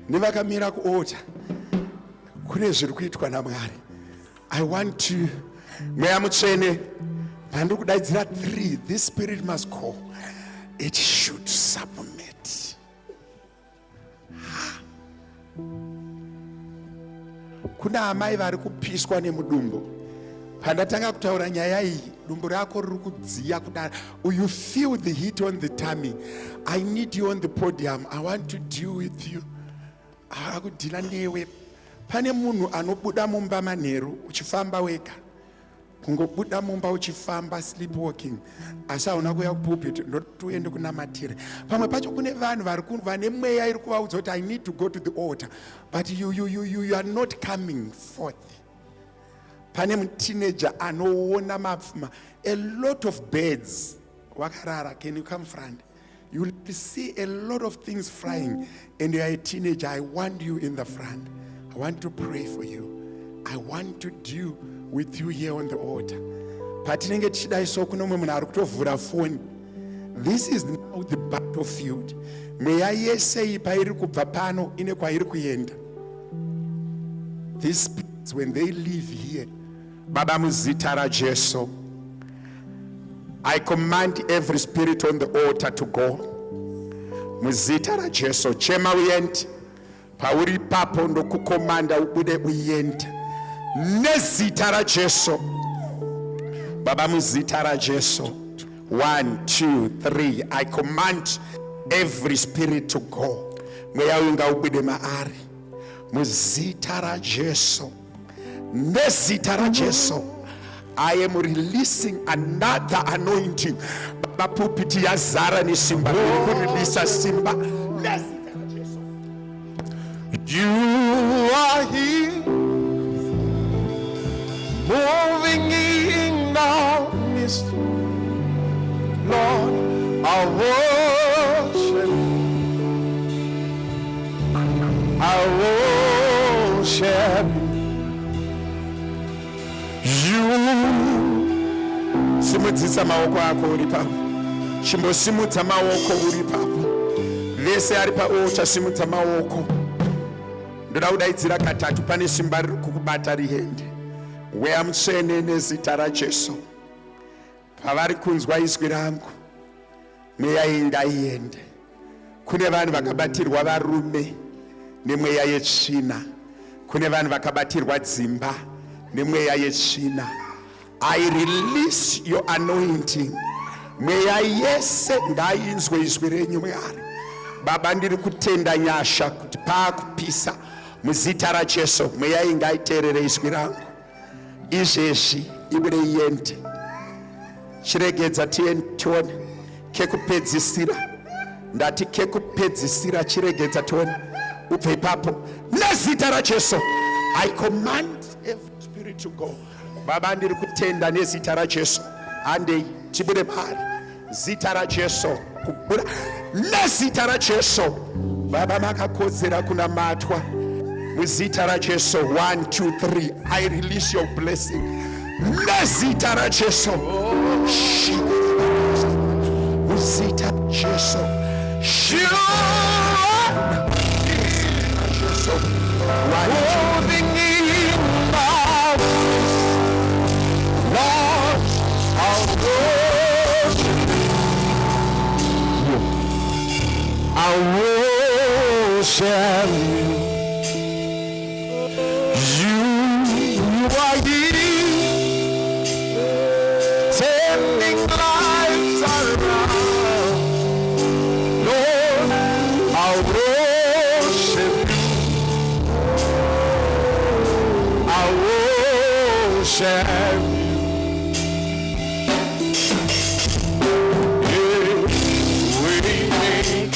Nevakamira kualtar kune zviri kuitwa naMwari. I want to mweya mutsvene pandiri kudaidzira 3, this spirit must go. It should submit. kuna amai vari kupiswa nemudumbu. Pandatanga kutaura nyaya iyi, dumbu rako riri kudziya kudara. You feel the heat on the tummy. I need you on the podium. I want to deal with you. Akudhila newe. Pane munhu anobuda mumba manheru uchifamba wega. Kungobuda mumba uchifamba sleepwalking. Asi hauna kuuya kupulpit ndotuende kunamatira. Pamwe pacho kune vanhu vane mweya iri kuvaudza kuti I need to go to the altar. But you are not coming forth. Pane teenager anoona mapfuma. A lot of birds. Wakarara, can you come front? You will see a lot of things flying. And you are a teenager. I want you in the front. I want to pray for you. I want to deal with you here on the altar. Patinenge tichidai so kuno mumwe munhu ari kutovhura foni. This is now the battlefield. Mweya yese iyi pairi kubva pano ine kwairi kuenda. These spirits, when they live here, Baba muzita raJesu, I command every spirit on the altar to go. Muzita raJesu, chema uyende. Pauri papo ndokukomanda ubude uyende. Nezita raJesu. Baba muzita raJesu. 1, 2, 3. I command every spirit to go. Mweya unga ubude maari. Muzita raJesu. Nezita raJesu. I am releasing another anointing. Baba pulpiti ya zara ni simba. Kureleasa simba. Nezita raJesu. You are here, moving in our midst. Lord, I worship you. Simudzisa maoko ako uri papo. Chimbosimudza maoko uri papo. Vese ari paocha simudza maoko. Ndoda kudaidzira katatu, pane simba riri kukubata rihende. Weya mutsvene nezita raJesu. Pavari kunzwa izwi rangu, mweya iyi ngaiende. Kune vanhu vakabatirwa varume nemweya yetsvina. Kune vanhu vakabatirwa dzimba nemweya yetsvina. I release your anointing. Mweya yese ngainzwe izwi renyu Mwari. Baba ndiri kutenda nyasha kuti paakupisa muzita raJesu mweya iyi ngaiteerere izwi rangu. Izvezvi ibude iende. Chiregedza tione kekupedzisira. Ndati kekupedzisira chiregedza tione. Ubve ipapo nezita raJesu. I command every spirit to go. Baba ndiri kutenda nezita raJesu. Andei tibude pari. Zita raJesu kubuda nezita raJesu. Baba makakodzera kunamatwa. Muzita raJesu. 1, 2, 3. I release your blessing. Nezita raJesu. Muzita raJesu. Moving in our Lord, I'll worship you. I'll worship you. You are here, turning lives around. Lord, I'll worship you. I'll worship you. Yeah, we make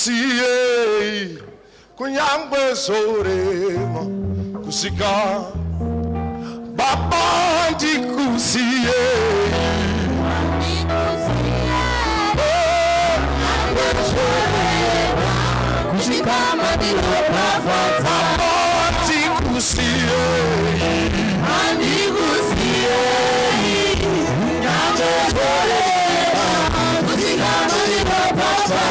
Andikusiyei kunyangwe zorema kusika Baba andikusiyei kusika madino pafata Baba andikusiyei kunyangwe zorema kusika madino pafata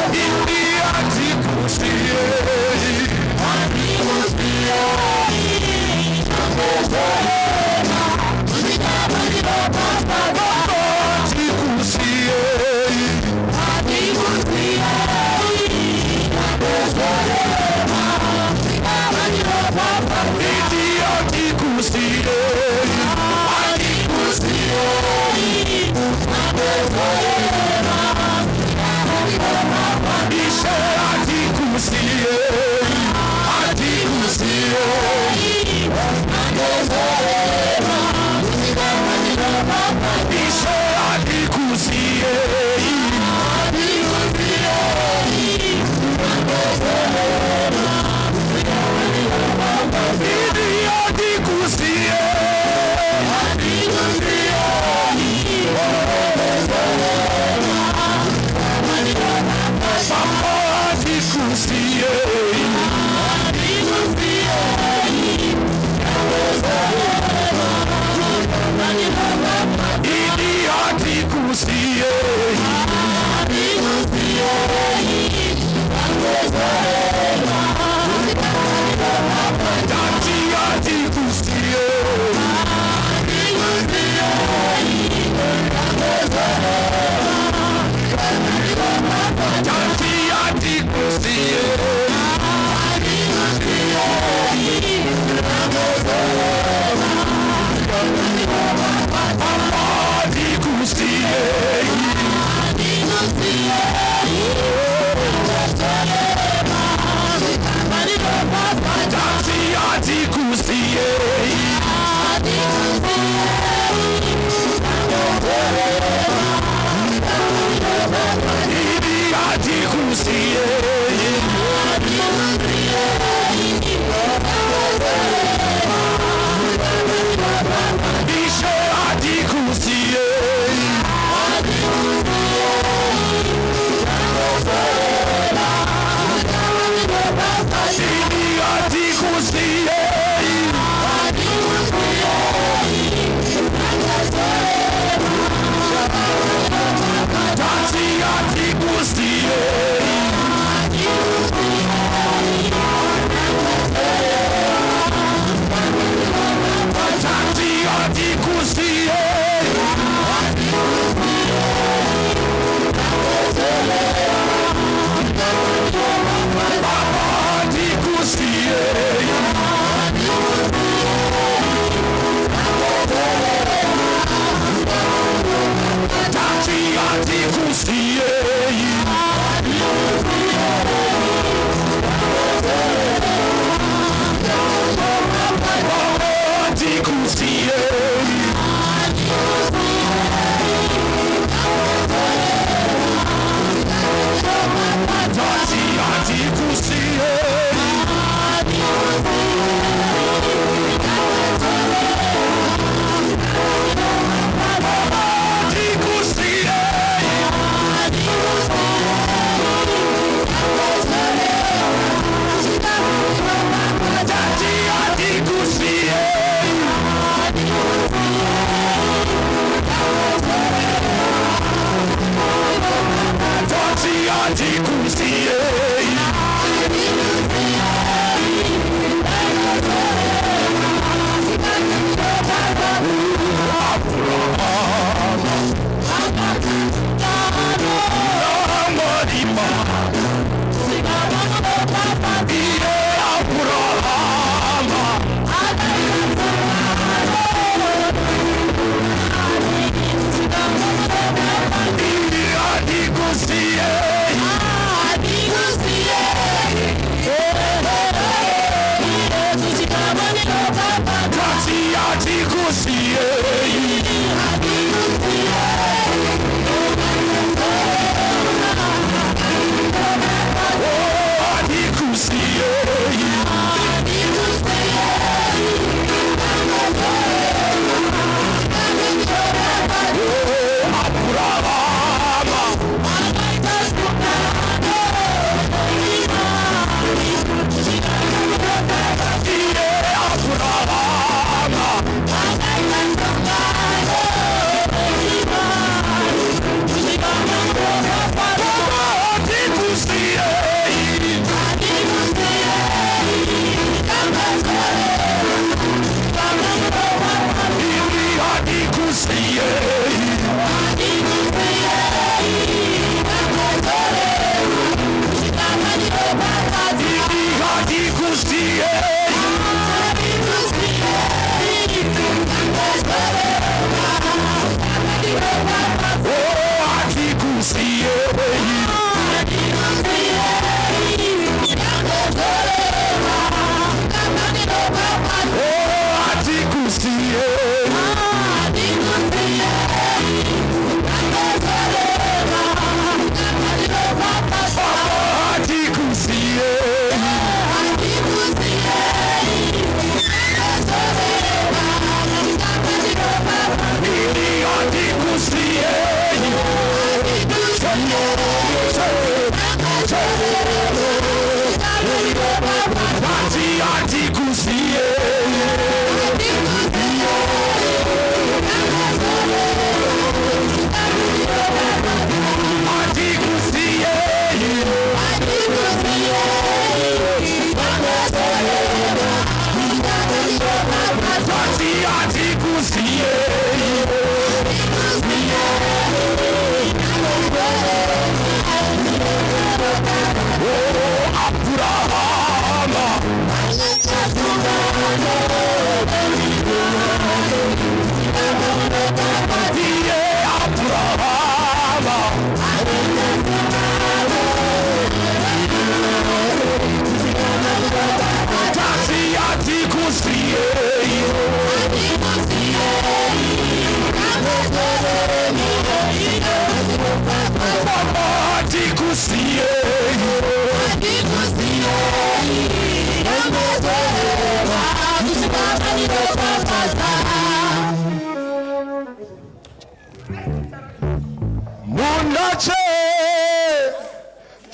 Oh,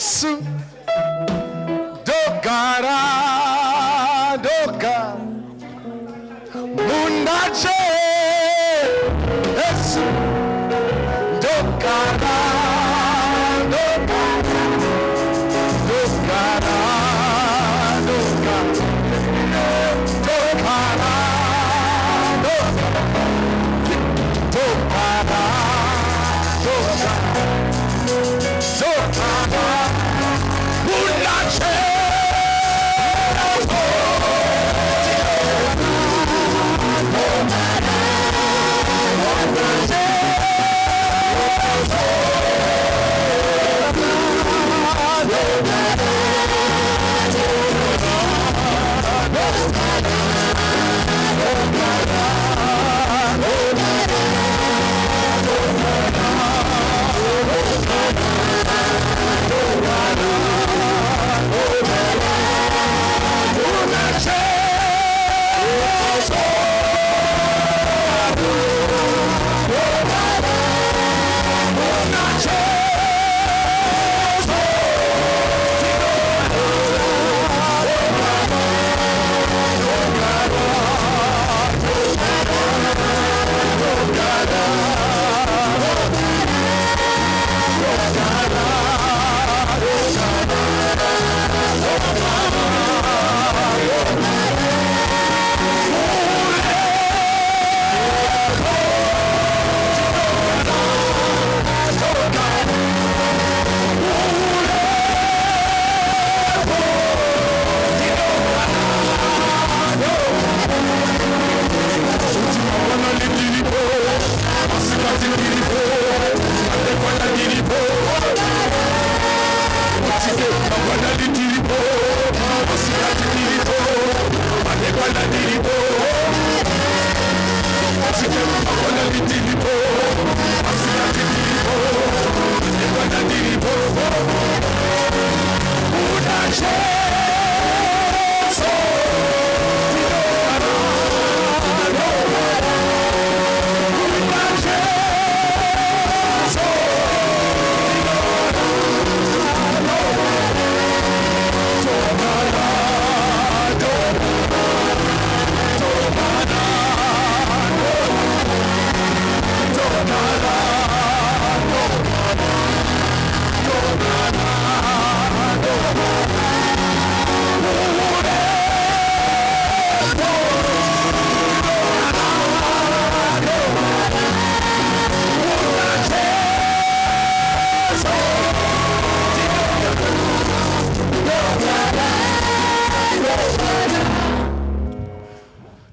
Jesu dogara doga Munda Jesu dogara doga dogara doga dogara doga dogara doga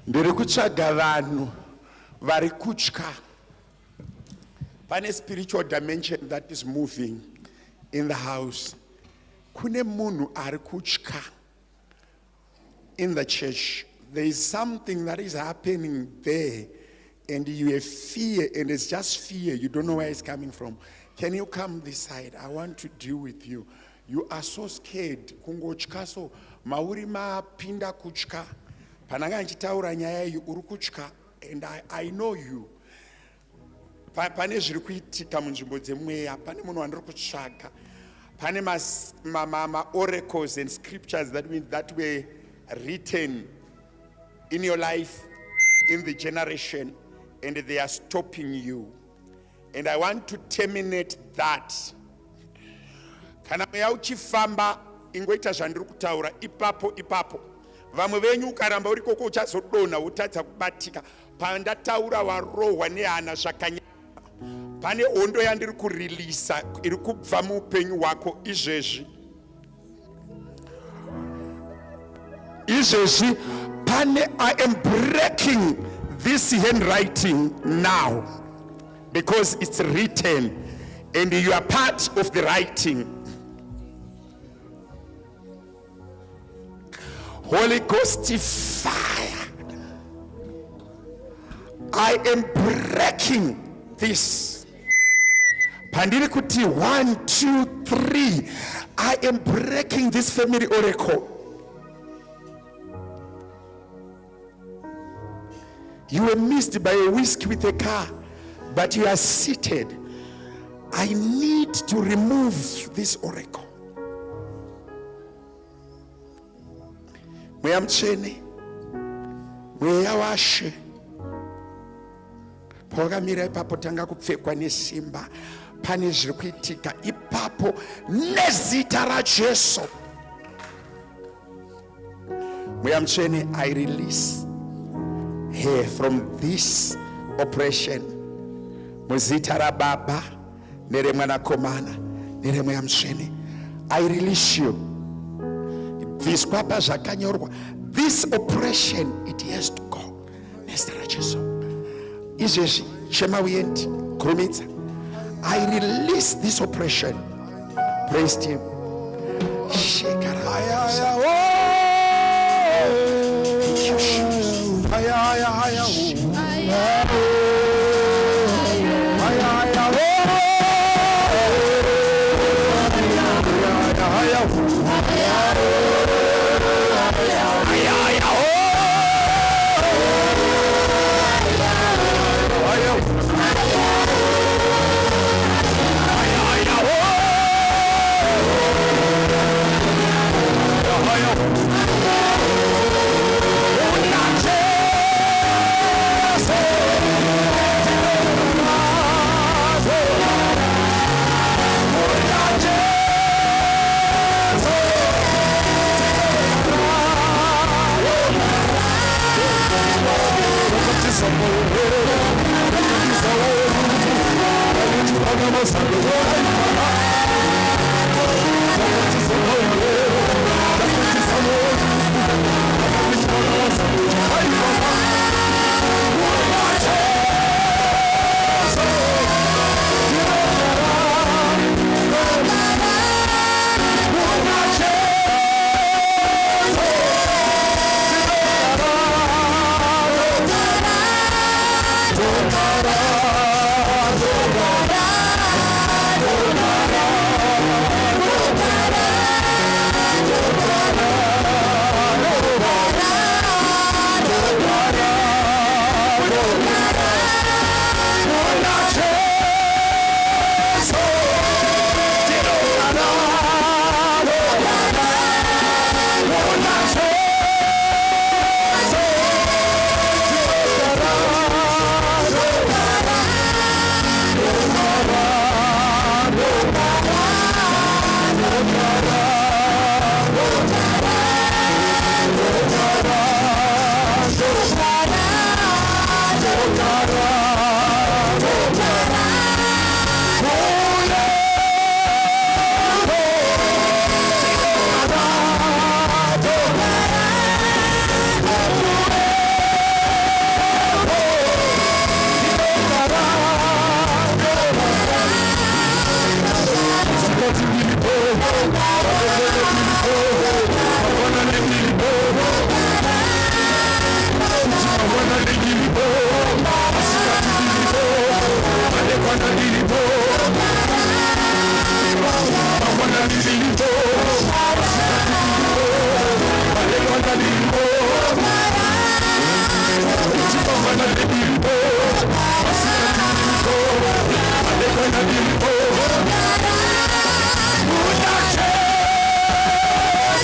ndiri kutsvaga vanhu vari kutya. Pane spiritual dimension that is moving in the house. Kune munhu ari kutya in the church. There is something that is happening there and you have fear, and it's just fear. You don't know where it's coming from. Can you come this side? I want to deal with you. You are so scared. Kungotya so mauri mapinda kutya. Pananga nchitaura nyaya iyi uri kutya, and I know you. Pane zviri kuitika munzvimbo dzemweya, pane munhu wandiri kutsvaga. Pane ma oracles and scriptures that were written in your life, in the generation, and they are stopping you. And I want to terminate that. Kana mweya uchifamba ingoita zvandiri kutaura ipapo. Vamwe venyu ukaramba uri koko uchazodonha utadza kubatika. Pandataura warohwa nehana zvakanyanya. Pane hondo yandiri kurilisa iri kubva muupenyu hwako izvezvi. I am breaking this handwriting now because it's written and you are part of the writing. Holy Ghost fire. I am breaking this Pandiri kuti 1, 2, 3. I am breaking this family oracle. You were missed by a whisk with a car, but you are seated. I need to remove this oracle. Mweya mchene, mweya washe. Pawakamira ipapo tanga kupfekwa nesimba. Pane zviri kuitika ipapo nezita raJesu. Mweya mchene, I release her from this oppression. Muzita raBaba neremwanakomana neremweya mchene, I release you. Viskwapa zvakanyorwa, this oppression it has to go. Nezita raJesu. Izvezvi chema uyendi kurumidza. I release this oppression. Praise him.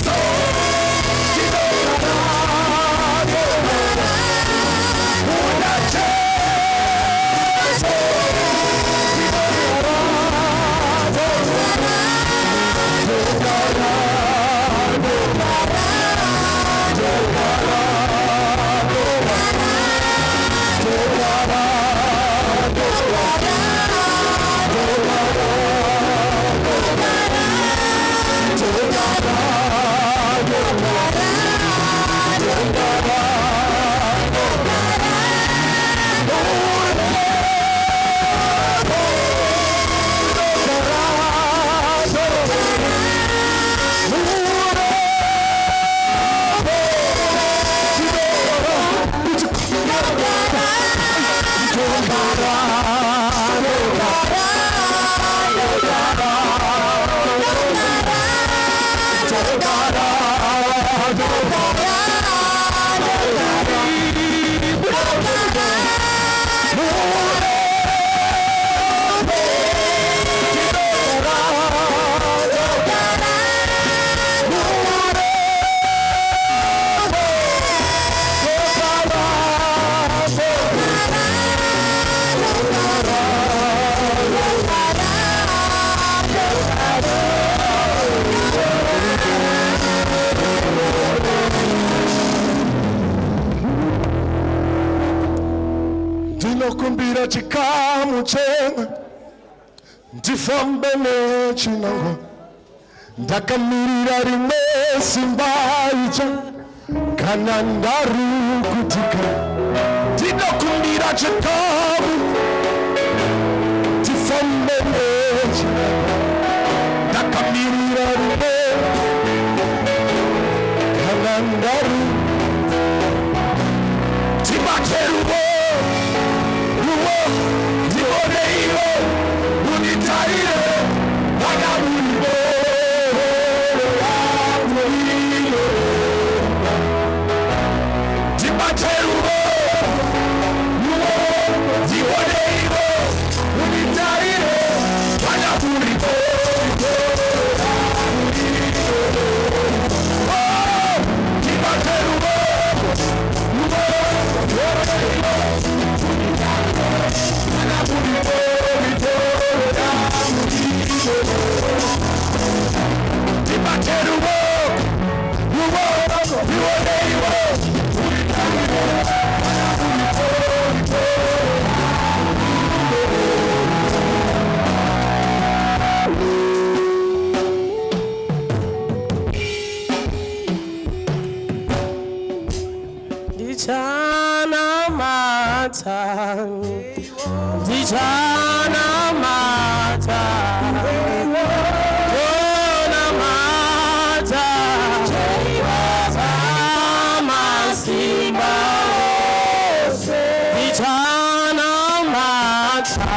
So ndinochema ndifambe nechinangwa ndakamirira rimwe simba icha kana ndarukutika ndinokumbira chikamu ndifambe nechinangwa ndakamirira rimwe kana ndaru tibateruwo ruwo ndiboneiwo unitarire wanamuriwo tibateruwo ruwo ndiboneiwo unitarire wanamuriwo tibateruwo Dichana mata, dichana mata, dichana mata, masimba, dichana mata,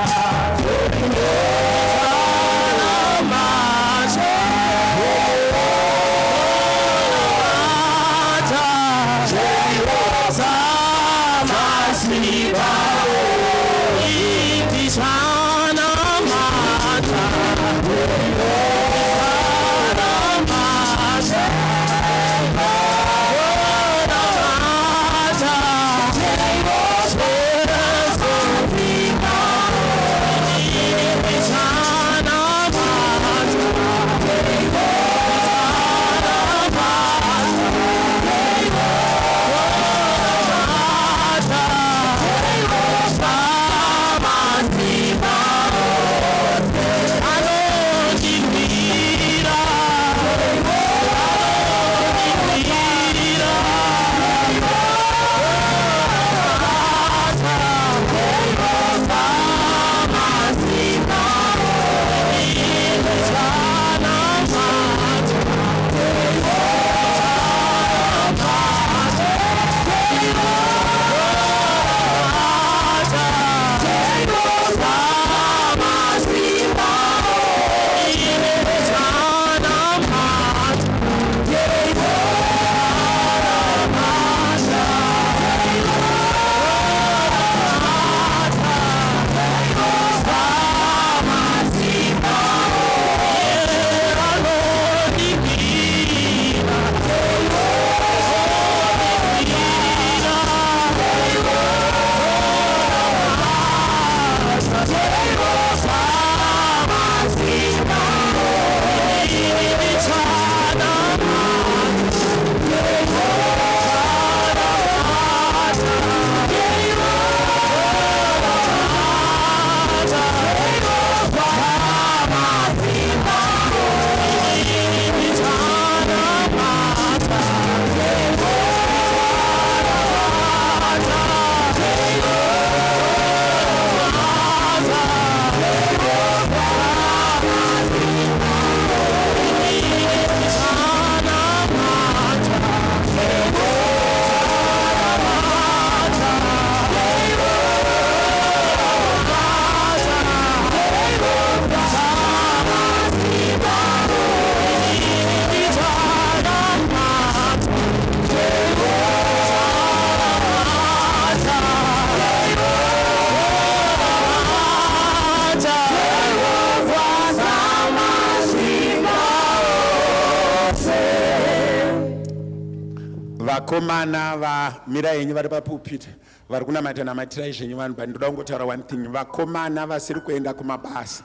vakomana vamira henyu vari papulpit vari kunamata namatira zvenyu vanhu bani ndoda kungotaura one thing. Vakomana vasiri kuenda kumabasa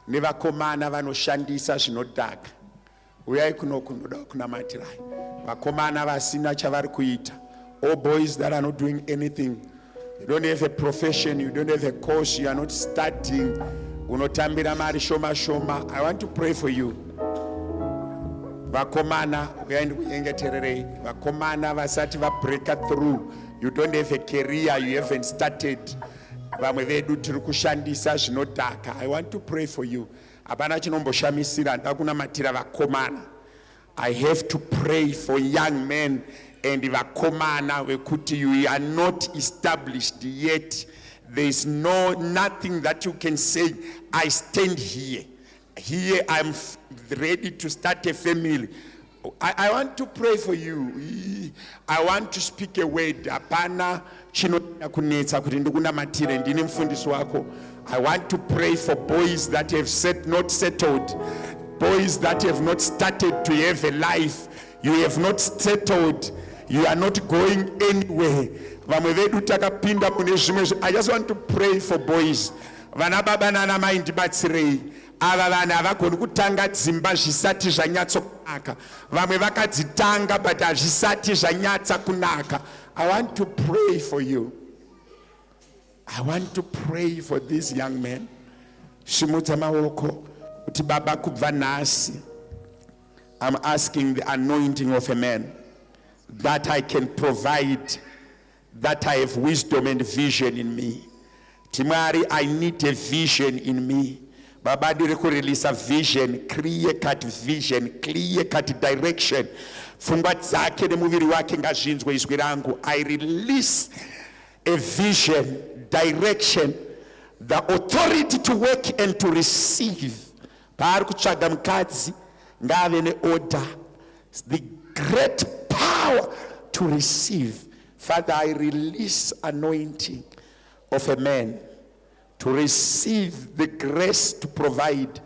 nevakomana vanoshandisa zvinodhaka, uyai kunoku ndoda kunamatirai. Vakomana vasina chavari kuita, all boys that are not doing anything, You don't have a profession, you don't have a course, you are not studying. Unotambira mari shoma shoma. I want to pray for you. Vakomana, vakomana vasati va break through. You don't have a career, you haven't started. Vamwe vedu tiri kushandisa zvinodhaka. I want to pray for you. Hapana chinomboshamisira, ndakunamatira vakomana. I have to pray for young men and vakomana vekuti you are not established yet. There is nothing that you can say, I stand here. Here I'm ready to start a family. I want to pray for you. I want to speak a word. Apana chinokunetsa kuti ndikunamatire ndine mfundisi wako. I want to pray for boys that have not settled. Boys that have not started to have a life. You have not settled. You are not going anywhere. I just want to pray for boys. Vana baba nana mai ndibatsirei. Ava vana havagoni kutanga dzimba zvisati zvanyatso kunaka. Vamwe vakadzitanga but hazvisati zvanyatsa kunaka. I want to pray for you. I want to pray for these young men. Shimutsa maoko kuti baba kubva nhasi. I'm asking the anointing of a man that I can provide, that I have wisdom and vision in me. Timari, I need a vision in me. Baba diri ku release a vision, clear-cut vision, clear-cut direction. Pfungwa dzake nemuviri wake ngazvinzwe izwi rangu. I release a vision, direction, the authority to work and to receive. Paari kutsvaga mukadzi ngave neorder, the great power to receive. Father, I release anointing of a man to receive the grace to provide,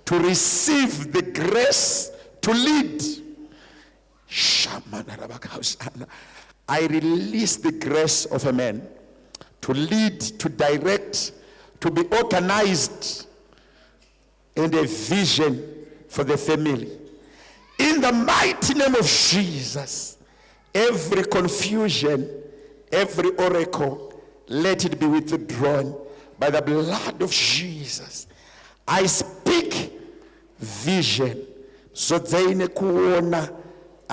to receive the grace to lead. I release the grace of a man to lead, to direct, to be organized, and a vision for the family. In the mighty name of Jesus, every confusion, every oracle, let it be withdrawn by the blood of Jesus. I speak vision. So zaine kuona